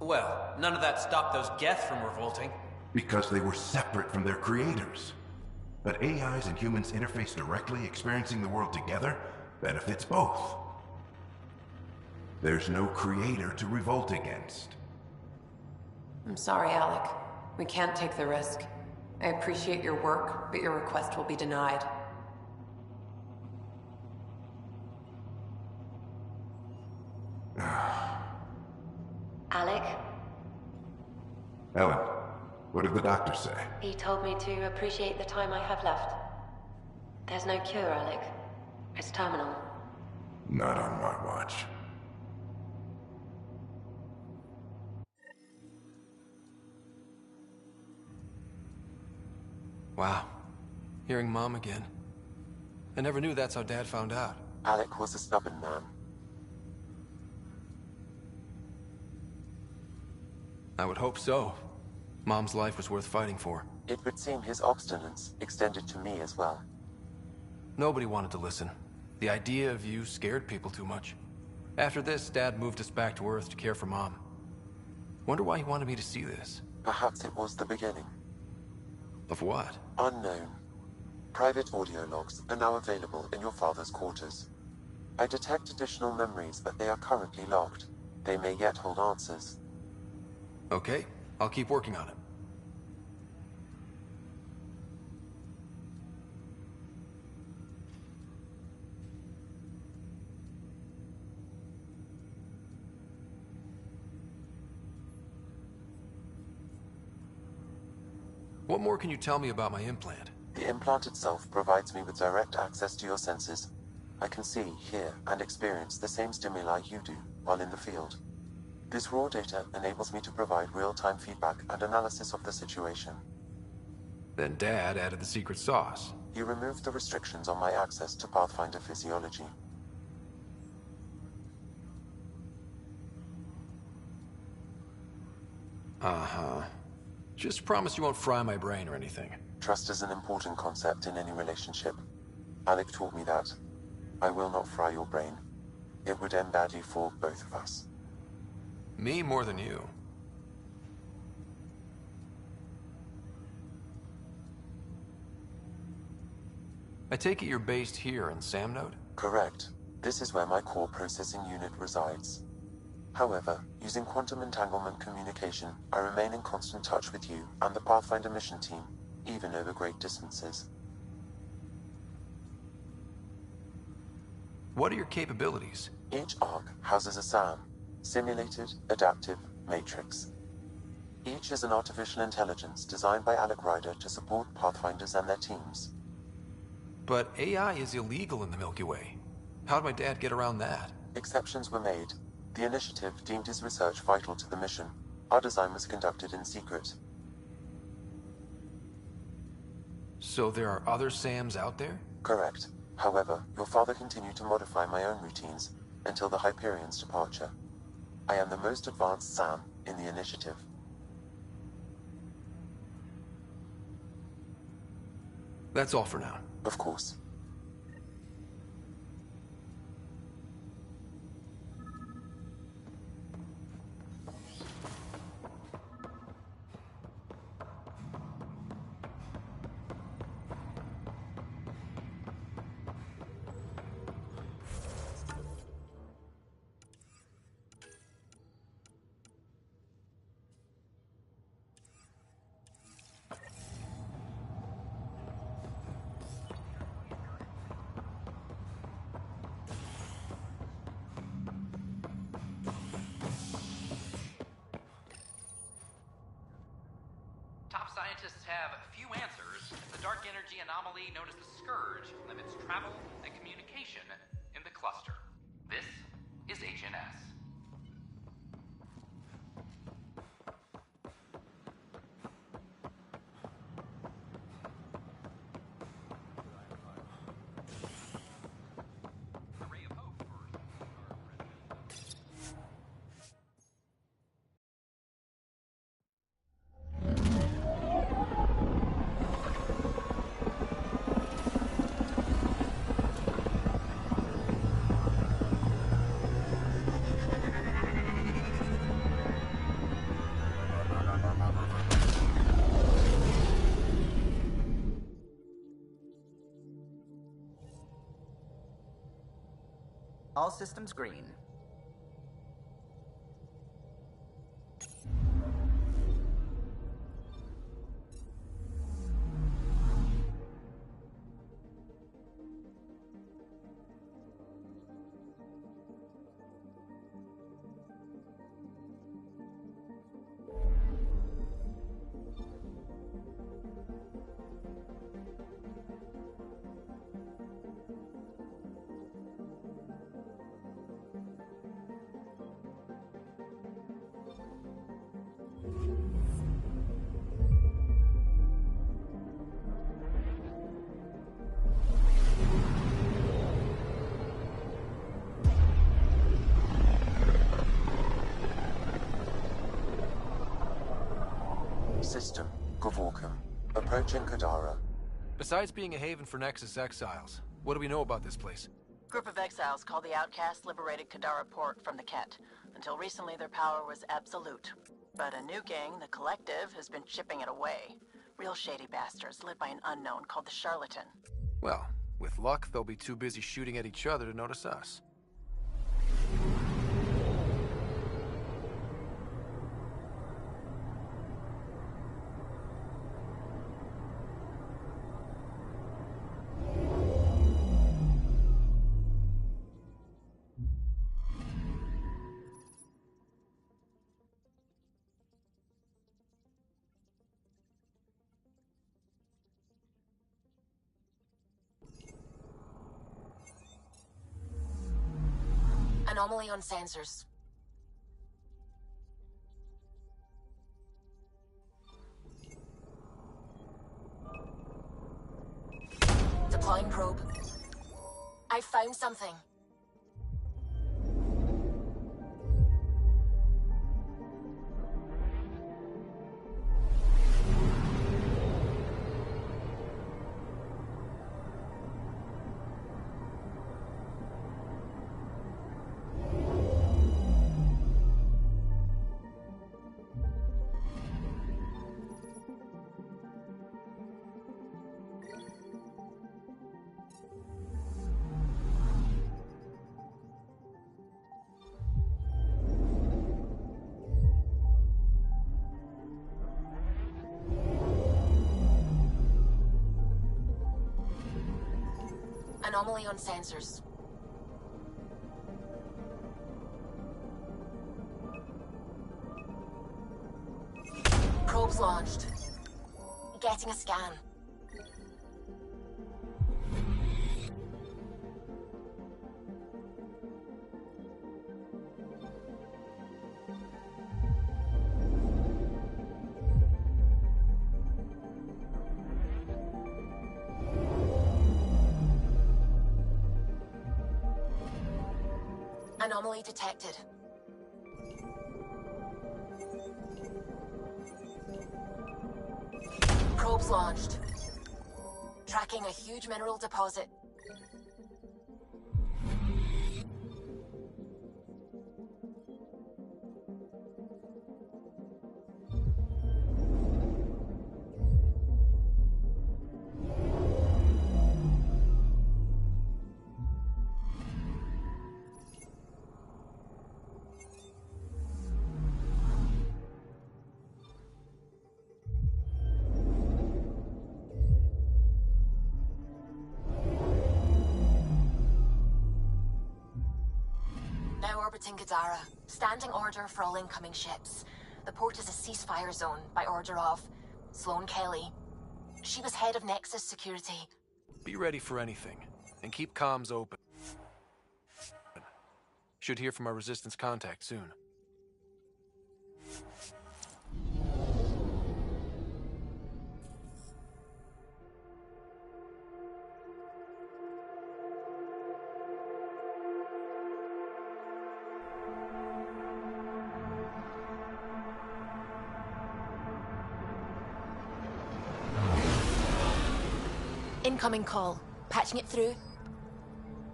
Well, none of that stopped those Geth from revolting. Because they were separate from their creators. But AIs and humans interface directly, experiencing the world together, benefits both. There's no creator to revolt against. I'm sorry, Alec. We can't take the risk. I appreciate your work, but your request will be denied. Alec, Ellen, what did the doctor say? he told me to appreciate the time I have left. There's no cure, Alec. It's terminal. Not on my watch. Wow. Hearing Mom again. I never knew that's how Dad found out. Alec was a stubborn man. I would hope so. Mom's life was worth fighting for. It would seem his obstinance extended to me as well. Nobody wanted to listen. The idea of you scared people too much. After this, Dad moved us back to Earth to care for Mom. Wonder why he wanted me to see this. Perhaps it was the beginning. Of what? Unknown. Private audio logs are now available in your father's quarters. I detect additional memories, but they are currently locked. They may yet hold answers. Okay, I'll keep working on it. What more can you tell me about my implant? The implant itself provides me with direct access to your senses. I can see, hear, and experience the same stimuli you do while in the field. This raw data enables me to provide real-time feedback and analysis of the situation. Then Dad added the secret sauce. He removed the restrictions on my access to Pathfinder physiology. Uh-huh. Just promise you won't fry my brain or anything. Trust is an important concept in any relationship. Alec taught me that. I will not fry your brain. It would end badly for both of us. Me more than you. I take it you're based here in Samnode? Correct. This is where my core processing unit resides. However, using quantum entanglement communication, I remain in constant touch with you and the Pathfinder mission team, even over great distances. What are your capabilities? Each ARC houses a SAM, Simulated Adaptive Matrix. Each is an artificial intelligence designed by Alec Ryder to support Pathfinders and their teams. But AI is illegal in the Milky Way. How'd my dad get around that? Exceptions were made. The initiative deemed his research vital to the mission. Our design was conducted in secret. So there are other SAMs out there? Correct. However, your father continued to modify my own routines until the Hyperion's departure. I am the most advanced SAM in the initiative. That's all for now. Of course. Scientists have few answers as the dark energy anomaly known as the Scourge limits travel and communication in the cluster. This is HNS. All systems green. System, Gavorkum. Approaching Kadara. Besides being a haven for Nexus exiles, what do we know about this place? Group of exiles called the Outcasts liberated Kadara Port from the Ket. Until recently, their power was absolute. But a new gang, the Collective, has been chipping it away. Real shady bastards led by an unknown called the Charlatan. Well, with luck, they'll be too busy shooting at each other to notice us. Anomaly on sensors. Deploying probe. I found something. Anomaly on sensors. Probes launched. Getting a scan. Anomaly detected. Probes launched. Tracking a huge mineral deposit. Now orbiting Kadara. Standing order for all incoming ships. The port is a ceasefire zone by order of Sloane Kelly. She was head of Nexus security. Be ready for anything, and keep comms open. Should hear from our Resistance contact soon. Incoming call. Patching it through.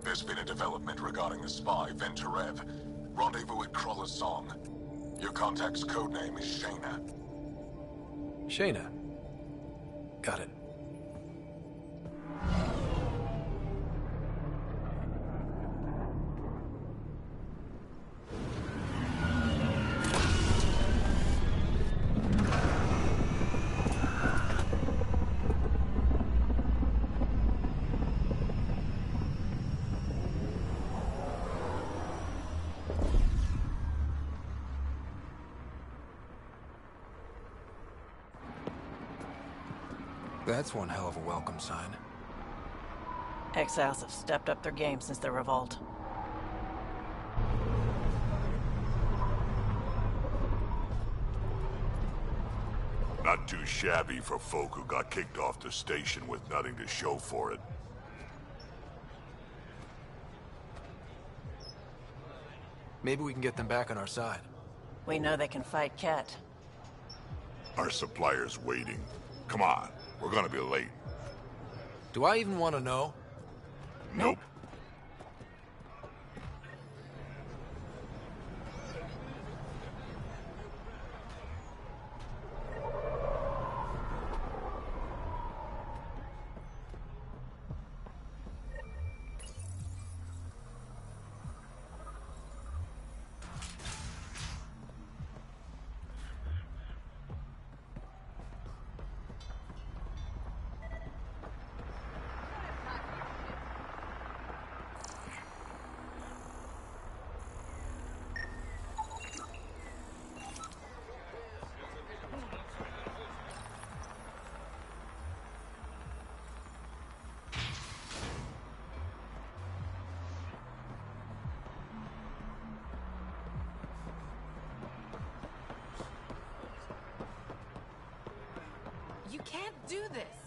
There's been a development regarding the spy, Venturev. Rendezvous at Kroller's Song. Your contact's codename is Shayna. Shayna. Got it. That's one hell of a welcome sign. Exiles have stepped up their game since the revolt. Not too shabby for folk who got kicked off the station with nothing to show for it. Maybe we can get them back on our side. We know they can fight Ket. Our supplier's waiting. Come on, we're gonna be late. Do I even want to know? Nope. You can't do this.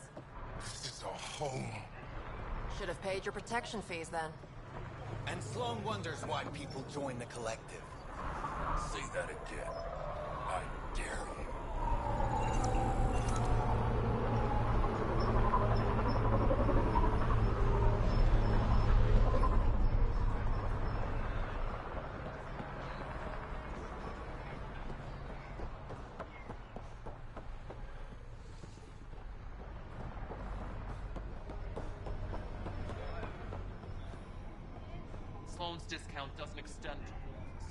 This is a home. Should have paid your protection fees then. And Sloan wonders why people join the collective. Say that again. I dare you. Sloan's discount doesn't extend to wolves.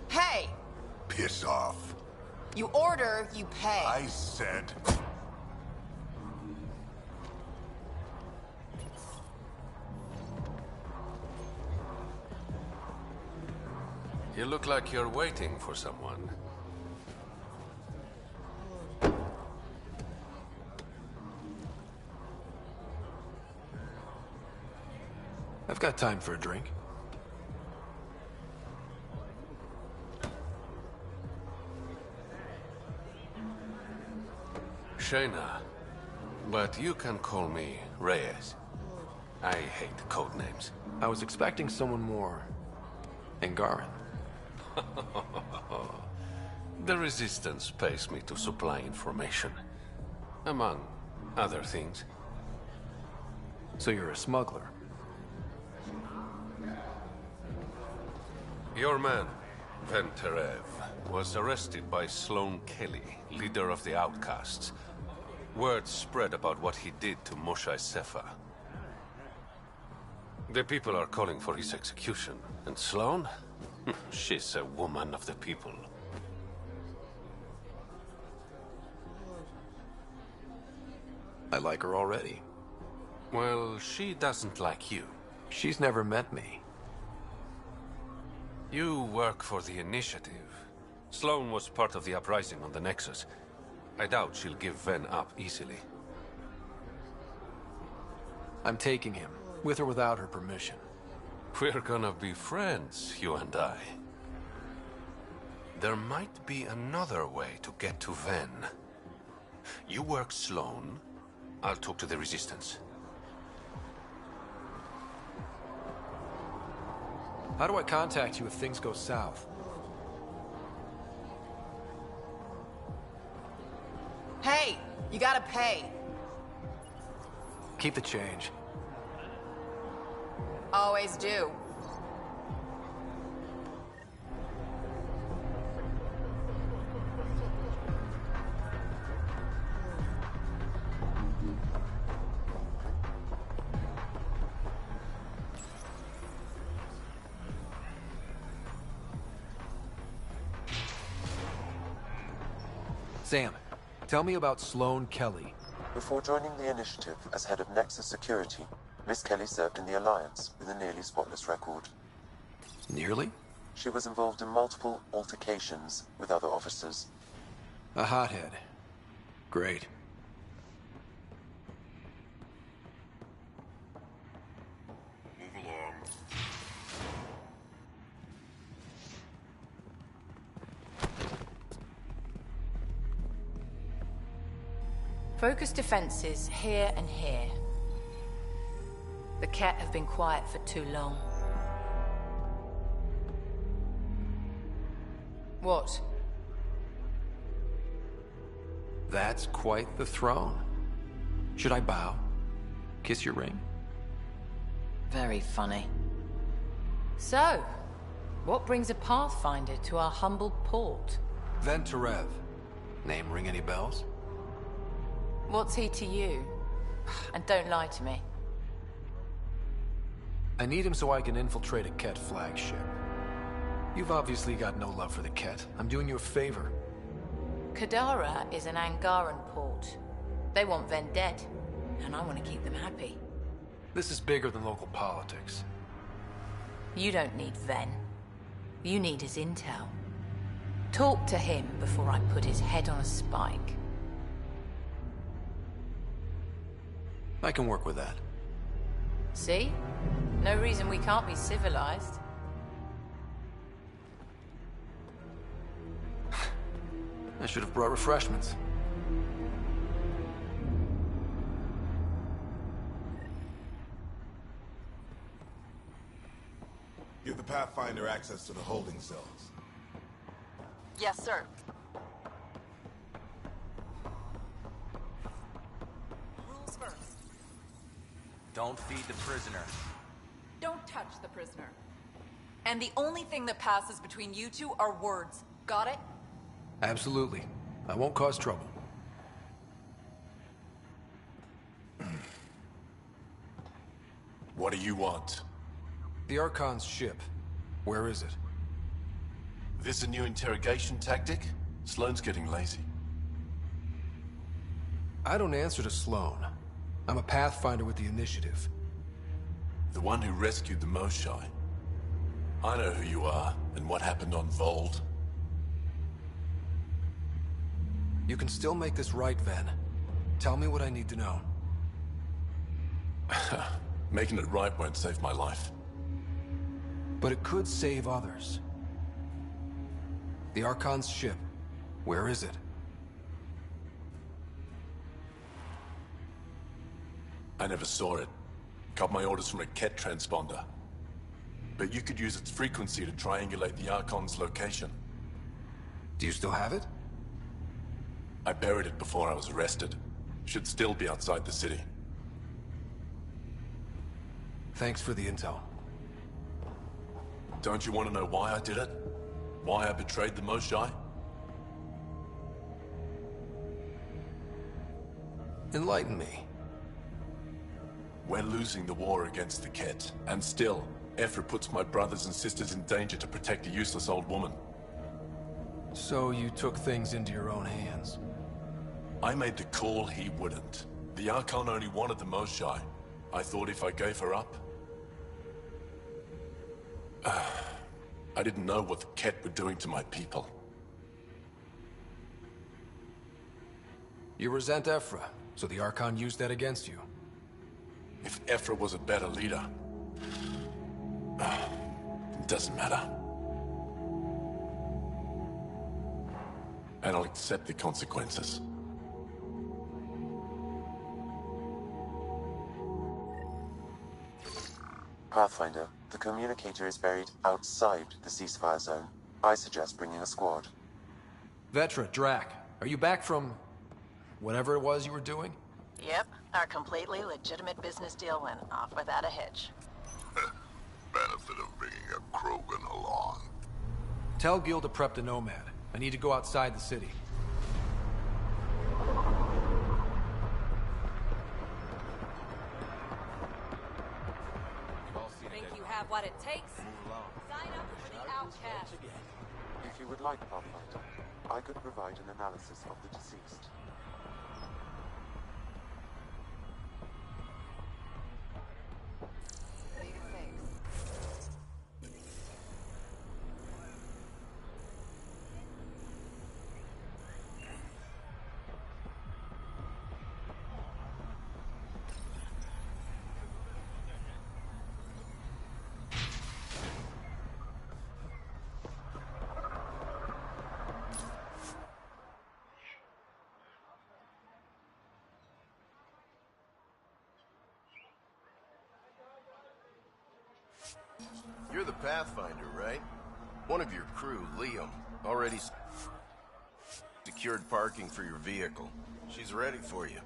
Hey! Piss off. You order, you pay. I said... You look like you're waiting for someone. I've got time for a drink. Shayna, but you can call me Reyes. I hate code names. I was expecting someone more Angaran. The Resistance pays me to supply information, among other things. So you're a smuggler? Your man, Venterev, was arrested by Sloan Kelly, leader of the Outcasts. Word spread about what he did to Moshae Sefa. The people are calling for his execution. And Sloan? She's a woman of the people. I like her already. Well, she doesn't like you. She's never met me. You work for the Initiative. Sloan was part of the uprising on the Nexus. I doubt she'll give Ven up easily. I'm taking him, with or without her permission. We're gonna be friends, you and I. There might be another way to get to Ven. You work Sloan, I'll talk to the Resistance. How do I contact you if things go south? Hey! You gotta pay! Keep the change. Always do. Sam, tell me about Sloane Kelly. Before joining the initiative as head of Nexus Security, Miss Kelly served in the Alliance with a nearly spotless record. Nearly? She was involved in multiple altercations with other officers. A hothead. Great. Move along. Focus defenses here and here. The Ket have been quiet for too long. What? That's quite the throne. Should I bow? Kiss your ring? Very funny. So, what brings a Pathfinder to our humble port? Venterev. Name ring any bells? What's he to you? And don't lie to me. I need him so I can infiltrate a Ket flagship. You've obviously got no love for the Ket. I'm doing you a favor. Kadara is an Angaran port. They want Ven dead, and I want to keep them happy. This is bigger than local politics. You don't need Ven. You need his intel. Talk to him before I put his head on a spike. I can work with that. See? No reason we can't be civilized. I should have brought refreshments. Give the Pathfinder access to the holding cells. Yes, sir. Rules first. Don't feed the prisoner. Don't touch the prisoner. And the only thing that passes between you two are words. Got it? Absolutely. I won't cause trouble. What do you want? The Archon's ship. Where is it? This a new interrogation tactic? Sloane's getting lazy. I don't answer to Sloane. I'm a Pathfinder with the Initiative. The one who rescued the Moshai. I know who you are, and what happened on Vold. You can still make this right, Ven. Tell me what I need to know. Making it right won't save my life. But it could save others. The Archon's ship. Where is it? I never saw it. Got my orders from a Ket transponder. But you could use its frequency to triangulate the Archon's location. Do you still have it? I buried it before I was arrested. Should still be outside the city. Thanks for the intel. Don't you want to know why I did it? Why I betrayed the Moshai? Enlighten me. We're losing the war against the Ket, and still, Ephra puts my brothers and sisters in danger to protect a useless old woman. So you took things into your own hands? I made the call he wouldn't. The Archon only wanted the Moshai. I thought if I gave her up... I didn't know what the Ket were doing to my people. You resent Ephra, so the Archon used that against you. If Ephra was a better leader... it doesn't matter. And I'll accept the consequences. Pathfinder, the communicator is buried outside the ceasefire zone. I suggest bringing a squad. Vetra, Drac, are you back from... whatever it was you were doing? Yep, our completely legitimate business deal went off without a hitch. Benefit of bringing a Krogan along. Tell Gil to prep the Nomad. I need to go outside the city. Think you have what it takes? Sign up for the Outcast. If you would like, Pathfinder, I could provide an analysis of the deceased. You're the Pathfinder, right? One of your crew, Liam, already secured parking for your vehicle. She's ready for you.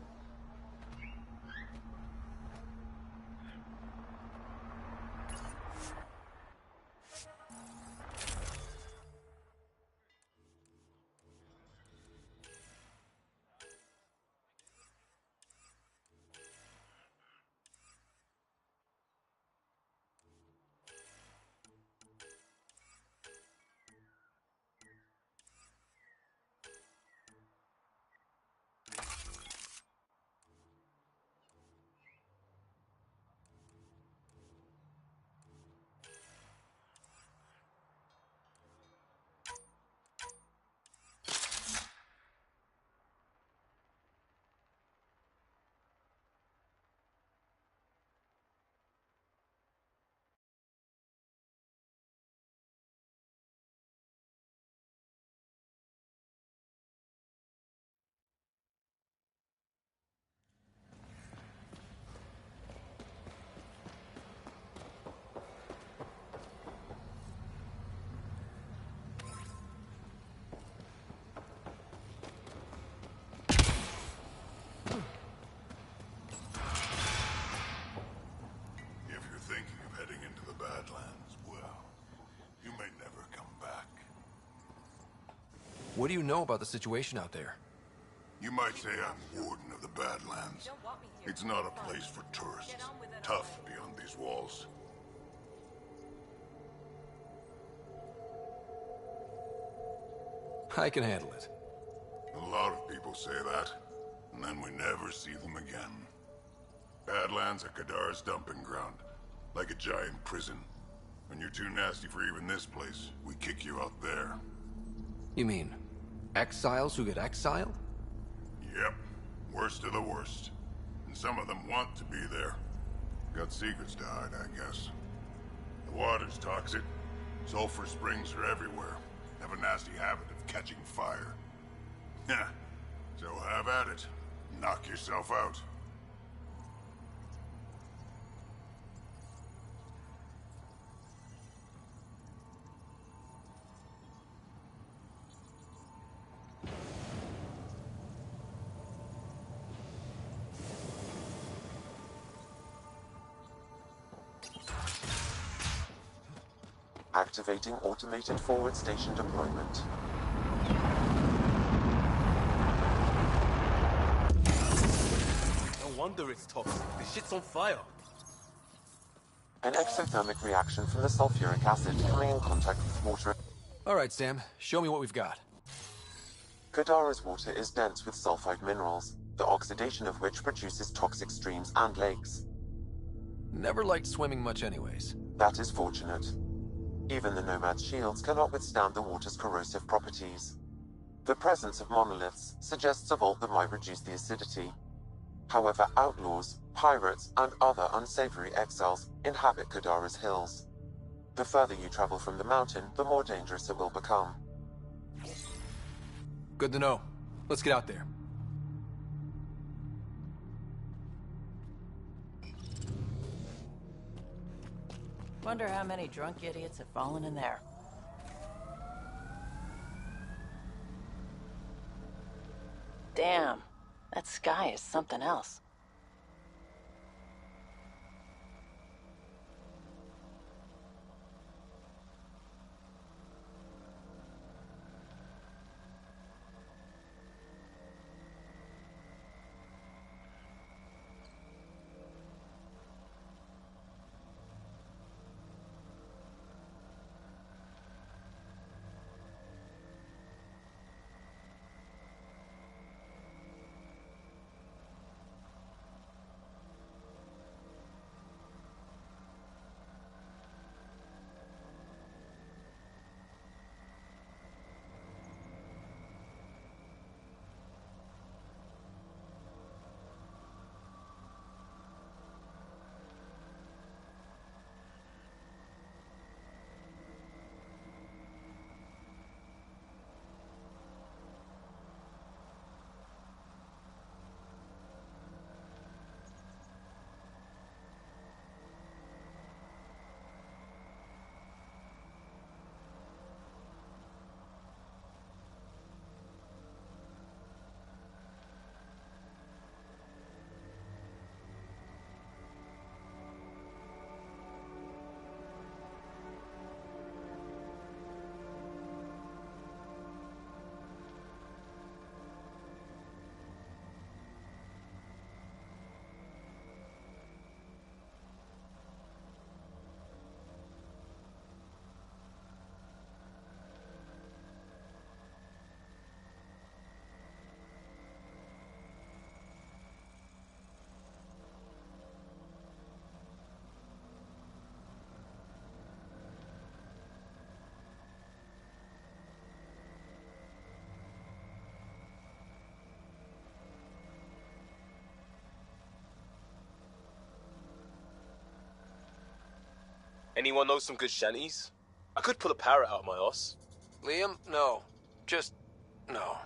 What do you know about the situation out there? You might say I'm warden of the Badlands. It's not a place for tourists. Tough beyond these walls. I can handle it. A lot of people say that, and then we never see them again. Badlands are Kadar's dumping ground, like a giant prison. When you're too nasty for even this place, we kick you out there. You mean exiles who get exiled? Yep. Worst of the worst. And some of them want to be there. Got secrets to hide, I guess. The water's toxic. Sulfur springs are everywhere. Have a nasty habit of catching fire. Yeah. So have at it. Knock yourself out. Activating automated forward station deployment. No wonder it's toxic. This shit's on fire. An exothermic reaction from the sulfuric acid coming in contact with water. All right, Sam. Show me what we've got. Kadara's water is dense with sulfide minerals, the oxidation of which produces toxic streams and lakes. Never liked swimming much anyways. That is fortunate. Even the Nomad's shields cannot withstand the water's corrosive properties. The presence of monoliths suggests a vault that might reduce the acidity. However, outlaws, pirates, and other unsavory exiles inhabit Kadara's hills. The further you travel from the mountain, the more dangerous it will become. Good to know. Let's get out there. Wonder how many drunk idiots have fallen in there. Damn, that sky is something else. Anyone know some good shanties? I could pull a parrot out of my ass. Liam, no. Just... no.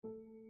you